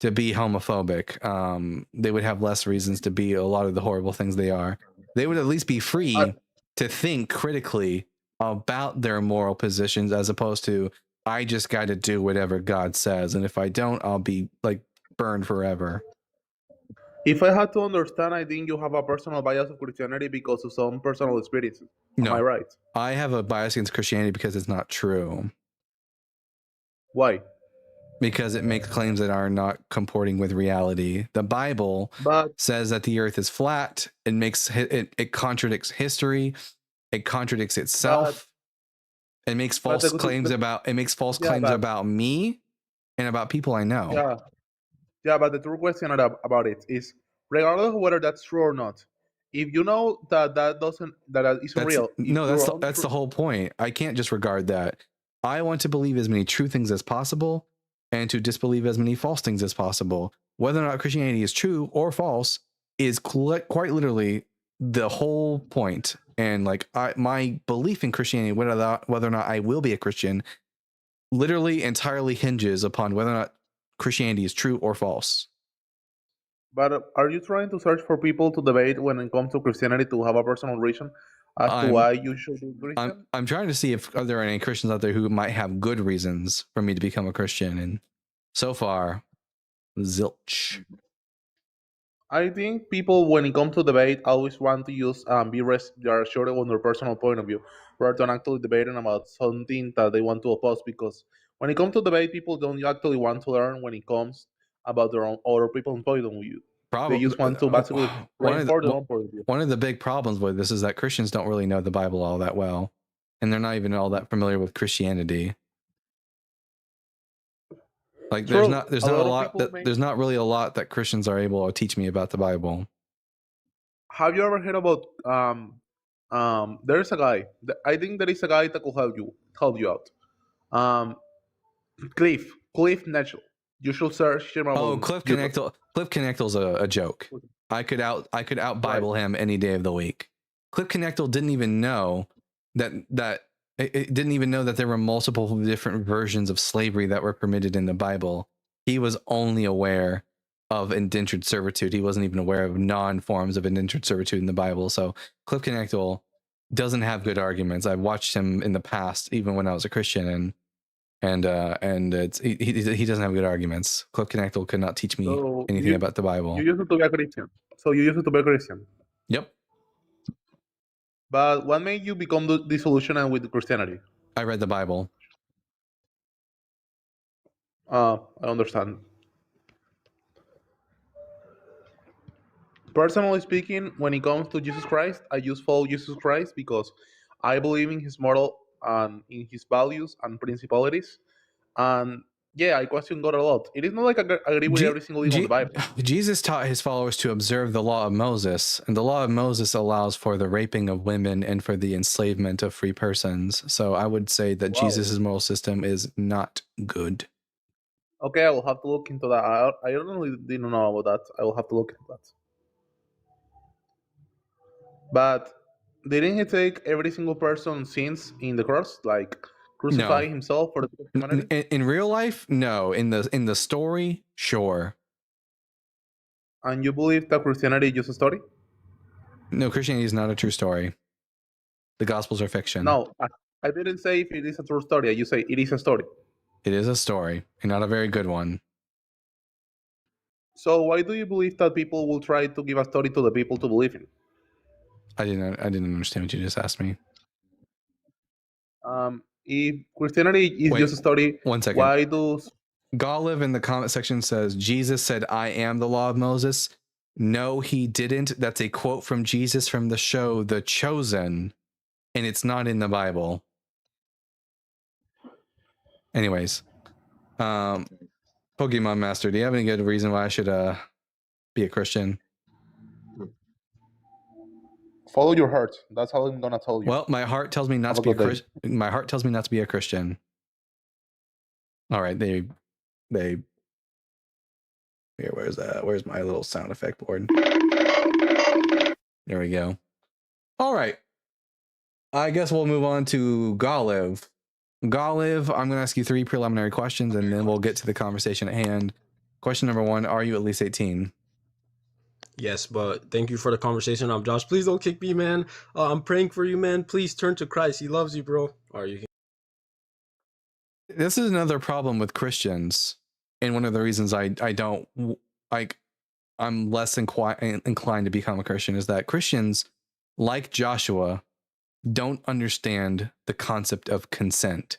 to be homophobic. They would have less reasons to be a lot of the horrible things they are. They would at least be free to think critically about their moral positions, as opposed to, I just got to do whatever God says, and if I don't, I'll be like burned forever. If I had to understand, I think you have a personal bias of Christianity because of some personal experiences. Am I right? I have a bias against Christianity because it's not true. Why? Because it makes claims that are not comporting with reality. The Bible says that the earth is flat. It contradicts history. It contradicts itself. It makes false claims about about me and about people I know. Yeah, but the true question about it is, regardless of whether that's true or not, if you know that isn't real. That's the whole point. I can't just regard that. I want to believe as many true things as possible and to disbelieve as many false things as possible. Whether or not Christianity is true or false is quite literally the whole point. And like my belief in Christianity, whether or not I will be a Christian, literally entirely hinges upon whether or not Christianity is true or false. But are you trying to search for people to debate when it comes to Christianity to have a personal reason as to I'm why you should be Christian? I'm trying to see if are there any Christians out there who might have good reasons for me to become a Christian, and so far, zilch. I think people, when it comes to debate, always want to use they are sure on their personal point of view, rather than actually debating about something that they want to oppose. Because when it comes to debate, people don't actually want to learn when it comes about their own other people's point of view. They Probably just want to basically reinforce their own point of view. one of the big problems with this is that Christians don't really know the Bible all that well, and they're not even all that familiar with Christianity. Like True. there's not really a lot that Christians are able to teach me about the Bible. Have you ever heard about there's a guy. I think there is a guy that could help you out. Cliff Netchell. You should search him Oh, on Cliff YouTube. Connect's a joke. I could out Bible him any day of the week. Cliff Connectal didn't even know that it didn't even know that there were multiple different versions of slavery that were permitted in the Bible. He was only aware of indentured servitude. He wasn't even aware of non-forms of indentured servitude in the Bible. So Cliff Connectal doesn't have good arguments. I've watched him in the past, even when I was a Christian, and he doesn't have good arguments. Cliff Connectal could not teach me anything about the Bible. You used to be a Christian. So you used to be a Christian. Yep. But what made you become disillusioned with Christianity? I read the Bible. I understand. Personally speaking, when it comes to Jesus Christ, I just follow Jesus Christ because I believe in his moral and in his values and principalities. And yeah, I question God a lot. It is not like I agree with every single thing on the Bible. Jesus taught his followers to observe the law of Moses, and the law of Moses allows for the raping of women and for the enslavement of free persons. So I would say that Jesus' moral system is not good. Okay, I will have to look into that. I really didn't know about that. I will have to look into that. But didn't he take every single person's sins in the cross, like crucify himself for the people of humanity? In real life, no. In the story, sure. And you believe that Christianity is just a story? No, Christianity is not a true story. The Gospels are fiction. No, I didn't say if it is a true story. You say it is a story. It is a story, and not a very good one. So why do you believe that people will try to give a story to the people to believe in? I didn't understand what you just asked me. If Christianity is just a story, 1 second. why do... Goliv in the comment section says, Jesus said, I am the law of Moses. No, he didn't. That's a quote from Jesus from the show The Chosen, and it's not in the Bible. Anyways, Pokemon Master, do you have any good reason why I should be a Christian? Follow your heart. That's all I'm gonna tell you. Well, my heart tells me not to be a Christian. My heart tells me not to be a Christian. All right, they. Here, where's that? Where's my little sound effect board? There we go. All right. I guess we'll move on to Goliv. Goliv, I'm going to ask you 3 preliminary questions, and then we'll get to the conversation at hand. Question number 1, are you at least 18? Yes, but thank you for the conversation. I'm Josh. Please don't kick me, man. I'm praying for you, man. Please turn to Christ. He loves you, bro. Are you? This is another problem with Christians, and one of the reasons I'm less inclined to become a Christian is that Christians, like Joshua, don't understand the concept of consent.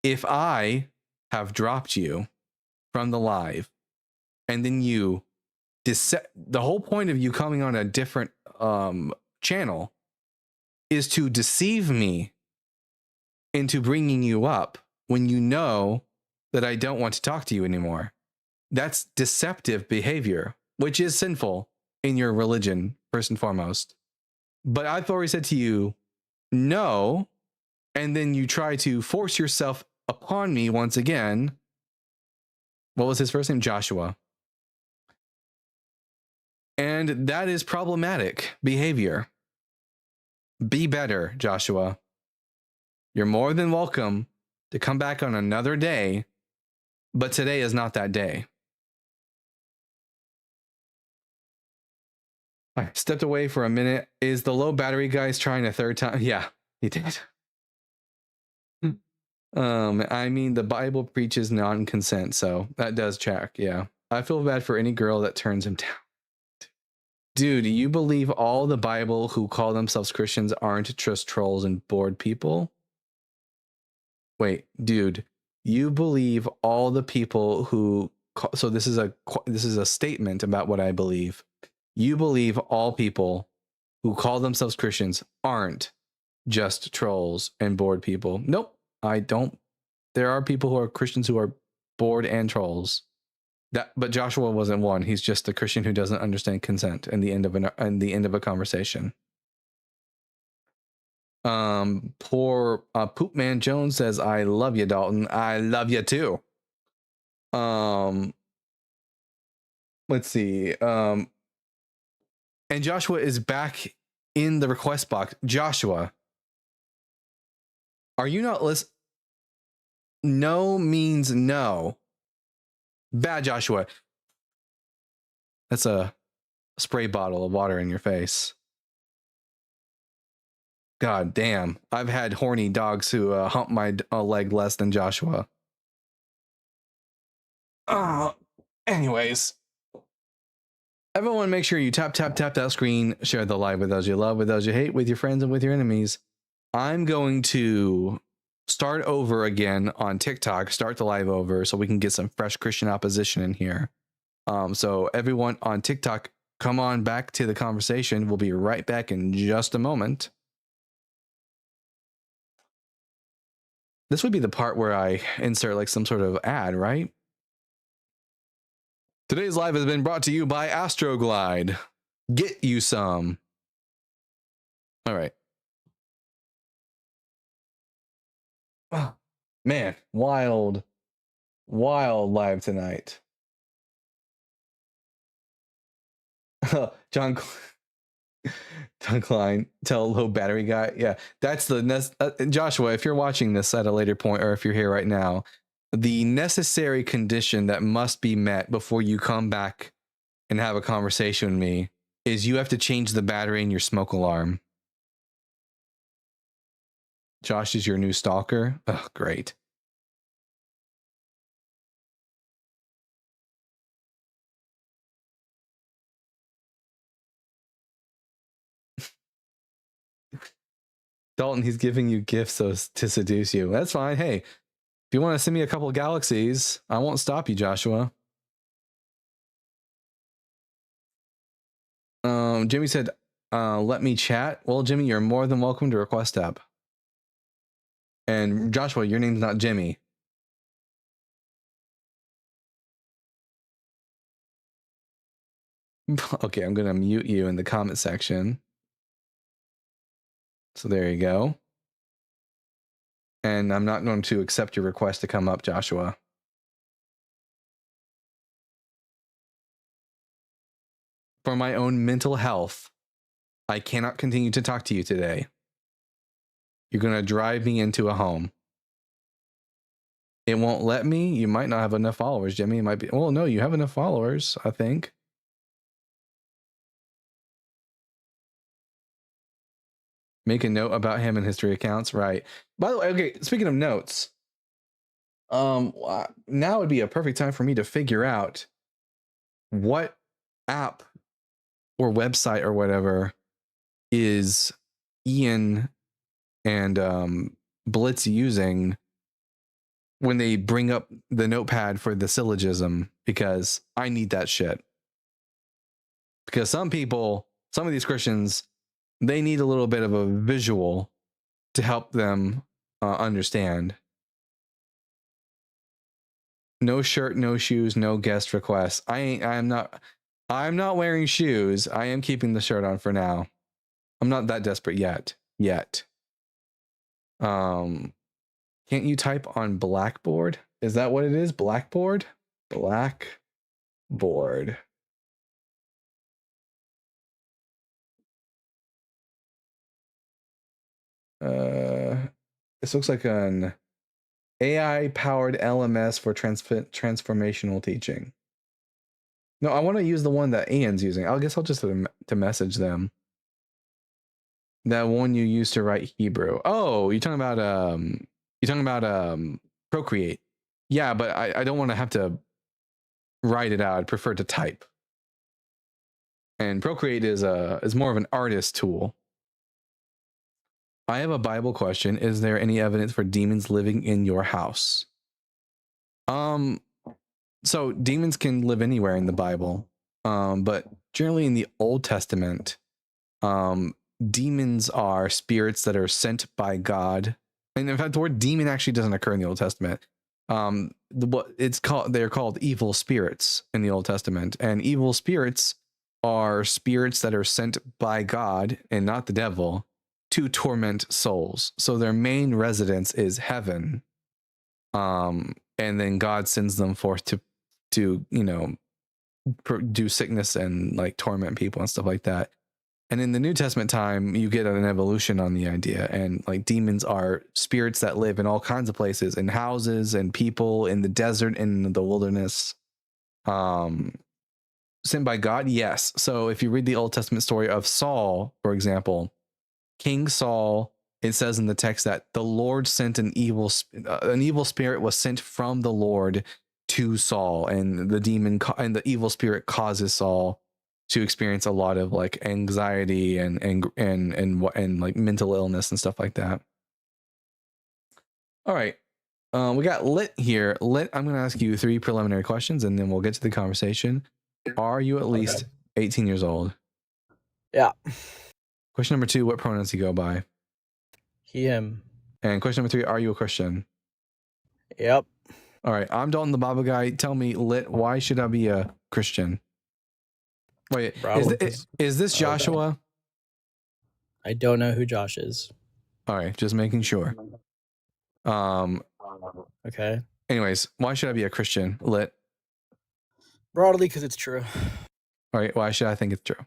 If I have dropped you from the live, and then you the whole point of you coming on a different channel is to deceive me into bringing you up when you know that I don't want to talk to you anymore. That's deceptive behavior, which is sinful in your religion, first and foremost. But I've already said to you, no, and then you try to force yourself upon me once again. What was his first name? Joshua. And that is problematic behavior. Be better, Joshua. You're more than welcome to come back on another day, but today is not that day. I stepped away for a minute. Is the low battery guys trying a third time? Yeah, he did. I mean, the Bible preaches non-consent, so that does check. Yeah, I feel bad for any girl that turns him down. Dude, you believe all the Bible who call themselves Christians aren't just trolls and bored people? Wait, dude, you believe all the people who so this is a statement about what I believe. You believe all people who call themselves Christians aren't just trolls and bored people? Nope, I don't. There are people who are Christians who are bored and trolls. But Joshua wasn't one. He's just a Christian who doesn't understand consent and the end of a conversation. Poor Poop Man Jones says, "I love you, Dalton. I love you too." Let's see. And Joshua is back in the request box. Joshua, are you not listening? No means no. Bad Joshua. That's a spray bottle of water in your face. God damn. I've had horny dogs who hump my leg less than Joshua. Anyways. Everyone make sure you tap that screen, share the live with those you love, with those you hate, with your friends and with your enemies. I'm going to start over again on TikTok, start the live over so we can get some fresh Christian opposition in here. So everyone on TikTok, come on back to the conversation. We'll be right back in just a moment. This would be the part where I insert like some sort of ad, right? Today's live has been brought to you by Astroglide. Get you some. All right. Oh, man, wild live tonight. John Klein, tell low battery guy. Yeah, that's the Joshua. If you're watching this at a later point, or if you're here right now, the necessary condition that must be met before you come back and have a conversation with me is you have to change the battery in your smoke alarm. Josh is your new stalker. Oh, great. Dalton, he's giving you gifts to seduce you. That's fine. Hey, if you want to send me a couple of galaxies, I won't stop you, Joshua. Jimmy said, let me chat. Well, Jimmy, you're more than welcome to request tab. And Joshua, your name's not Jimmy. Okay, I'm going to mute you in the comment section. So there you go. And I'm not going to accept your request to come up, Joshua. For my own mental health, I cannot continue to talk to you today. You're going to drive me into a home. It won't let me. You might not have enough followers, Jimmy. It might be. Well, no, you have enough followers, I think. Make a note about him in history accounts. Right. By the way, okay, speaking of notes, now would be a perfect time for me to figure out what app or website or whatever is Ian and Blitz using when they bring up the notepad for the syllogism, because I need that shit. Because some of these Christians, they need a little bit of a visual to help them understand. No shirt, no shoes, no guest requests. I'm not wearing shoes. I am keeping the shirt on for now. I'm not that desperate yet. Can't you type on Blackboard? Is that what it is? Blackboard? Blackboard. This looks like an AI powered LMS for transformational teaching. No, I want to use the one that Ian's using. I guess I'll just to message them. That one you used to write Hebrew. Oh, you're talking about Procreate. Yeah, but I don't want to have to write it out. I'd prefer to type. And Procreate is more of an artist tool. I have a Bible question. Is there any evidence for demons living in your house? So demons can live anywhere in the Bible. But generally in the Old Testament, demons are spirits that are sent by God. And in fact, the word demon actually doesn't occur in the Old Testament. They're called evil spirits in the Old Testament. And evil spirits are spirits that are sent by God and not the devil to torment souls. So their main residence is heaven. And then God sends them forth to do sickness and like torment people and stuff like that. And in the New Testament time, you get an evolution on the idea, and like demons are spirits that live in all kinds of places, in houses and people, in the desert, in the wilderness. Sent by God, yes. So if you read the Old Testament story of Saul, for example, King Saul, it says in the text that the Lord sent an evil spirit was sent from the Lord to Saul, and the demon and the evil spirit causes Saul to experience a lot of like anxiety and like mental illness and stuff like that. All right. We got Lit here. Lit, I'm going to ask you 3 preliminary questions and then we'll get to the conversation. Are you at least 18 years old? Yeah. Question number 2, what pronouns do you go by? He, him. And question number 3, are you a Christian? Yep. All right. I'm Dalton the Bible guy. Tell me, Lit, why should I be a Christian? Wait, is this Joshua? I don't know who Josh is. All right, just making sure. Okay. Anyways, why should I be a Christian? Lit. Broadly, because it's true. All right, why should I think it's true?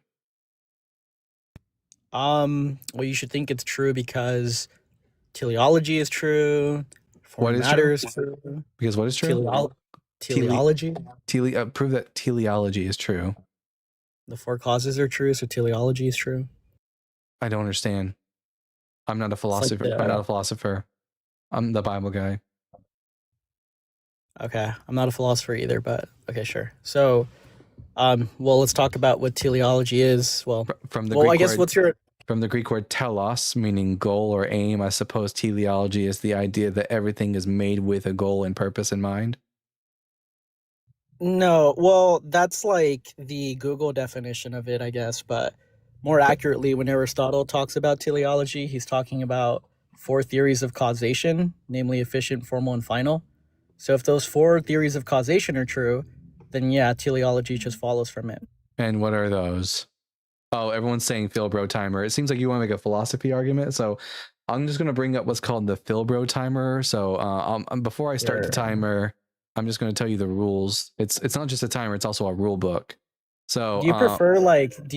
Well, you should think it's true because teleology is true. What is matter true? is true. Because what is true? Teleology. Prove that teleology is true. The 4 causes are true, so teleology is true. I don't understand. I'm not a philosopher. I'm not a philosopher. I'm the Bible guy. Okay, I'm not a philosopher either, but okay, sure. So, well, let's talk about what teleology is. Well, from the well, Greek I guess word, what's your from the Greek word telos, meaning goal or aim. I suppose teleology is the idea that everything is made with a goal and purpose in mind. No, well, that's like the Google definition of it, I guess, but more accurately, when Aristotle talks about teleology, he's talking about 4 theories of causation, namely efficient, formal, and final. So if those 4 theories of causation are true, then yeah, teleology just follows from it. And what are those? Oh, everyone's saying Philbro timer. It seems like you want to make a philosophy argument, so I'm just going to bring up what's called the Philbro timer. So before I start the timer, I'm just going to tell you the rules. It's not just a timer; it's also a rule book. So do you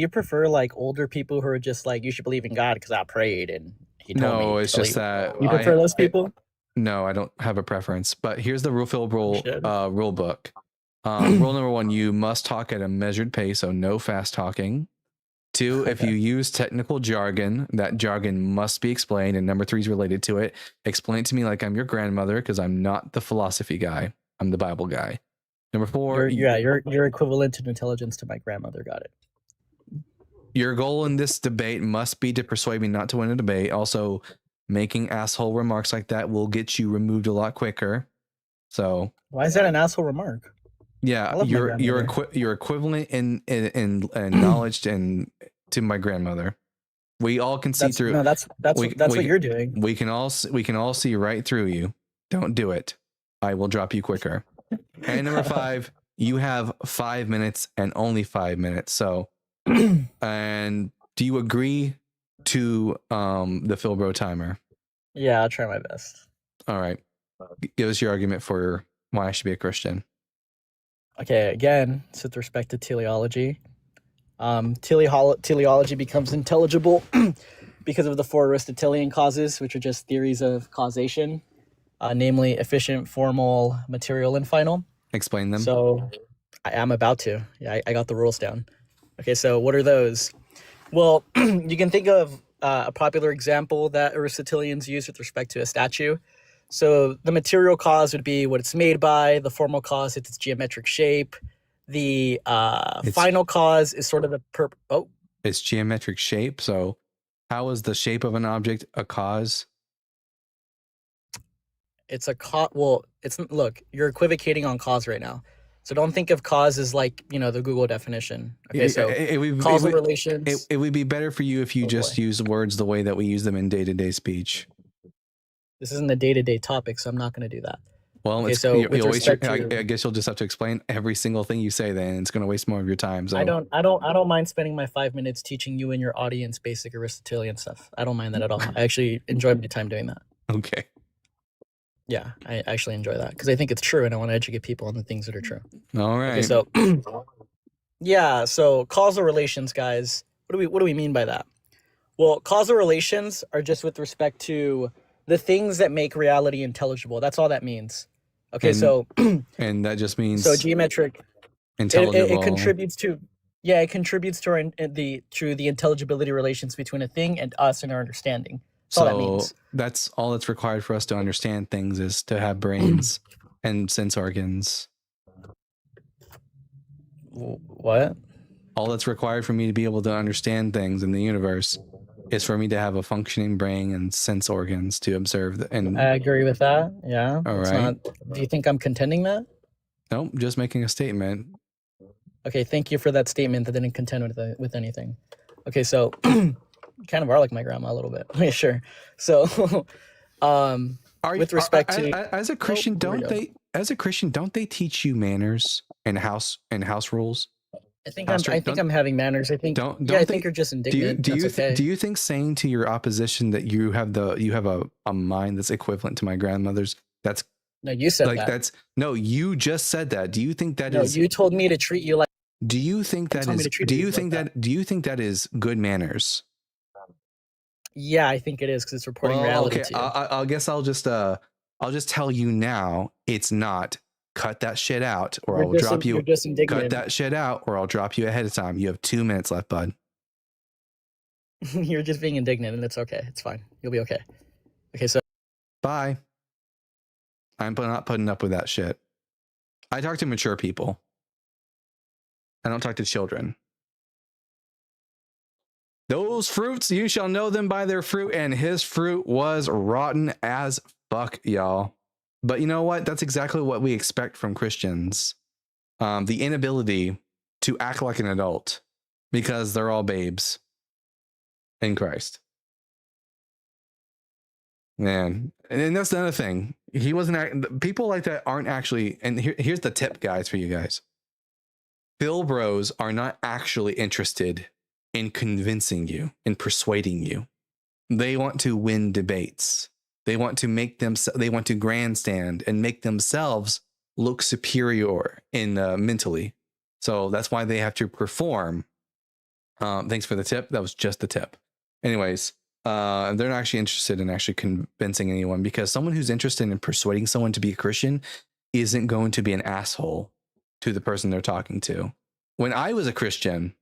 prefer like older people who are just like, you should believe in God because I prayed and he told me? No, it's just that you prefer those people. No, I don't have a preference. But here's the Philbro rule book. Rule number 1: you must talk at a measured pace, so no fast talking. 2, if you use technical jargon, that jargon must be explained. And number 3 is related to it. Explain it to me like I'm your grandmother, because I'm not the philosophy guy. I'm the Bible guy. Number 4. You're equivalent in intelligence to my grandmother. Got it. Your goal in this debate must be to persuade me not to win a debate. Also, making asshole remarks like that will get you removed a lot quicker. So why is that an asshole remark? Yeah, you're equivalent in knowledge and to my grandmother. We all can see through. No, that's what you're doing. We can all see right through you. Don't do it. I will drop you quicker. And number 5, you have 5 minutes and only 5 minutes. So, and do you agree to the Philbro timer? Yeah, I'll try my best. All right. Give us your argument for why I should be a Christian. Okay, again, it's with respect to teleology. Teleology becomes intelligible because of the 4 Aristotelian causes, which are just theories of causation. namely efficient, formal, material, and final. Explain them. So I am about to. Yeah, I got the rules down. Okay, so what are those? Well, you can think of a popular example that Aristotelians use with respect to a statue. So the material cause would be what it's made by. The formal cause, it's its geometric shape. The final cause is sort of the It's geometric shape. So how is the shape of an object a cause? It's a well, look, you're equivocating on cause right now. So don't think of cause as like, the Google definition. Okay, so causal relations. It would be better for you if you just use words the way that we use them in day-to-day speech. This isn't a day-to-day topic, so I'm not going to do that. Well, okay, I guess you'll just have to explain every single thing you say then. It's going to waste more of your time. So I don't mind spending my 5 minutes teaching you and your audience basic Aristotelian stuff. I don't mind that at all. I actually enjoy my time doing that. Okay. Yeah, I actually enjoy that because I think it's true and I want to educate people on the things that are true. All right. Okay, so yeah, so causal relations, guys. What do we mean by that? Well, causal relations are just with respect to the things that make reality intelligible. That's all that means. Okay, and that just means so geometric intelligible. It contributes to the intelligibility relations between a thing and us and our understanding. That's all that means. That's all that's required for us to understand things is to have brains and sense organs. What? All that's required for me to be able to understand things in the universe is for me to have a functioning brain and sense organs to observe. And I agree with that. Yeah. All right. Do you think I'm contending that? Nope, just making a statement. Okay, thank you for that statement that didn't contend with anything. Okay, so kind of are like my grandma a little bit. Yeah, sure. So, with respect to as a Christian, don't they teach you manners and house rules? I think I'm having manners. I think you're just indignant. Do you think saying to your opposition that you have a mind that's equivalent to my grandmother's? No, you said that. No, you just said that. Do you think that is? No, you told me to treat you like. Do you think that is? Do you think that is good manners? Yeah, I think it is because it's reporting reality to you. I guess I'll just tell you now. It's not. Cut that shit out, or I'll drop you. Cut that shit out, or I'll drop you ahead of time. You have 2 minutes left, bud. You're just being indignant, and it's okay. It's fine. You'll be okay. Okay, so bye. I'm not putting up with that shit. I talk to mature people. I don't talk to children. Those fruits, you shall know them by their fruit, and his fruit was rotten as fuck, y'all. But you know what? That's exactly what we expect from Christians. The inability to act like an adult because they're all babes in Christ. Man, and that's another thing. He wasn't. People like that aren't actually. And here's the tip, guys, for you guys. Phil bros are not actually interested in convincing you, in persuading you. They want to win debates. They want to grandstand and make themselves look superior in mentally. So that's why they have to perform. Thanks for the tip. That was just the tip. Anyways, they're not actually interested in actually convincing anyone, because someone who's interested in persuading someone to be a Christian isn't going to be an asshole to the person they're talking to. When I was a Christian,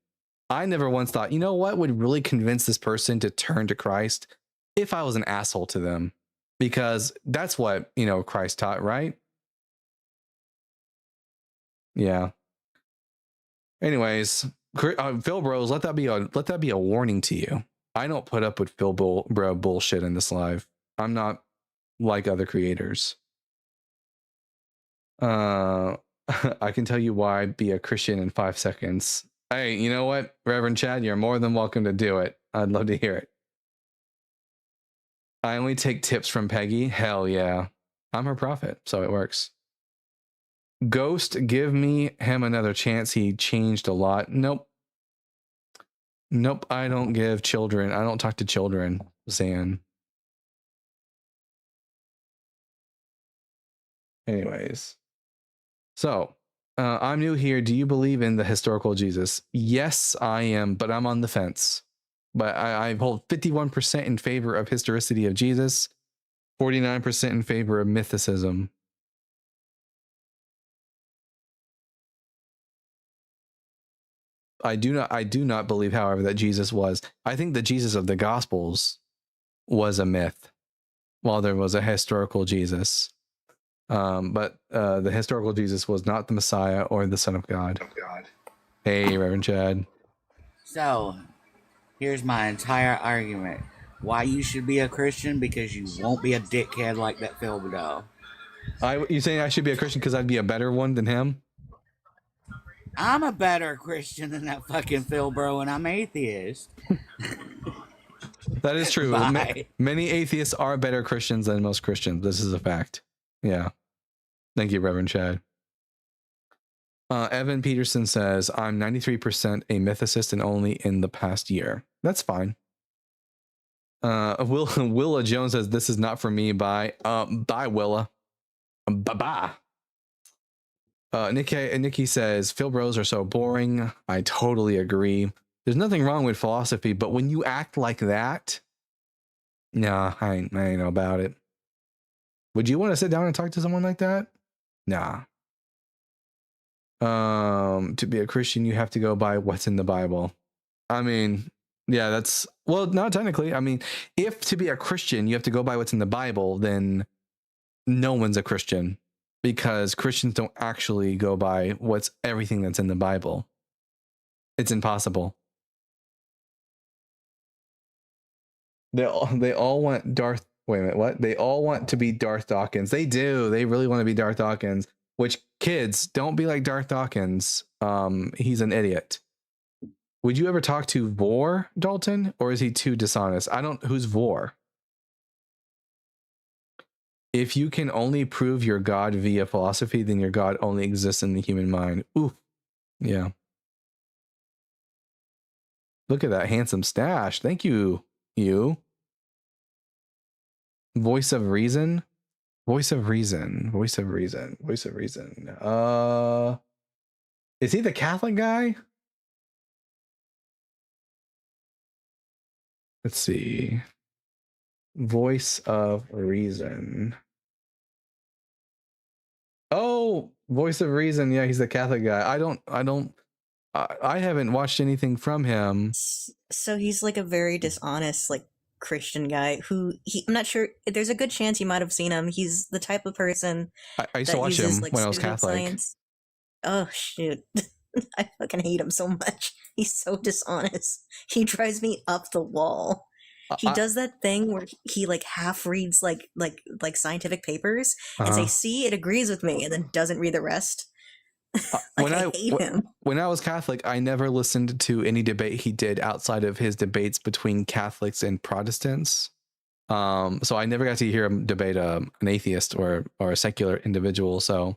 I never once thought, you know what would really convince this person to turn to Christ? If I was an asshole to them. Because that's what, Christ taught, right? Yeah. Anyways, Phil bros, let that be a warning to you. I don't put up with Phil bro bullshit in this live. I'm not like other creators. I can tell you why be a Christian in 5 seconds. Hey, you know what, Reverend Chad, you're more than welcome to do it. I'd love to hear it. I only take tips from Peggy. Hell yeah. I'm her prophet, so it works. Ghost, give him another chance. He changed a lot. Nope, I don't talk to children, Zan. Anyways. So, I'm new here. Do you believe in the historical Jesus? Yes, I am, but I'm on the fence. But I hold 51% in favor of historicity of Jesus. 49% in favor of mythicism. I do not believe, however, that Jesus was. I think the Jesus of the Gospels was a myth, while there was a historical Jesus. But the historical Jesus was not the Messiah or the Son of God. Hey, Reverend Chad. So, here's my entire argument. Why you should be a Christian? Because you won't be a dickhead like that Phil Bedell. You saying I should be a Christian because I'd be a better one than him? I'm a better Christian than that fucking Phil bro, and I'm atheist. That is true. Bye. Many atheists are better Christians than most Christians. This is a fact. Yeah. Thank you, Reverend Chad. Evan Peterson says, I'm 93% a mythicist and only in the past year. That's fine. Willa Jones says, this is not for me. Bye. Bye, Willa. Bye-bye. Nikki says, Phil bros are so boring. I totally agree. There's nothing wrong with philosophy, but when you act like that, nah, I ain't know about it. Would you want to sit down and talk to someone like that? Nah. To be a Christian, you have to go by what's in the Bible. I mean, yeah, that's, well, not technically. I mean, if to be a Christian, you have to go by what's in the Bible, then no one's a Christian. Because Christians don't actually go by what's everything that's in the Bible. It's impossible. They all want Darth. Wait a minute, what? They all want to be Darth Dawkins. They do. They really want to be Darth Dawkins. Which, kids, don't be like Darth Dawkins. He's an idiot. Would you ever talk to Vor, Dalton, or is he too dishonest? Who's Vor? If you can only prove your God via philosophy, then your God only exists in the human mind. Ooh, yeah. Look at that handsome stash. Thank you, you. Voice of reason. Voice of reason. Voice of reason. Voice of reason. Is he the Catholic guy? Let's see. Voice of reason. Oh, voice of reason. Yeah, he's the Catholic guy. I haven't watched anything from him. So he's like a very dishonest, like Christian guy who I'm not sure. There's a good chance you might have seen him. He's the type of person I used to watch him when I was Catholic. Oh shoot. I fucking hate him so much. He's so dishonest. He drives me up the wall. He does that thing where he like half reads like scientific papers and say, "See, it agrees with me," and then doesn't read the rest. When I hate him. When I was Catholic, I never listened to any debate he did outside of his debates between Catholics and Protestants. So I never got to hear him debate an atheist or a secular individual. So,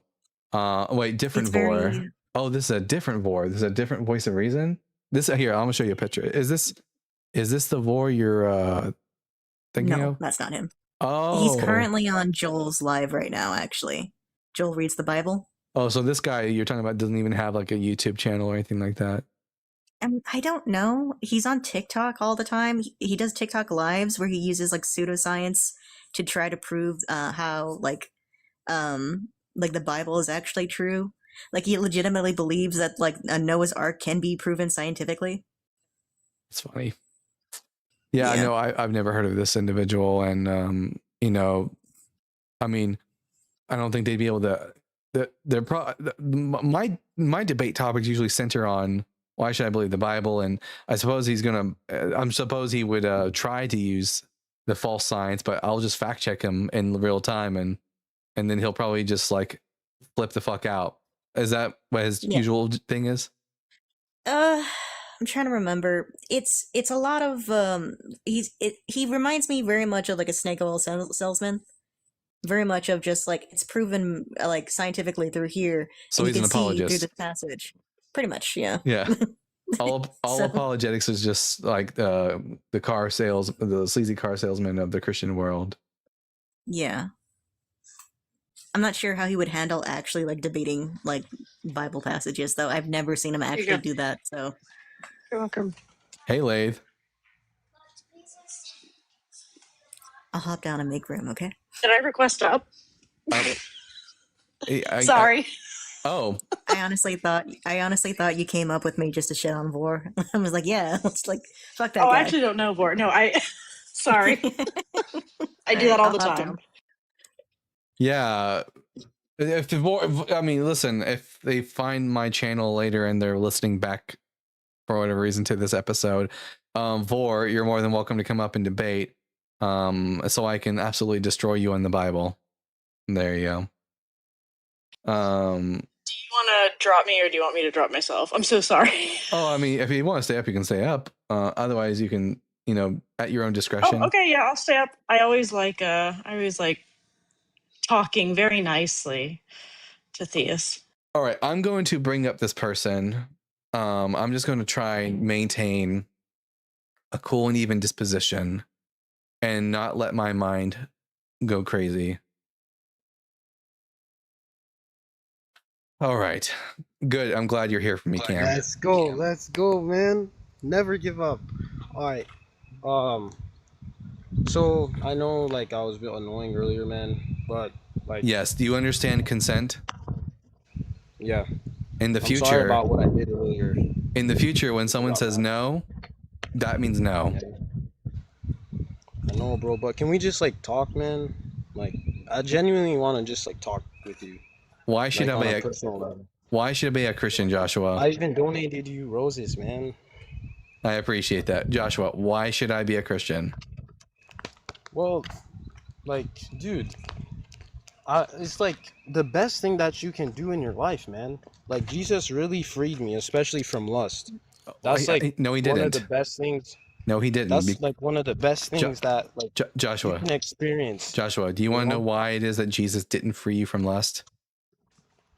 wait, different Vor. Oh, this is a different Vor. This is a different voice of reason. This here, I'm gonna show you a picture. Is this the Vor you're thinking of? No, that's not him. Oh, he's currently on Joel's live right now. Actually, Joel reads the Bible. Oh, so this guy you're talking about doesn't even have like a YouTube channel or anything like that? I don't know. He's on TikTok all the time. He does TikTok lives where he uses like pseudoscience to try to prove how like the Bible is actually true. Like he legitimately believes that like a Noah's Ark can be proven scientifically. It's funny. Yeah, no, I've never heard of this individual, and I mean, I don't think they'd be able to. My debate topics usually center on why should I believe the Bible, and I suppose he would try to use the false science, but I'll just fact check him in real time, and then he'll probably just like flip the fuck out. Is that what his usual thing is? I'm trying to remember. It's a lot of he reminds me very much of like a snake oil salesman. Very much of just like it's proven like scientifically through here. So he's an apologist through this passage. Pretty much, yeah. Yeah. All apologetics is just like the sleazy car salesman of the Christian world. Yeah. I'm not sure how he would handle actually like debating like Bible passages though. I've never seen him actually do that, so. You're welcome. Hey, Lathe. I'll hop down and make room. Okay. Did I request up? Sorry. Sorry. I honestly thought you came up with me just to shit on Vor. I was like, yeah, let's like fuck that Oh, guy. I actually don't know Vor. No, I. Sorry. I do that all I'll the hop time. down. Yeah. If the I mean, listen, if they find my channel later and they're listening back for whatever reason to this episode, Vor, you're more than welcome to come up and debate. So I can absolutely destroy you on the Bible. There you go. Do you want to drop me or do you want me to drop myself? I'm so sorry. Oh, I mean, if you want to stay up, you can stay up. Otherwise, you can, at your own discretion. Oh, okay, yeah, I'll stay up. I always like talking very nicely to theists. All right, I'm going to bring up this person. I'm just going to try and maintain a cool and even disposition and not let my mind go crazy. All right, good. I'm glad you're here for me, Cam. Let's go, man. Never give up. All right. So I know, like, I was a bit annoying earlier, man, but like, Yes. Do you understand consent? yeah. In the I'm future, sorry about what I did earlier. in the future, when someone says no, that means no. I know, bro, but can we just like talk, man? Like, I genuinely want to just like talk with you. Why should Like, I on be a a personal level. Why should I be a Christian, Joshua? I even donated you roses, man. I appreciate that, Joshua. Why should I be a Christian? Well, like, dude, it's like the best thing that you can do in your life, man. Like, Jesus really freed me, especially from lust. That's like No, he one of didn't. the best things. No, he didn't. That's like one of the best things that like Joshua, you can experience. Joshua, do you want to know why it is that Jesus didn't free you from lust?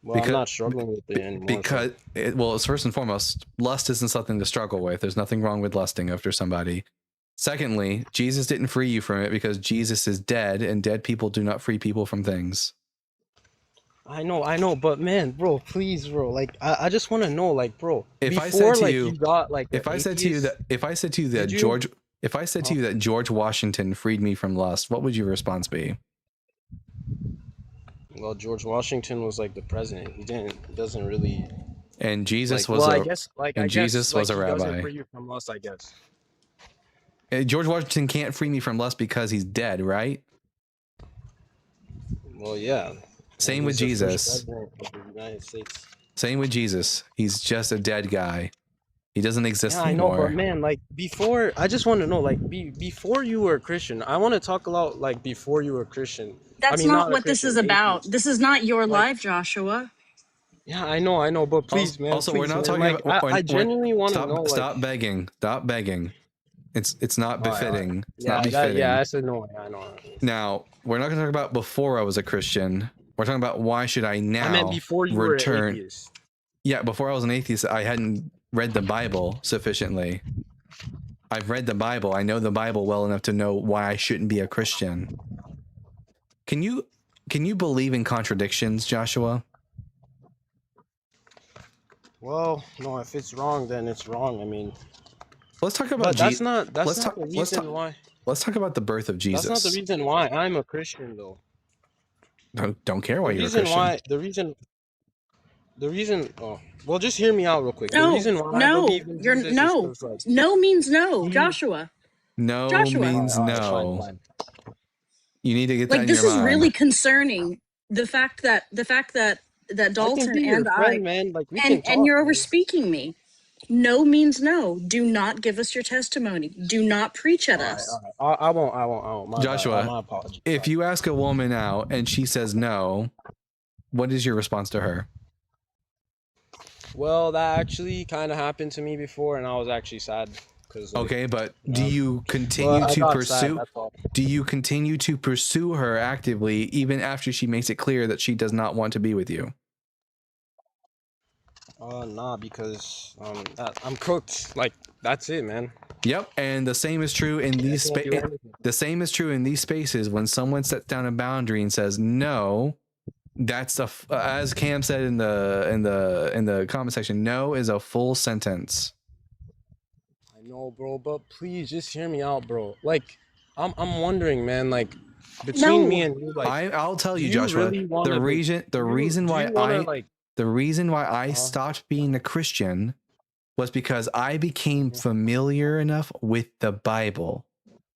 Well, I'm not struggling with it anymore. Because, well, it's first and foremost, lust isn't something to struggle with. There's nothing wrong with lusting after somebody. Secondly, Jesus didn't free you from it because Jesus is dead, and dead people do not free people from things. I know, but man, bro, please, bro, like, I just want to know, like, bro, If before, I said to like, you, got, like, if I said to you that George Washington freed me from lust, what would your response be? Well, George Washington was like the president. He doesn't really. And Jesus like, was well, a I guess, like, and I guess, Jesus was like, a he doesn't rabbi. free you from lust, I guess. George Washington can't free me from lust because he's dead, right? Well, yeah. Same And with he's the first Jesus. president of the United States. Same with Jesus. He's just a dead guy. He doesn't exist Yeah, I know, anymore. but man, like, before, I just want to know, like, before you were a Christian, I want to talk about, like, before you were a Christian. That's I mean, not a what this is Christian, about. atheist. This is not your Like, life, Joshua. yeah, I know, but please, man, Also, please, we're not man. talking Like, about. I genuinely want to know, like, Stop begging. Stop begging. It's not befitting. It's not befitting. Yeah, that's annoying. I know. Now, we're not going to talk about before I was a Christian. We're talking about why should I now I meant before you return. were an atheist. Yeah, before I was an atheist, I hadn't read the Bible sufficiently. I've read the Bible. I know the Bible well enough to know why I shouldn't be a Christian. Can you believe in contradictions, Joshua? Well, no, if it's wrong, then it's wrong. I mean, let's talk about. But that's not the let's reason why. Let's talk about the birth of Jesus. That's not the reason why I'm a Christian, though. Don't care why The you're a reason Christian. why the reason. Oh, well, just hear me out real quick. The reason why I No, believe in you're Jesus is no. 'cause, like, No means no, Joshua. No Joshua. means All right, no. fine. You need to get that Like, in this your is mind. really concerning. The fact that Dalton be your and friend, I man. Like, we can and talk, you're man. overspeaking me. No means no. Do not give us your testimony. Do not preach at us. All right. I won't. My bad. Joshua, My apologies. if you ask a woman out and she says no, what is your response to her? Well, that actually kind of happened to me before, and I was actually sad. Okay, but do you continue to pursue? Do you continue to pursue her actively even after she makes it clear that she does not want to be with you? Nah, because I'm cooked. Like, that's it, man. Yep, and the same is true in these the same is true in these spaces when someone sets down a boundary and says no. That's as Cam said in the comment section. No is a full sentence. I know, bro, but please just hear me out, bro. Like, I'm wondering, man, like between me No. and you, like, I'll tell do you, you Joshua, really want the to be? reason the Do you reason do why you want to like? I stopped being a Christian was because I became familiar enough with the Bible.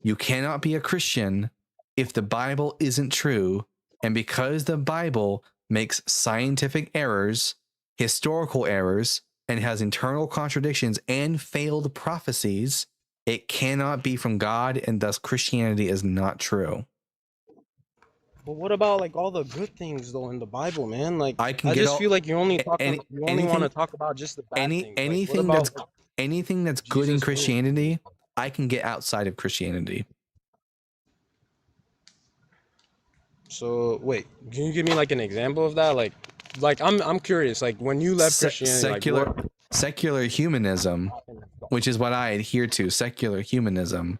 You cannot be a Christian if the Bible isn't true, and because the Bible makes scientific errors, historical errors, and has internal contradictions and failed prophecies, it cannot be from God, and thus Christianity is not true. But what about like all the good things though in the Bible, man? Like I can I get just feel all like you only any want to anything talk about just the bad things. Like what anything about that's like, anything that's good in Jesus rule? Christianity, I can get outside of Christianity. So wait, can you give me like an example of that? Like I'm curious. Like when you left Christianity, like what? Secular humanism, which is what I adhere to, secular humanism,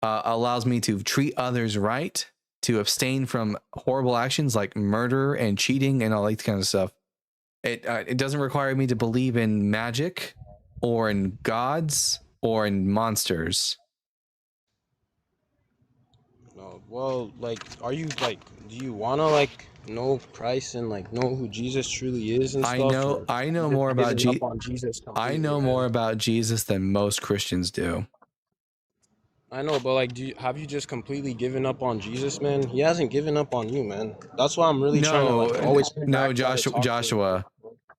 allows me to treat others right, to abstain from horrible actions like murder and cheating and all that kind of stuff. It doesn't require me to believe in magic or in gods or in monsters. No, well, like, are you like, do you wanna like know Christ and like know who Jesus truly is and stuff? Or I know you more just about giving up on Jesus I completely, know man? more about Jesus than most Christians do. I know, but like, have you just completely given up on Jesus, man? He hasn't given up on you, man. That's why I'm really trying to like always come back try to talk to him.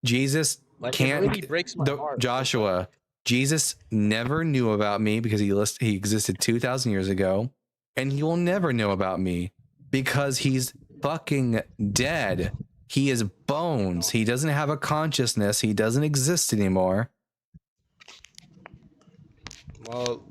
Jesus Like, it can't. really breaks my heart sometimes. Joshua, Jesus never knew about me because he existed 2,000 years ago, and he will never know about me because he's fucking dead. He is bones. He doesn't have a consciousness. He doesn't exist anymore. Well,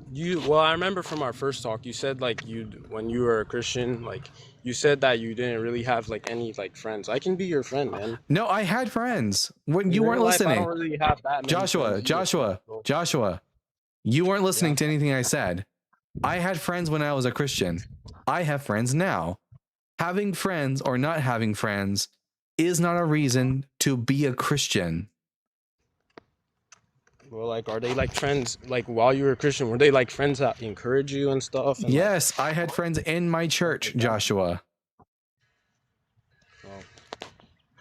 I remember from our first talk, you said like when you were a Christian, like you said that you didn't really have like any like friends. I can be your friend, man. No, I had friends when In you weren't real life, I listening. don't really have that many friends either, so. Joshua, you weren't listening to anything I said. I had friends when I was a Christian. I have friends now. Having friends or not having friends is not a reason to be a Christian. Well, like, are they like friends? Like, while you were a Christian, were they like friends that encourage you and stuff? And, Yes, I had friends in my church, Joshua.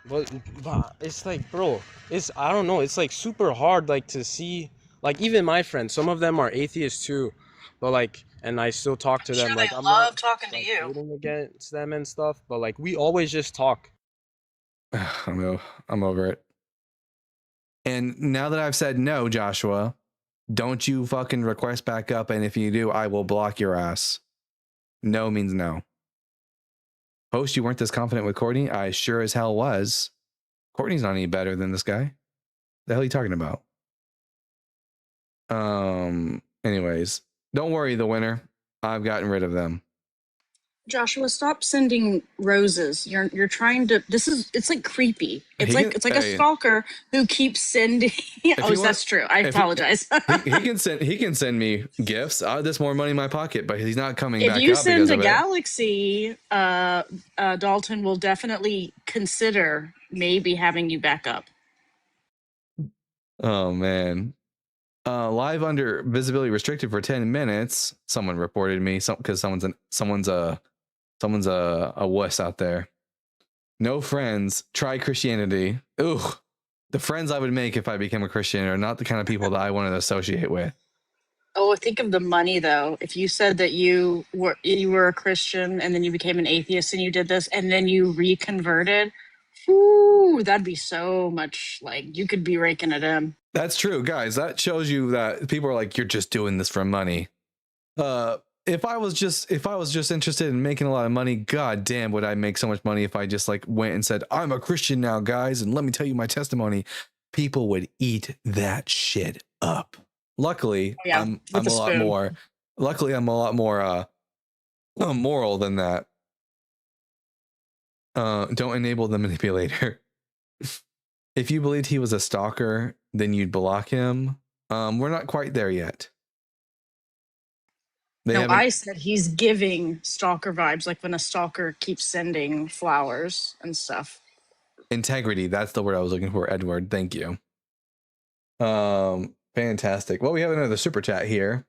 But it's like, bro, I don't know. It's like super hard, like to see, like even my friends. Some of them are atheists too, but like, and I still talk to them. Like, I'm not Love talking to like you. voting against them and stuff, but like we always just talk. I'm over it. And now that I've said no, Joshua, don't you fucking request back up, and if you do, I will block your ass. No means no. Host, you weren't this confident with Courtney? I sure as hell was. Courtney's not any better than this guy. The hell are you talking about? Anyways, don't worry, the winner. I've gotten rid of them. Joshua, stop sending roses. You're trying to. It's like creepy. It's like a stalker who keeps sending. That's true. I apologize. He can send me gifts. There's more money in my pocket, but he's not coming If back you up send because a of it. galaxy, Dalton will definitely consider maybe having you back up. Oh man. Live under visibility restricted for 10 minutes. Someone reported me because someone's a wuss out there. No friends. Try Christianity. Ooh, the friends I would make if I became a Christian are not the kind of people that I wanted to associate with. Oh, think of the money though. If you said that you were a Christian and then you became an atheist and you did this and then you reconverted, ooh, that'd be so much. Like you could be raking it in. That's true, guys. That shows you that people are like, you're just doing this for money. If I was just interested in making a lot of money, god damn, would I make so much money if I just like went and said, I'm a Christian now, guys, and let me tell you my testimony. People would eat that shit up. Luckily, I'm a lot more. Luckily, I'm a lot more moral than that. Don't enable the manipulator. If you believed he was a stalker, then you'd block him. We're not quite there yet. I said he's giving stalker vibes, like when a stalker keeps sending flowers and stuff. Integrity, that's the word I was looking for, Edward. Thank you. Fantastic. Well, we have another super chat here.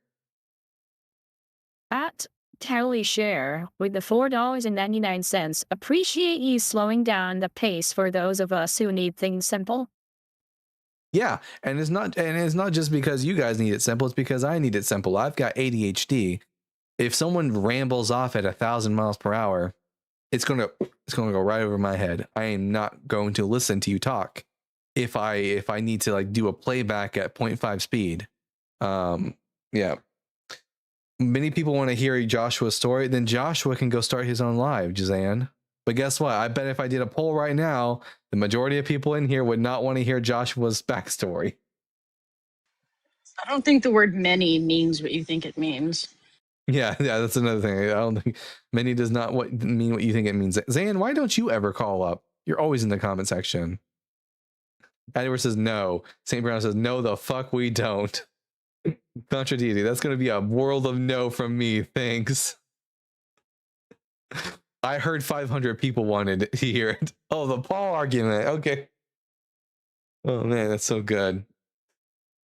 At totally share with the $4.99. Appreciate you slowing down the pace for those of us who need things simple. Yeah, and it's not just because you guys need it simple, it's because I need it simple. I've got ADHD. If someone rambles off at 1,000 miles per hour, it's gonna go right over my head. I am not going to listen to you talk if I need to like do a playback at 0.5 speed. Yeah. Many people want to hear Joshua's story, then Joshua can go start his own live, Jazan. But guess what? I bet if I did a poll right now, the majority of people in here would not want to hear Joshua's backstory. I don't think the word many means what you think it means. Yeah, that's another thing. I don't think many does not mean what you think it means. Zan, why don't you ever call up? You're always in the comment section. Edward says no. St. Brown says no, the fuck we don't. Contra Deity, that's going to be a world of no from me. Thanks. I heard 500 people wanted to hear it. Oh, the Paul argument. Okay. Oh man, that's so good.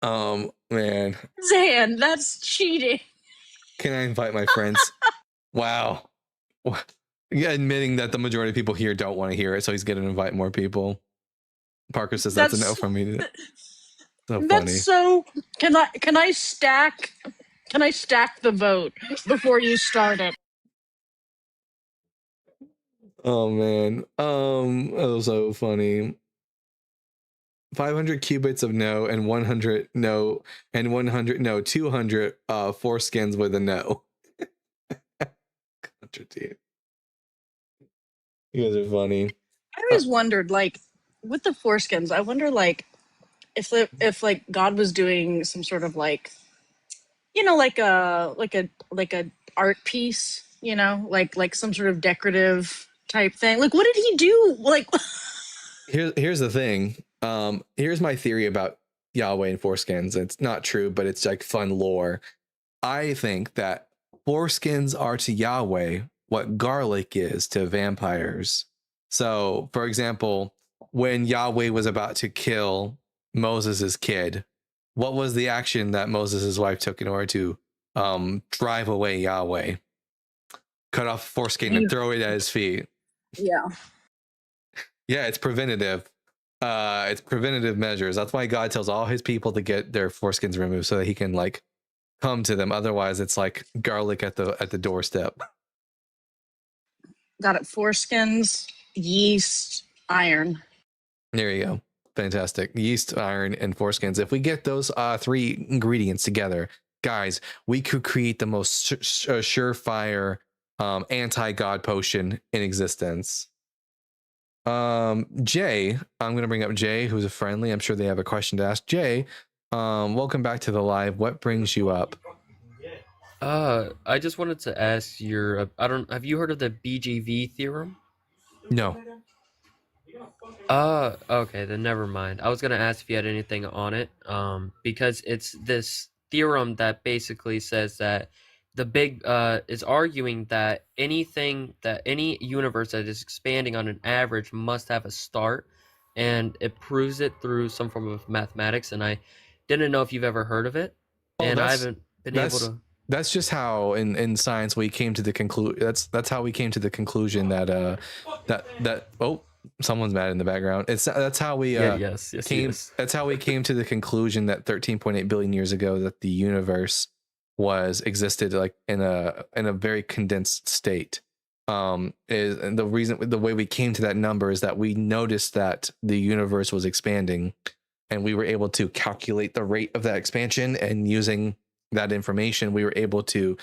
Man. Zan, that's cheating. Can I invite my friends? Wow. Yeah, admitting that the majority of people here don't want to hear it, so he's going to invite more people. Parker says that's a no from me. So That's funny. so. Can I stack the vote before you start it? Oh man. That was so funny. 500 qubits of no and 100 no and 100 no 200 foreskins with a no. You guys are funny. I always wondered, like, with the foreskins, I wonder, like, if like God was doing some sort of like, you know, like a art piece, you know, like some sort of decorative type thing. Like, what did he do? Like, Here's the thing. Here's my theory about Yahweh and foreskins. It's not true, but it's like fun lore. I think that foreskins are to Yahweh what garlic is to vampires. So, for example, when Yahweh was about to kill Moses' kid, what was the action that Moses' wife took in order to drive away Yahweh? Cut off foreskin and throw it at his feet. yeah. Yeah, it's preventative. It's preventative measures. That's why God tells all his people to get their foreskins removed so that he can like come to them. Otherwise, it's like garlic at the doorstep. Got it. Foreskins, yeast, iron. There you go. Fantastic. Yeast, iron, and foreskins. If we get those 3 ingredients together, guys, we could create the most surefire anti-God potion in existence. Jay, I'm going to bring up Jay, who's a friendly. I'm sure they have a question to ask. Jay, welcome back to the live. What brings you up? I just wanted to ask have you heard of the BGV theorem? No. Okay, then never mind. I was gonna ask if you had anything on it, because it's this theorem that basically says that the big is arguing that any universe that is expanding on an average must have a start, and it proves it through some form of mathematics. And I didn't know if you've ever heard of it, and I haven't been able to. That's just how in science we came to the conclusion. That's how we came to the conclusion that oh, someone's mad in the background. That's how we came. That's how we came to the conclusion that 13.8 billion years ago that the universe existed like in a very condensed state. And the way we came to that number is that we noticed that the universe was expanding, and we were able to calculate the rate of that expansion, and using that information we were able to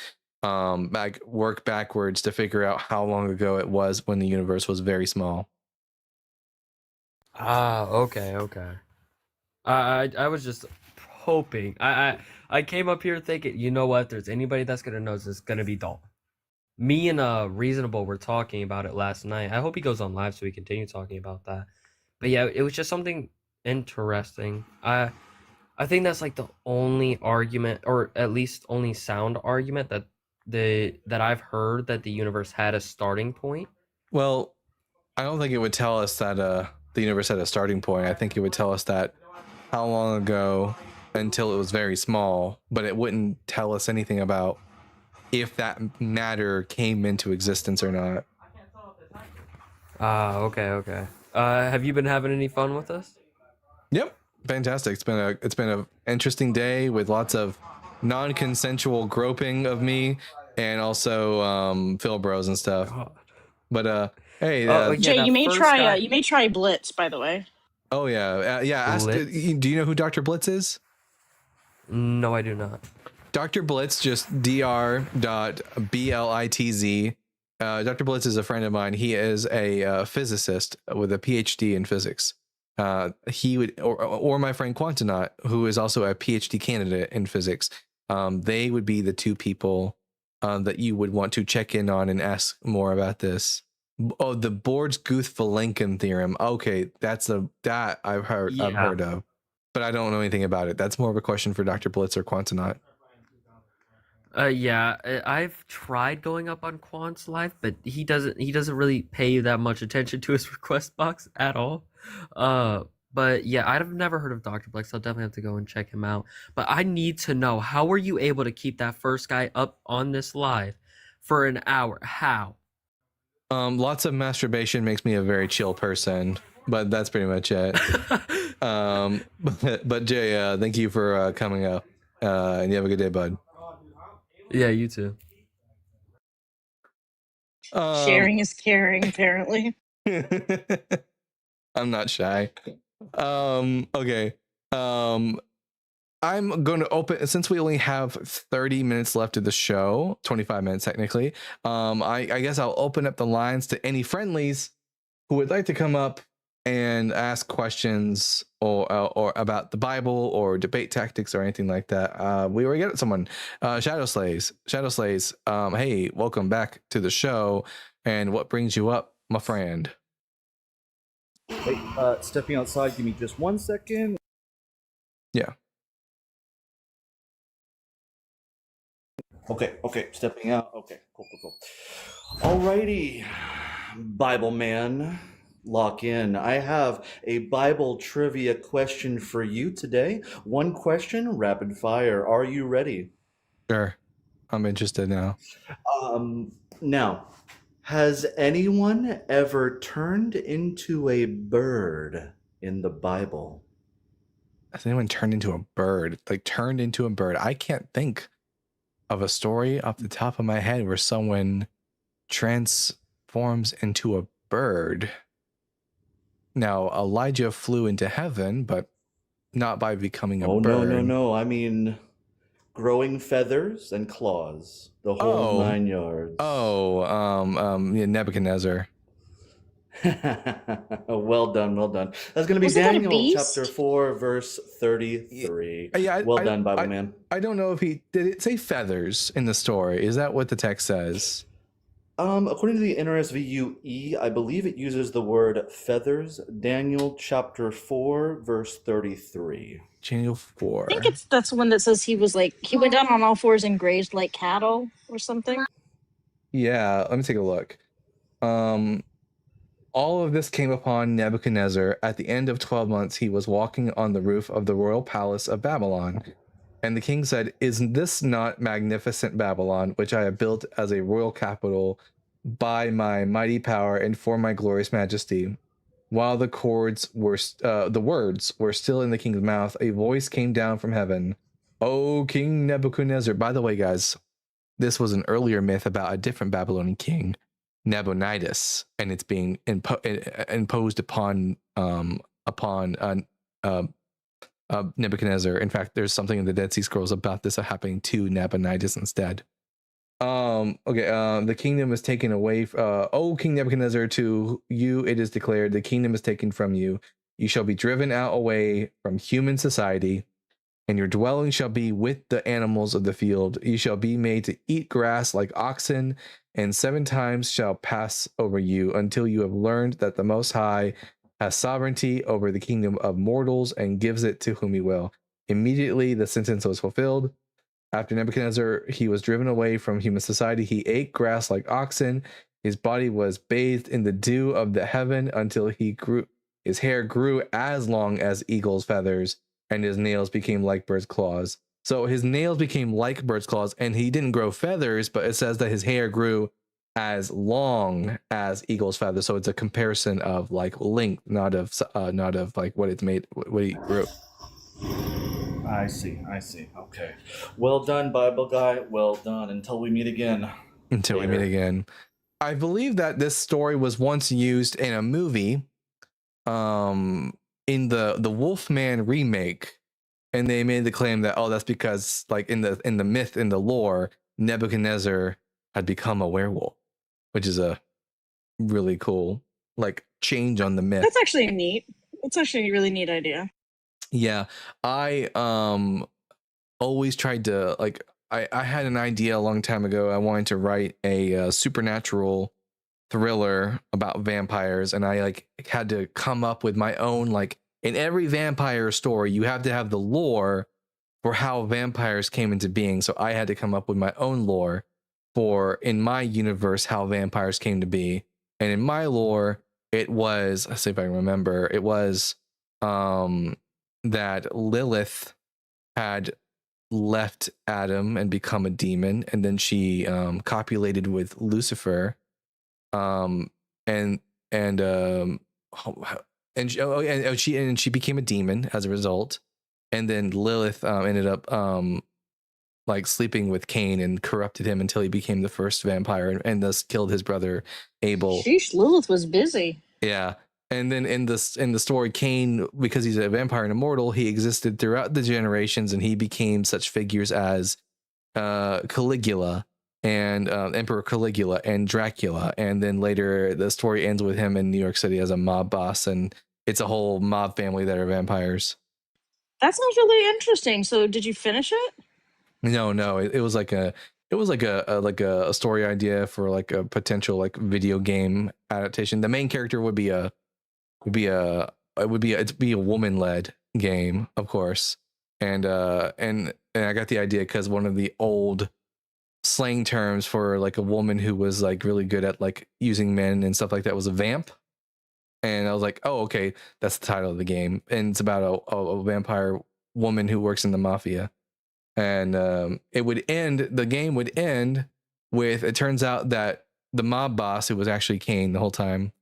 work backwards to figure out how long ago it was when the universe was very small. Okay. I was just hoping. I came up here thinking, you know what? If there's anybody that's gonna know, it's gonna be Dalton. Me and Reasonable were talking about it last night. I hope he goes on live so we continue talking about that. But yeah, it was just something interesting. I think that's like the only argument, or at least only sound argument that I've heard that the universe had a starting point. Well, I don't think it would tell us that the universe had a starting point. I think it would tell us that how long ago until it was very small, but it wouldn't tell us anything about if that matter came into existence or not. Okay. Have you been having any fun with us? Yep, fantastic. It's been a interesting day with lots of non-consensual groping of me and also Phil Bros and stuff. But hey, Jay, you may try Blitz, by the way. Oh yeah, Ask, do you know who Dr. Blitz is? No, I do not. Dr. Blitz, just dr.blitz. Dr. Blitz is a friend of mine. He is a physicist with a PhD in physics. He would, or my friend Quantanaut, who is also a PhD candidate in physics. They would be the two people that you would want to check in on and ask more about this. Oh, the Borges-Guth-Vilenkin theorem. Okay, that I've heard of, but I don't know anything about it. That's more of a question for Dr. Blitz or Quantanaut. I've tried going up on Quant's live, but he doesn't really pay that much attention to his request box at all. But yeah, I've never heard of Dr. Blitz. I'll definitely have to go and check him out. But I need to know, how were you able to keep that first guy up on this live for an hour? How? Lots of masturbation makes me a very chill person, but that's pretty much it. But Jay, thank you for coming up, and you have a good day, bud. Yeah, you too. Sharing is caring, apparently. I'm not shy. Okay. I'm going to open, since we only have 30 minutes left of the show, 25 minutes technically. I guess I'll open up the lines to any friendlies who would like to come up and ask questions or about the Bible or debate tactics or anything like that. We already got someone. Shadow Slays. Hey, welcome back to the show. And what brings you up, my friend? Hey, stepping outside. Give me just 1 second. Yeah. Okay, stepping out. Okay, cool. Alrighty, Bible man, lock in. I have a Bible trivia question for you today. One question, rapid fire. Are you ready? Sure, I'm interested now. Now, has anyone ever turned into a bird in the Bible? Has anyone turned into a bird? Like turned into a bird? I can't think of a story off the top of my head where someone transforms into a bird. Now, Elijah flew into heaven, but not by becoming a bird. No. I mean, growing feathers and claws, the whole 9 yards. Nebuchadnezzar. Well done. That's going to be Daniel chapter 4, verse 33. Well done, Bible man. I don't know if did it say feathers in the story? Is that what the text says? According to the NRSV, I believe it uses the word feathers. Daniel chapter 4, verse 33. Daniel 4. I think that's the one that says he went down on all fours and grazed like cattle or something. Yeah, let me take a look. All of this came upon Nebuchadnezzar. At the end of 12 months, he was walking on the roof of the royal palace of Babylon. And the king said, "Is this not magnificent Babylon, which I have built as a royal capital by my mighty power and for my glorious majesty?" While the words were still in the king's mouth, a voice came down from heaven. "O King Nebuchadnezzar." By the way, guys, this was an earlier myth about a different Babylonian king, Nabonidus, and it's being imposed upon Nebuchadnezzar. In fact, there's something in the Dead Sea Scrolls about this happening to Nabonidus instead. The kingdom is taken away. O King Nebuchadnezzar, to you it is declared, the kingdom is taken from you. You shall be driven out away from human society, and your dwelling shall be with the animals of the field. You shall be made to eat grass like oxen, and 7 times shall pass over you until you have learned that the Most High has sovereignty over the kingdom of mortals and gives it to whom he will. Immediately the sentence was fulfilled. After Nebuchadnezzar, he was driven away from human society. He ate grass like oxen. His body was bathed in the dew of the heaven until his hair grew as long as eagle's feathers, and his nails became like bird's claws. So his nails became like bird's claws, and he didn't grow feathers, but it says that his hair grew as long as eagle's feathers. So it's a comparison of like length, not of like what it's made, what he grew. I see. Okay. Well done, Bible guy. Well done. Until we meet again. Until we meet again. I believe that this story was once used in a movie, in the Wolfman remake, and they made the claim that that's because like in the myth, in the lore, Nebuchadnezzar had become a werewolf, which is a really cool like change on the myth. That's actually neat. That's actually a really neat idea. Yeah, I always tried to like I had an idea a long time ago. I wanted to write a supernatural thriller about vampires, and I like had to come up with my own, like in every vampire story you have to have the lore for how vampires came into being. So I had to come up with my own lore for, in my universe, how vampires came to be. And in my lore, it was, let's see if I can remember, it was that Lilith had left Adam and become a demon, and then she copulated with Lucifer, and she became a demon as a result. And then Lilith ended up like sleeping with Cain and corrupted him until he became the first vampire, and thus killed his brother Abel. Sheesh, Lilith was busy. Yeah. And then in the story, Cain, because he's a vampire and immortal, he existed throughout the generations, and he became such figures as Caligula and Emperor Caligula and Dracula. And then later the story ends with him in New York City as a mob boss, and it's a whole mob family that are vampires. That sounds really interesting. So did you finish it? No, it was like a story idea for like a potential like video game adaptation. The main character would be a woman led game, of course. And I got the idea because one of the old slang terms for like a woman who was like really good at like using men and stuff like that was a vamp. And I was like, oh, okay, that's the title of the game. And it's about a vampire woman who works in the mafia. And the game would end with, it turns out that the mob boss, who was actually Cain the whole time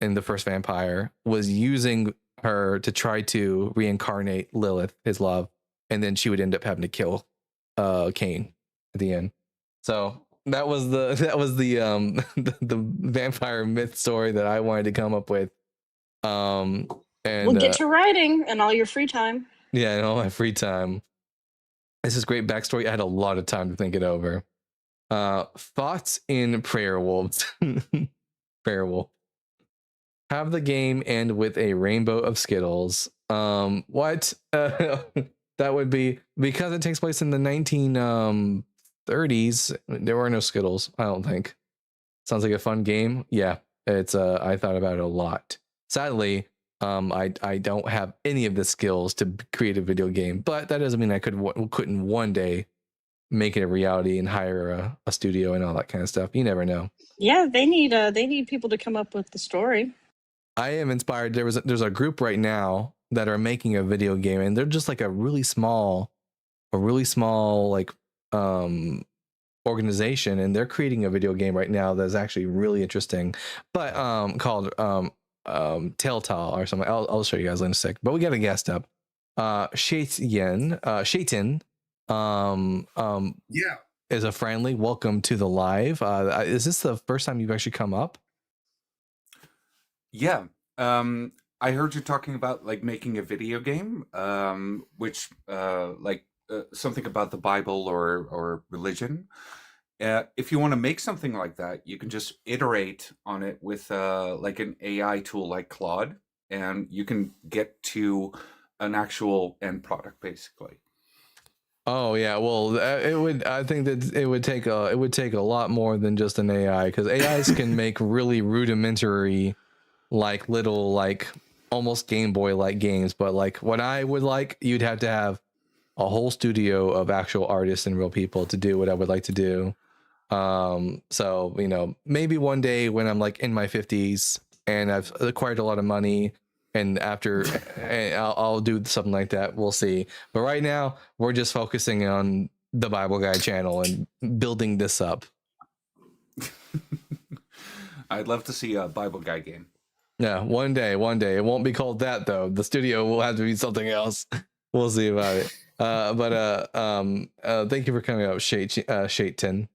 in the first vampire, was using her to try to reincarnate Lilith, his love. And then she would end up having to kill Cain at the end. So that was the the vampire myth story that I wanted to come up with. And Well, get to writing in all your free time. Yeah, in all my free time. This is great backstory. I had a lot of time to think it over. Thoughts in Prayer Wolves. Prayer Wolf. Have the game end with a rainbow of Skittles. What? That would be, because it takes place in the 1930s. There were no Skittles, I don't think. Sounds like a fun game. Yeah, it's I thought about it a lot. Sadly, I don't have any of the skills to create a video game, but that doesn't mean I couldn't one day make it a reality and hire a studio and all that kind of stuff. You never know. Yeah, they need people to come up with the story. I am inspired. There's a group right now that are making a video game, and they're just like a really small like organization, and they're creating a video game right now that's actually really interesting, but called Telltale or something. I'll show you guys in a sec. But we got a guest up, Shaitan, yeah, is a friendly welcome to the live. Is this the first time you've actually come up? Yeah. I heard you talking about like making a video game, which something about the Bible or religion. If you want to make something like that, you can just iterate on it with like an AI tool like Claude, and you can get to an actual end product basically. Oh yeah, well, I think that it would take a lot more than just an AI, because AIs can make really rudimentary, like little, like almost Game Boy like games. But like what I would like, you'd have to have a whole studio of actual artists and real people to do what I would like to do. So maybe one day when I'm like in my 50s and I've acquired a lot of money and after I'll do something like that. We'll see. But right now, we're just focusing on the Bible Guy channel and building this up. I'd love to see a Bible Guy game. Yeah, one day. It won't be called that though. The studio will have to be something else. We'll see about it. Thank you for coming up, Shayton.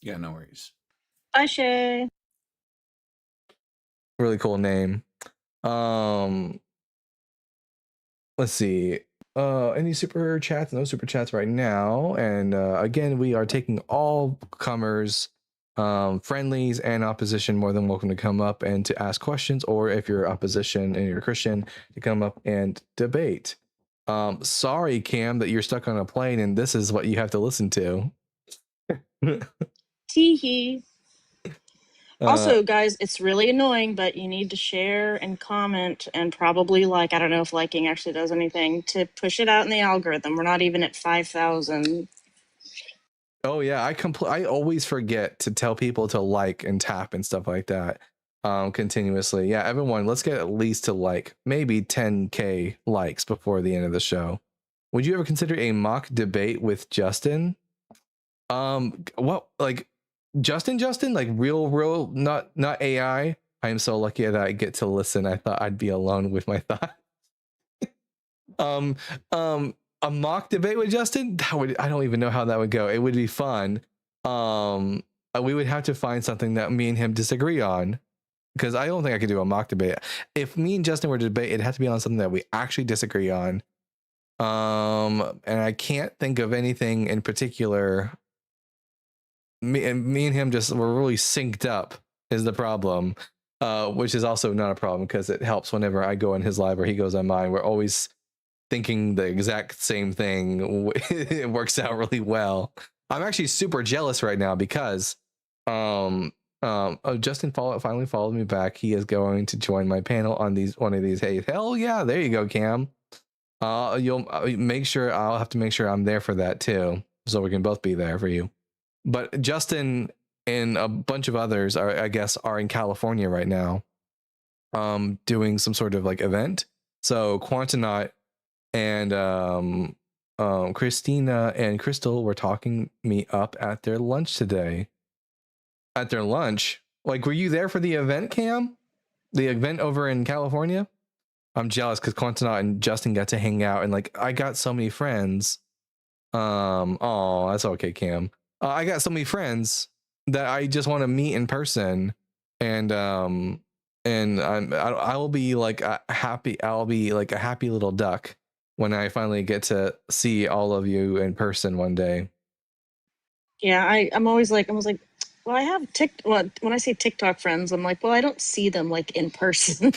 Yeah, no worries. Bye, Shay. Really cool name. Let's see. Any super chats? No super chats right now. And again, we are taking all comers, friendlies and opposition, more than welcome to come up and to ask questions, or if you're opposition and you're Christian, to come up and debate. Sorry, Cam, that you're stuck on a plane and this is what you have to listen to. Teehee. Also, guys, it's really annoying, but you need to share and comment and probably like, I don't know if liking actually does anything to push it out in the algorithm. We're not even at 5,000. Oh yeah, I always forget to tell people to like and tap and stuff like that continuously. Yeah, everyone, let's get at least to like maybe 10k likes before the end of the show. Would you ever consider a mock debate with Justin? What, like Justin, like real, not AI. I am so lucky that I get to listen. I thought I'd be alone with my thoughts. A mock debate with Justin, I don't even know how that would go. It would be fun. We would have to find something that me and him disagree on, because I don't think I could do a mock debate. If me and Justin were to debate, it'd have to be on something that we actually disagree on. And I can't think of anything in particular. Me and him we're really synced up is the problem, which is also not a problem because it helps whenever I go in his live or he goes on mine. We're always thinking the exact same thing. It works out really well. I'm actually super jealous right now because Justin finally followed me back. He is going to join my panel on one of these. Hey, hell yeah, there you go, Cam. You'll make sure I'll have to make sure I'm there for that too, so we can both be there for you. But Justin and a bunch of others are in California right now, doing some sort of like event. So Quantanaut and Christina and Crystal were talking me up at their lunch today. At their lunch? Like, were you there for the event, Cam? The event over in California? I'm jealous because Quantanaut and Justin got to hang out, and like I got so many friends. Oh, that's okay, Cam. I got so many friends that I just want to meet in person, and I will be like a happy. I'll be like a happy little duck when I finally get to see all of you in person one day. Yeah, I'm always like, well, I have when I say TikTok friends, I'm like, well, I don't see them like in person.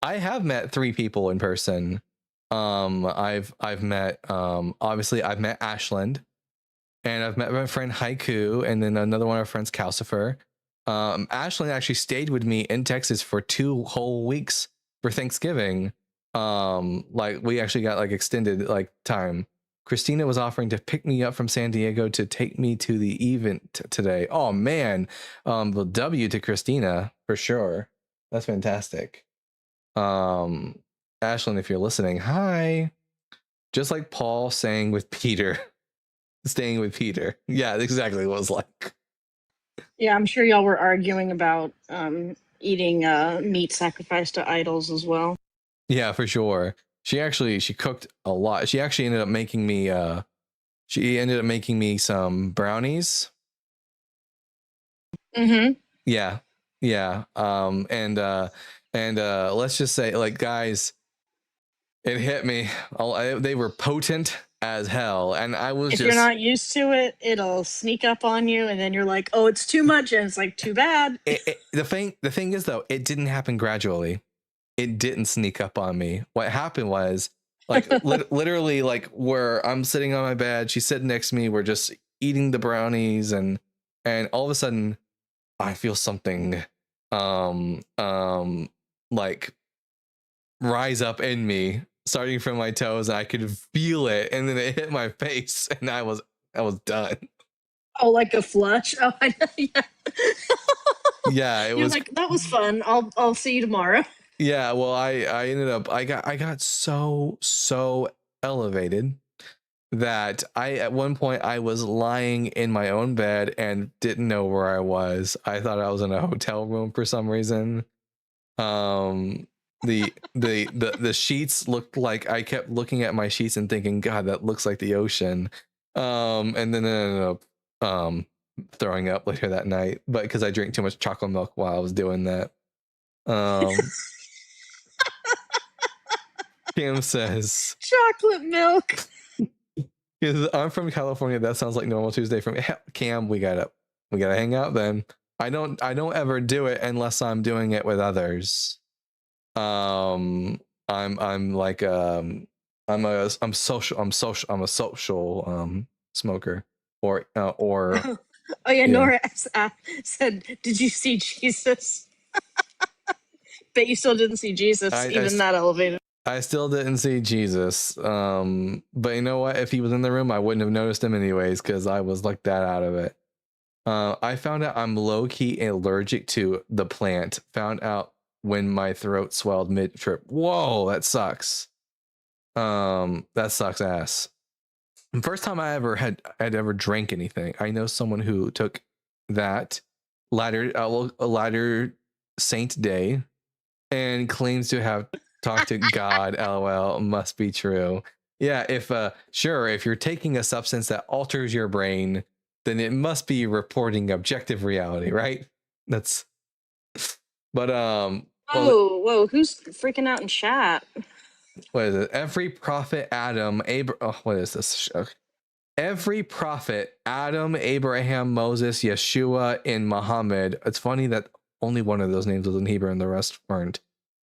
I have met 3 people in person. I've met obviously I've met Ashland, and I've met my friend Haiku, and then another one of our friends, Calcifer. Ashland actually stayed with me in Texas for 2 whole weeks for Thanksgiving. Like we actually got like extended like time. Christina was offering to pick me up from San Diego to take me to the event today. Oh man, the W to Christina for sure. That's fantastic. Ashland, if you're listening, hi. Just like Paul saying with Peter. Staying with Peter. Yeah, exactly what it was like. Yeah, I'm sure y'all were arguing about eating meat sacrificed to idols as well. Yeah, for sure. She cooked a lot. She actually ended up making me some brownies. Mm-hmm. Yeah. And let's just say, like, guys, it hit me. They were potent as hell, and I was If you're not used to it, it'll sneak up on you, and then you're like, "Oh, it's too much," and it's like, "Too bad." The thing is, though, it didn't happen gradually. It didn't sneak up on me. What happened was, like, literally, like, where I'm sitting on my bed, she's sitting next to me. We're just eating the brownies, and all of a sudden, I feel something, like, rise up in me, starting from my toes, and I could feel it, and then it hit my face, and I was done. Oh, like a flush. Oh, I know. Yeah. Yeah, it You're was. like, that was fun. I'll see you tomorrow. Yeah, well, I ended up I got so elevated that I at one point I was lying in my own bed and didn't know where I was. I thought I was in a hotel room for some reason. The sheets looked like, I kept looking at my sheets and thinking, God, that looks like the ocean. And then I ended up throwing up later that night, but because I drank too much chocolate milk while I was doing that. Cam says, Chocolate milk. because I'm from California, that sounds like normal Tuesday from Cam. We gotta hang out then. I don't ever do it unless I'm doing it with others. I'm like I'm a social smoker or Oh yeah, yeah. Nora said, "Did you see Jesus?" Bet you still didn't see Jesus, even that elevated. I still didn't see Jesus. But you know what? If he was in the room, I wouldn't have noticed him anyways, because I was like that out of it. I found out I'm low-key allergic to the plant. Found out when my throat swelled mid-trip. Whoa, that sucks. That sucks ass. First time I ever drank anything. I know someone who took that latter Saint Day and claims to have talked to God. LOL, must be true. Yeah, if you're taking a substance that alters your brain, then it must be reporting objective reality, right? That's but Whoa, who's freaking out in chat? what is it? Every prophet Adam, what is this? Okay. Every prophet, Adam, Abraham, Moses, Yeshua, and Muhammad. It's funny that only one of those names was in Hebrew and the rest weren't.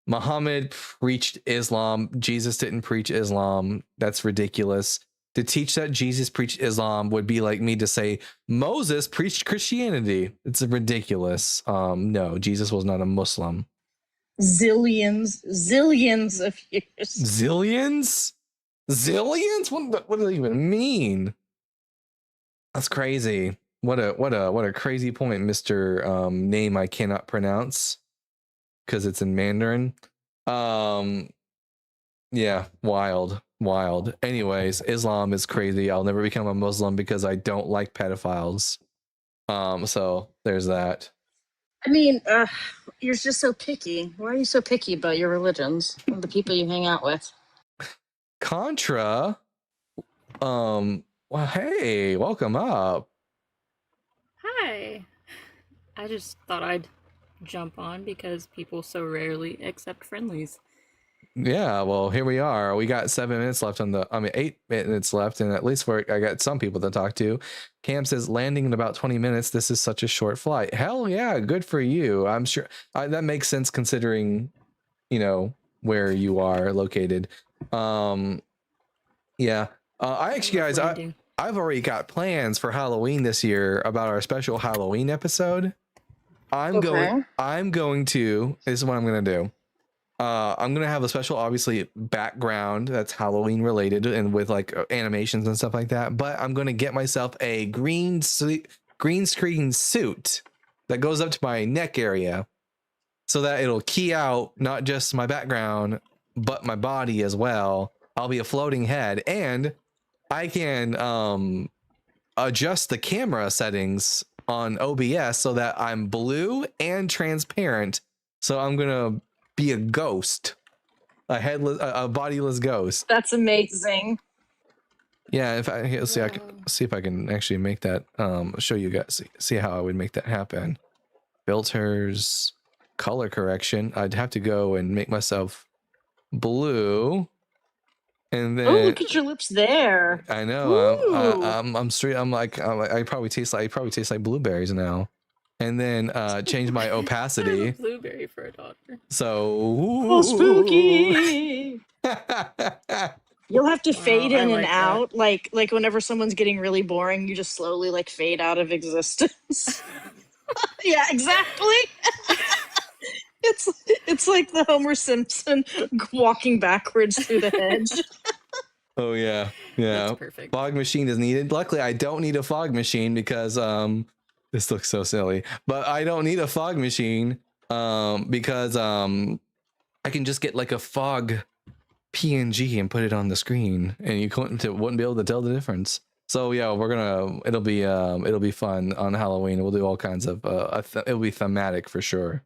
Muhammad preached Islam. Jesus didn't preach Islam. That's ridiculous. To teach that Jesus preached Islam would be like me to say Moses preached Christianity. It's ridiculous. No, Jesus was not a Muslim. Zillions of years. Zillions? What does that even mean? That's crazy. What a crazy point, Mr. Name I cannot pronounce because it's in Mandarin. Yeah, wild. Anyways, Islam is crazy. I'll never become a Muslim because I don't like pedophiles. So there's that. I mean, you're just so picky. Why are you so picky about your religions and the people you hang out with? Contra. Well, hey, welcome up. Hi. I just thought I'd jump on because people so rarely accept friendlies. Yeah, well, here we are. We got 7 minutes left 8 minutes left, and at least I got some people to talk to. Cam says landing in about 20 minutes. This is such a short flight. Hell yeah, good for you. I'm sure that makes sense considering, where you are located. Yeah. I actually, guys, I've already got plans for Halloween this year about our special Halloween episode. I'm going to. This is what I'm going to do. I'm gonna have a special, obviously, background that's Halloween related and with like animations and stuff like that. But I'm gonna get myself a green screen suit that goes up to my neck area, so that it'll key out not just my background but my body as well. I'll be a floating head, and I can adjust the camera settings on OBS so that I'm blue and transparent. So I'm gonna be a ghost, a bodiless ghost. That's amazing. Yeah, if I can see if I can actually make that. Show you guys, see how I would make that happen. Filters, color correction. I'd have to go and make myself blue, and then look at your lips there. I know. I'm straight. I probably taste like blueberries now. And then change my opacity. Blueberry for a daughter. So spooky. You'll have to fade in like and out, like whenever someone's getting really boring, you just slowly like fade out of existence. Yeah, exactly. It's like the Homer Simpson walking backwards through the hedge. Oh yeah. That's perfect. Fog machine is needed. Luckily, I don't need a fog machine because This looks so silly, but I don't need a fog machine because I can just get like a fog PNG and put it on the screen, and you wouldn't be able to tell the difference. So yeah, it'll be fun on Halloween. We'll do all kinds of it'll be thematic for sure.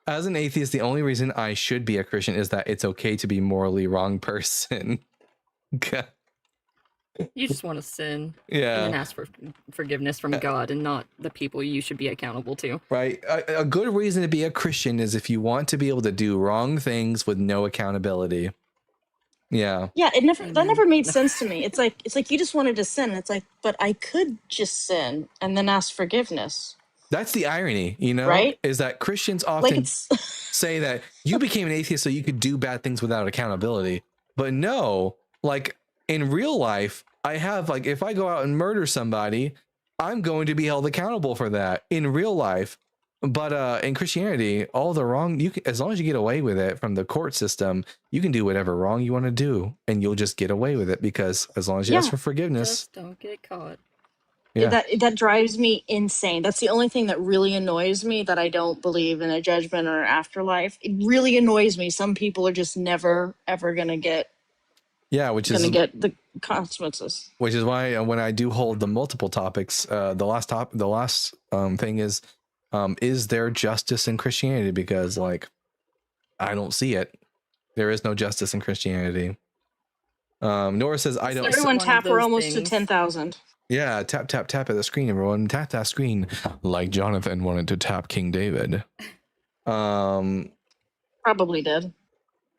As an atheist, the only reason I should be a Christian is that it's okay to be morally wrong person. You just want to sin, Yeah. and then ask for forgiveness from God and not the people you should be accountable to. Right. A good reason to be a Christian is if you want to be able to do wrong things with no accountability. Yeah. Yeah, that never made sense to me. It's like you just wanted to sin. It's like, but I could just sin and then ask forgiveness. That's the irony, you know, right? Is that Christians Like often it's say that you became an atheist so you could do bad things without accountability. But no, like in real life, I have like if I go out and murder somebody, I'm going to be held accountable for that in real life. But in Christianity, all the wrong as long as you get away with it from the court system, you can do whatever wrong you want to do, and you'll just get away with it because as long as you ask for forgiveness, Just don't get caught. yeah. that drives me insane. That's the only thing that really annoys me, that I don't believe in a judgment or afterlife. It really annoys me. Some people are just never ever gonna get which is the consequences. Which is why when I do hold the multiple topics, the last thing is there justice in Christianity? Because like I don't see it. There is no justice in Christianity. Nora says I don't. Everyone tap. We're almost to 10,000. Yeah, tap at the screen, everyone. Tap that screen like Jonathan wanted to tap King David. Probably did.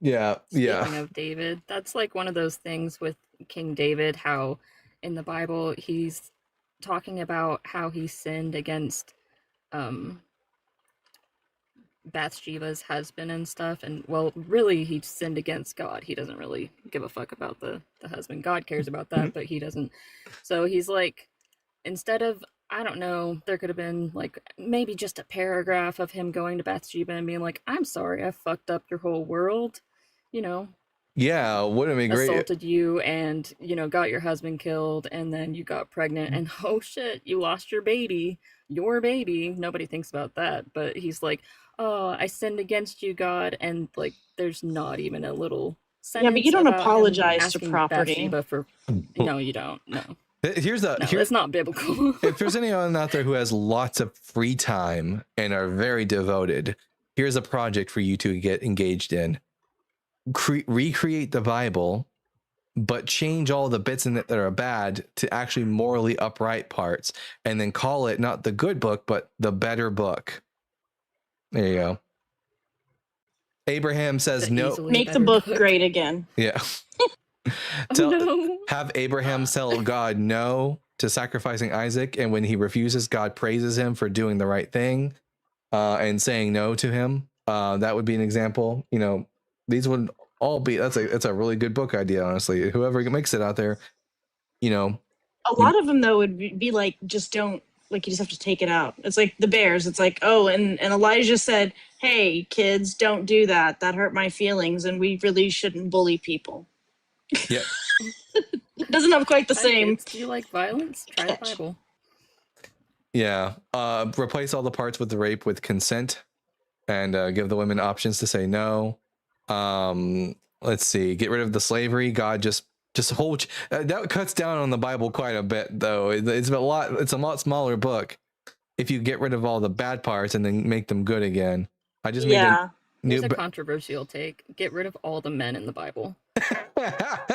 Yeah. Speaking of David, that's like one of those things with King David, how in the Bible he's talking about how he sinned against Bathsheba's husband and stuff, and well, really he sinned against God. He doesn't really give a fuck about the husband. God cares about that, but he doesn't. So he's like, instead of, I don't know, there could have been like maybe just a paragraph of him going to Bathsheba and being like, I'm sorry, I fucked up your whole world, you know, Yeah, wouldn't it be great? assaulted you and, you know, got your husband killed, and then you got pregnant and oh shit, you lost your baby. Nobody thinks about that, but he's like, oh, I sinned against you, God, and like there's not even a little sentence. Yeah, but you don't about him apologize to asking property. Bathsheba for no, you don't. No. It's not biblical. If there's anyone out there who has lots of free time and are very devoted, here's a project for you to get engaged in. Recreate the Bible, but change all the bits in it that are bad to actually morally upright parts, and then call it not the good book, but the better book. There you go. Abraham says no. Make the book great again. Yeah. Have Abraham tell God no to sacrificing Isaac, and when he refuses, God praises him for doing the right thing and saying no to him. That would be an example. You know, these would all be. That's a really good book idea, honestly. Whoever makes it out there, you know. A lot of them though would be like, just don't, like, you just have to take it out. It's like the Bears. It's like, oh, and Elijah said, hey kids, don't do that. That hurt my feelings, and we really shouldn't bully people. Yeah. It doesn't have quite the same. Do you like violence? Try the Bible. Yeah. Replace all the parts with the rape with consent, and give the women options to say no. Let's see. Get rid of the slavery. God just hold. That cuts down on the Bible quite a bit, though. It's a lot smaller book. If you get rid of all the bad parts and then make them good again. I just made a new. Here's a controversial take. Get rid of all the men in the Bible.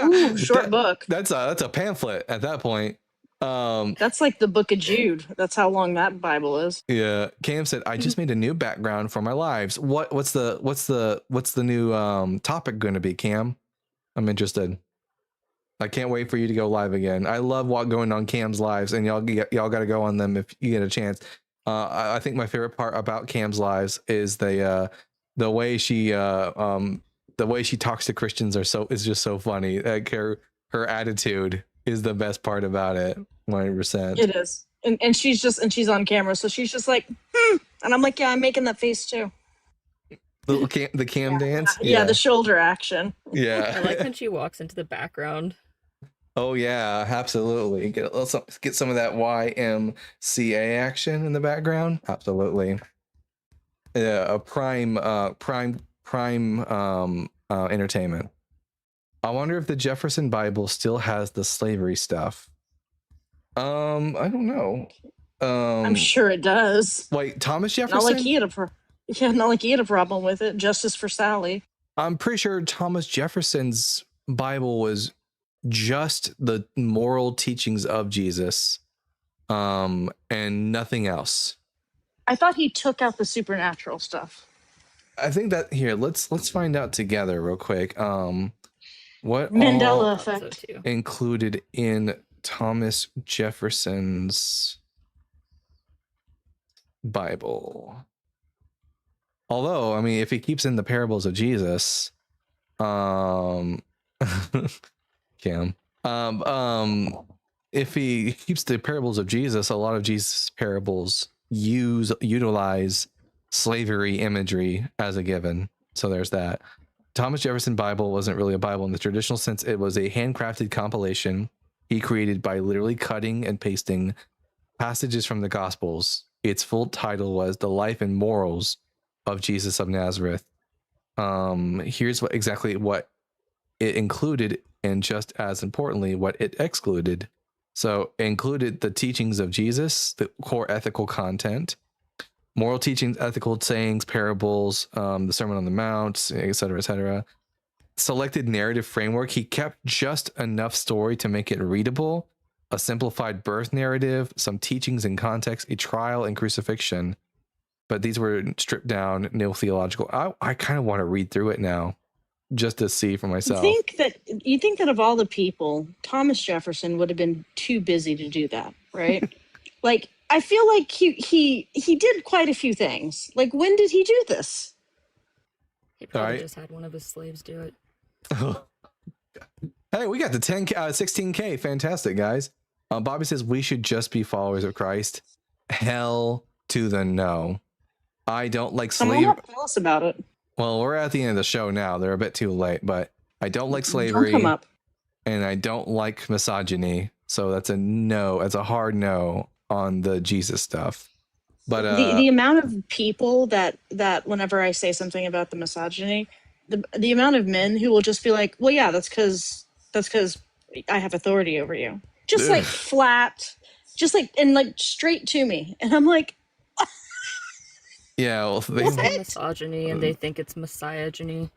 Ooh, short book. That's a pamphlet at that point. That's like the Book of Jude. That's how long that Bible is. Yeah. Cam said, I just made a new background for my lives. What's the new topic going to be, Cam? I'm interested. I can't wait for you to go live again. I love going on Cam's lives, and y'all got to go on them if you get a chance. I think my favorite part about Cam's lives is the way she talks to Christians is just so funny. Like her attitude is the best part about it. 100%. It is. And she's on camera, so she's just like, and I'm like, yeah, I'm making that face too. The cam dance. Yeah, the shoulder action. Yeah. I like when she walks into the background. Oh yeah, absolutely. Let's get some of that YMCA action in the background. Absolutely. Yeah, a prime entertainment. I wonder if the Jefferson Bible still has the slavery stuff. I don't know. I'm sure it does. Wait, Thomas Not Jefferson? like he had not like he had a problem with it. Justice for Sally. I'm pretty sure Thomas Jefferson's Bible was just the moral teachings of Jesus, and nothing else. I thought he took out the supernatural stuff. I think that here, let's find out together real quick. What Mandela all effect. included in Thomas Jefferson's Bible? Although, I mean, if he keeps in the parables of Jesus, Cam, if he keeps the parables of Jesus, a lot of Jesus' parables utilize slavery imagery as a given. So there's that. Thomas Jefferson Bible wasn't really a Bible in the traditional sense. It was a handcrafted compilation he created by literally cutting and pasting passages from the Gospels. Its full title was The Life and Morals of Jesus of Nazareth. Here's exactly what it included, and just as importantly, what it excluded. So it included the teachings of Jesus, the core ethical content, moral teachings, ethical sayings, parables, the Sermon on the Mount, etc., etc. Selected narrative framework. He kept just enough story to make it readable, a simplified birth narrative, some teachings and context, a trial and crucifixion. But these were stripped down, neo theological. I kind of want to read through it now, just to see for myself. You think that of all the people, Thomas Jefferson would have been too busy to do that, right? Like, I feel like he did quite a few things. Like, when did he do this? He probably just had one of his slaves do it. Hey, we got the 16K. Fantastic, guys. Bobby says we should just be followers of Christ. Hell to the no. I don't like slavery. Tell us about it. Well, we're at the end of the show now. They're a bit too late, but I don't like slavery. Don't come up. And I don't like misogyny. So that's a no. That's a hard no on the Jesus stuff. But the amount of people that whenever I say something about the misogyny, the amount of men who will just be like, well, yeah, that's because I have authority over you. Just like flat, just like, and like straight to me. And I'm like, yeah, well, They say misogyny and they think it's misogyny.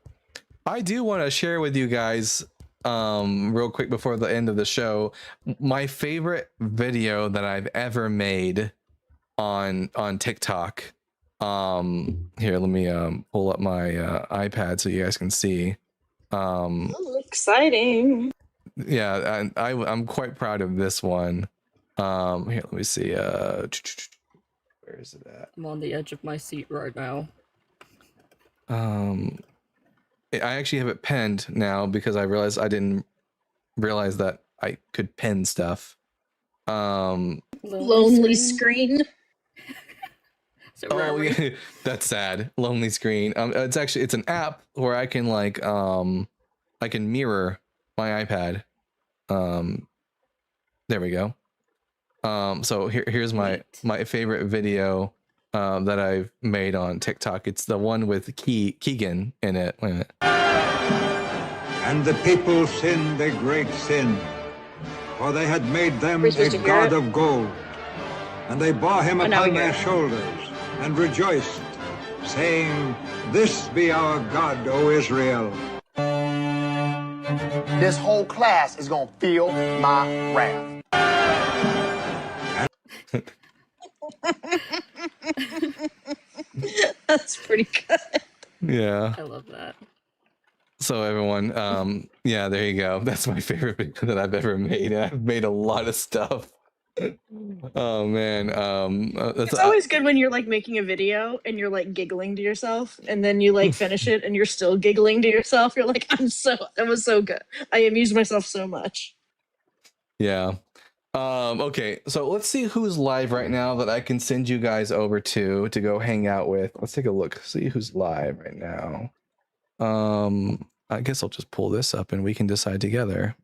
I do want to share with you guys real quick before the end of the show my favorite video that I've ever made on TikTok. Here, let me pull up my iPad so you guys can see. exciting. Yeah, I'm quite proud of this one. Here, let me see. Where is it at? I'm on the edge of my seat right now. I actually have it penned now because I realized I didn't realize that I could pen stuff. Lonely screen. Oh yeah, that's sad. Lonely screen. It's an app where I can I can mirror my iPad. There we go. So here's my favorite video that I've made on TikTok. It's the one with Keegan in it. Wait a minute. And the people sinned a great sin, for they had made them a god of gold. And they bore him upon their shoulders, and rejoiced, saying, This be our God, O Israel. This whole class is gonna feel my wrath. That's pretty good. Yeah. I love that. So everyone, yeah, there you go. That's my favorite video that I've ever made. And I've made a lot of stuff. Oh man. It's always good when you're like making a video and you're like giggling to yourself, and then you like finish it and you're still giggling to yourself. You're like, that was so good. I amused myself so much. Yeah. Okay, so let's see who's live right now that I can send you guys over to go hang out with. Let's take a look, see who's live right now. I guess I'll just pull this up and we can decide together.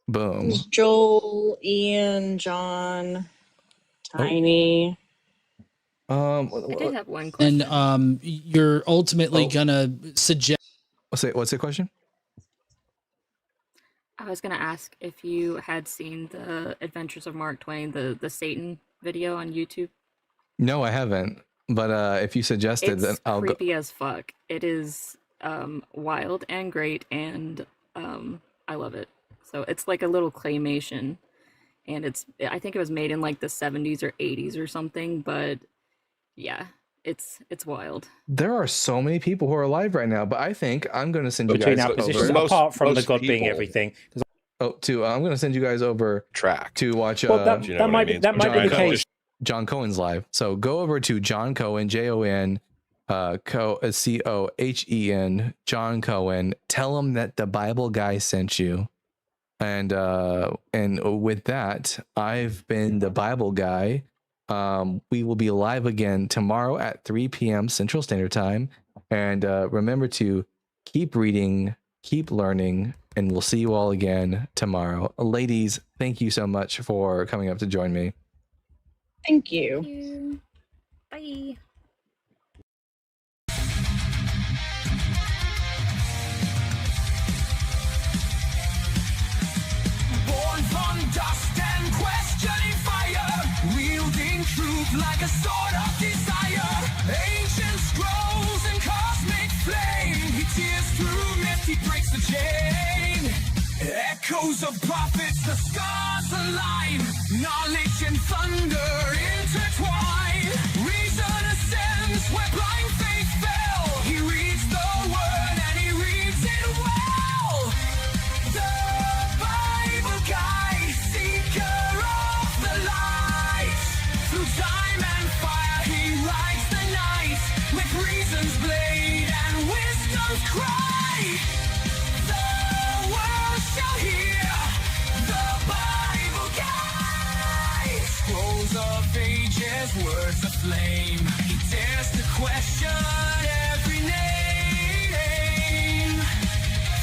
Boom. Joel, Ian, John, Tiny. I did have one question. And you're ultimately gonna suggest. What's the question? I was gonna ask if you had seen the Adventures of Mark Twain, the Satan video on YouTube. No, I haven't. But if you suggested, then It's I'll go. creepy as fuck. It is wild and great, and I love it. So it's like a little claymation, and I think it was made in like the 70s or 80s or something. But yeah, it's wild. There are so many people who are alive right now, but I think I'm going to send you Between guys our positions, over. apart from the God being everything. I'm going to send you guys over to watch. Well, that might be the case. John Cohen's live. So go over to John Cohen, Jon, Cohen, John Cohen. Tell him that the Bible guy sent you. And with that, I've been the Bible guy. We will be live again tomorrow at 3 p.m. Central Standard Time. And remember to keep reading, keep learning, and we'll see you all again tomorrow. Ladies, thank you so much for coming up to join me. Thank you. Bye. Born from dust and questioning fire, wielding truth like a sword of desire. Ancient scrolls and cosmic flame. He tears through myth, he breaks the chain. Echoes of prophets, the stars align. Knowledge and thunder intertwine. Reason ascends where blind faith fell. He reads the word and he reads it well. The Bible guide, seeker of the light. Through time and fire he rides the night. With reason's blade and wisdom's cry. The world shall hear the Bible guide. Scrolls of ages, words aflame. He dares to question every name.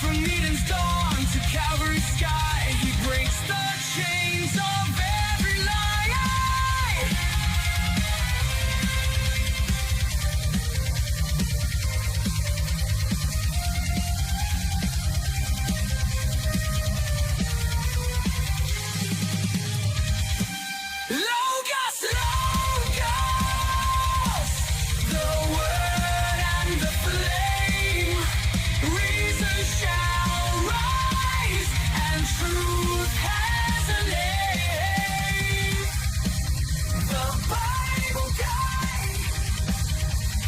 From Eden's dawn to Calvary's sky, he breaks the chains of every lie. Logos, Logos, the word and the flame. Reason shall rise and truth has a name. The Bible guide,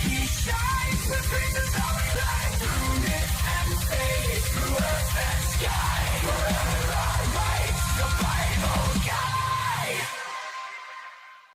he shines with reason's own light. Through myth and faith, through earth and sky, forever.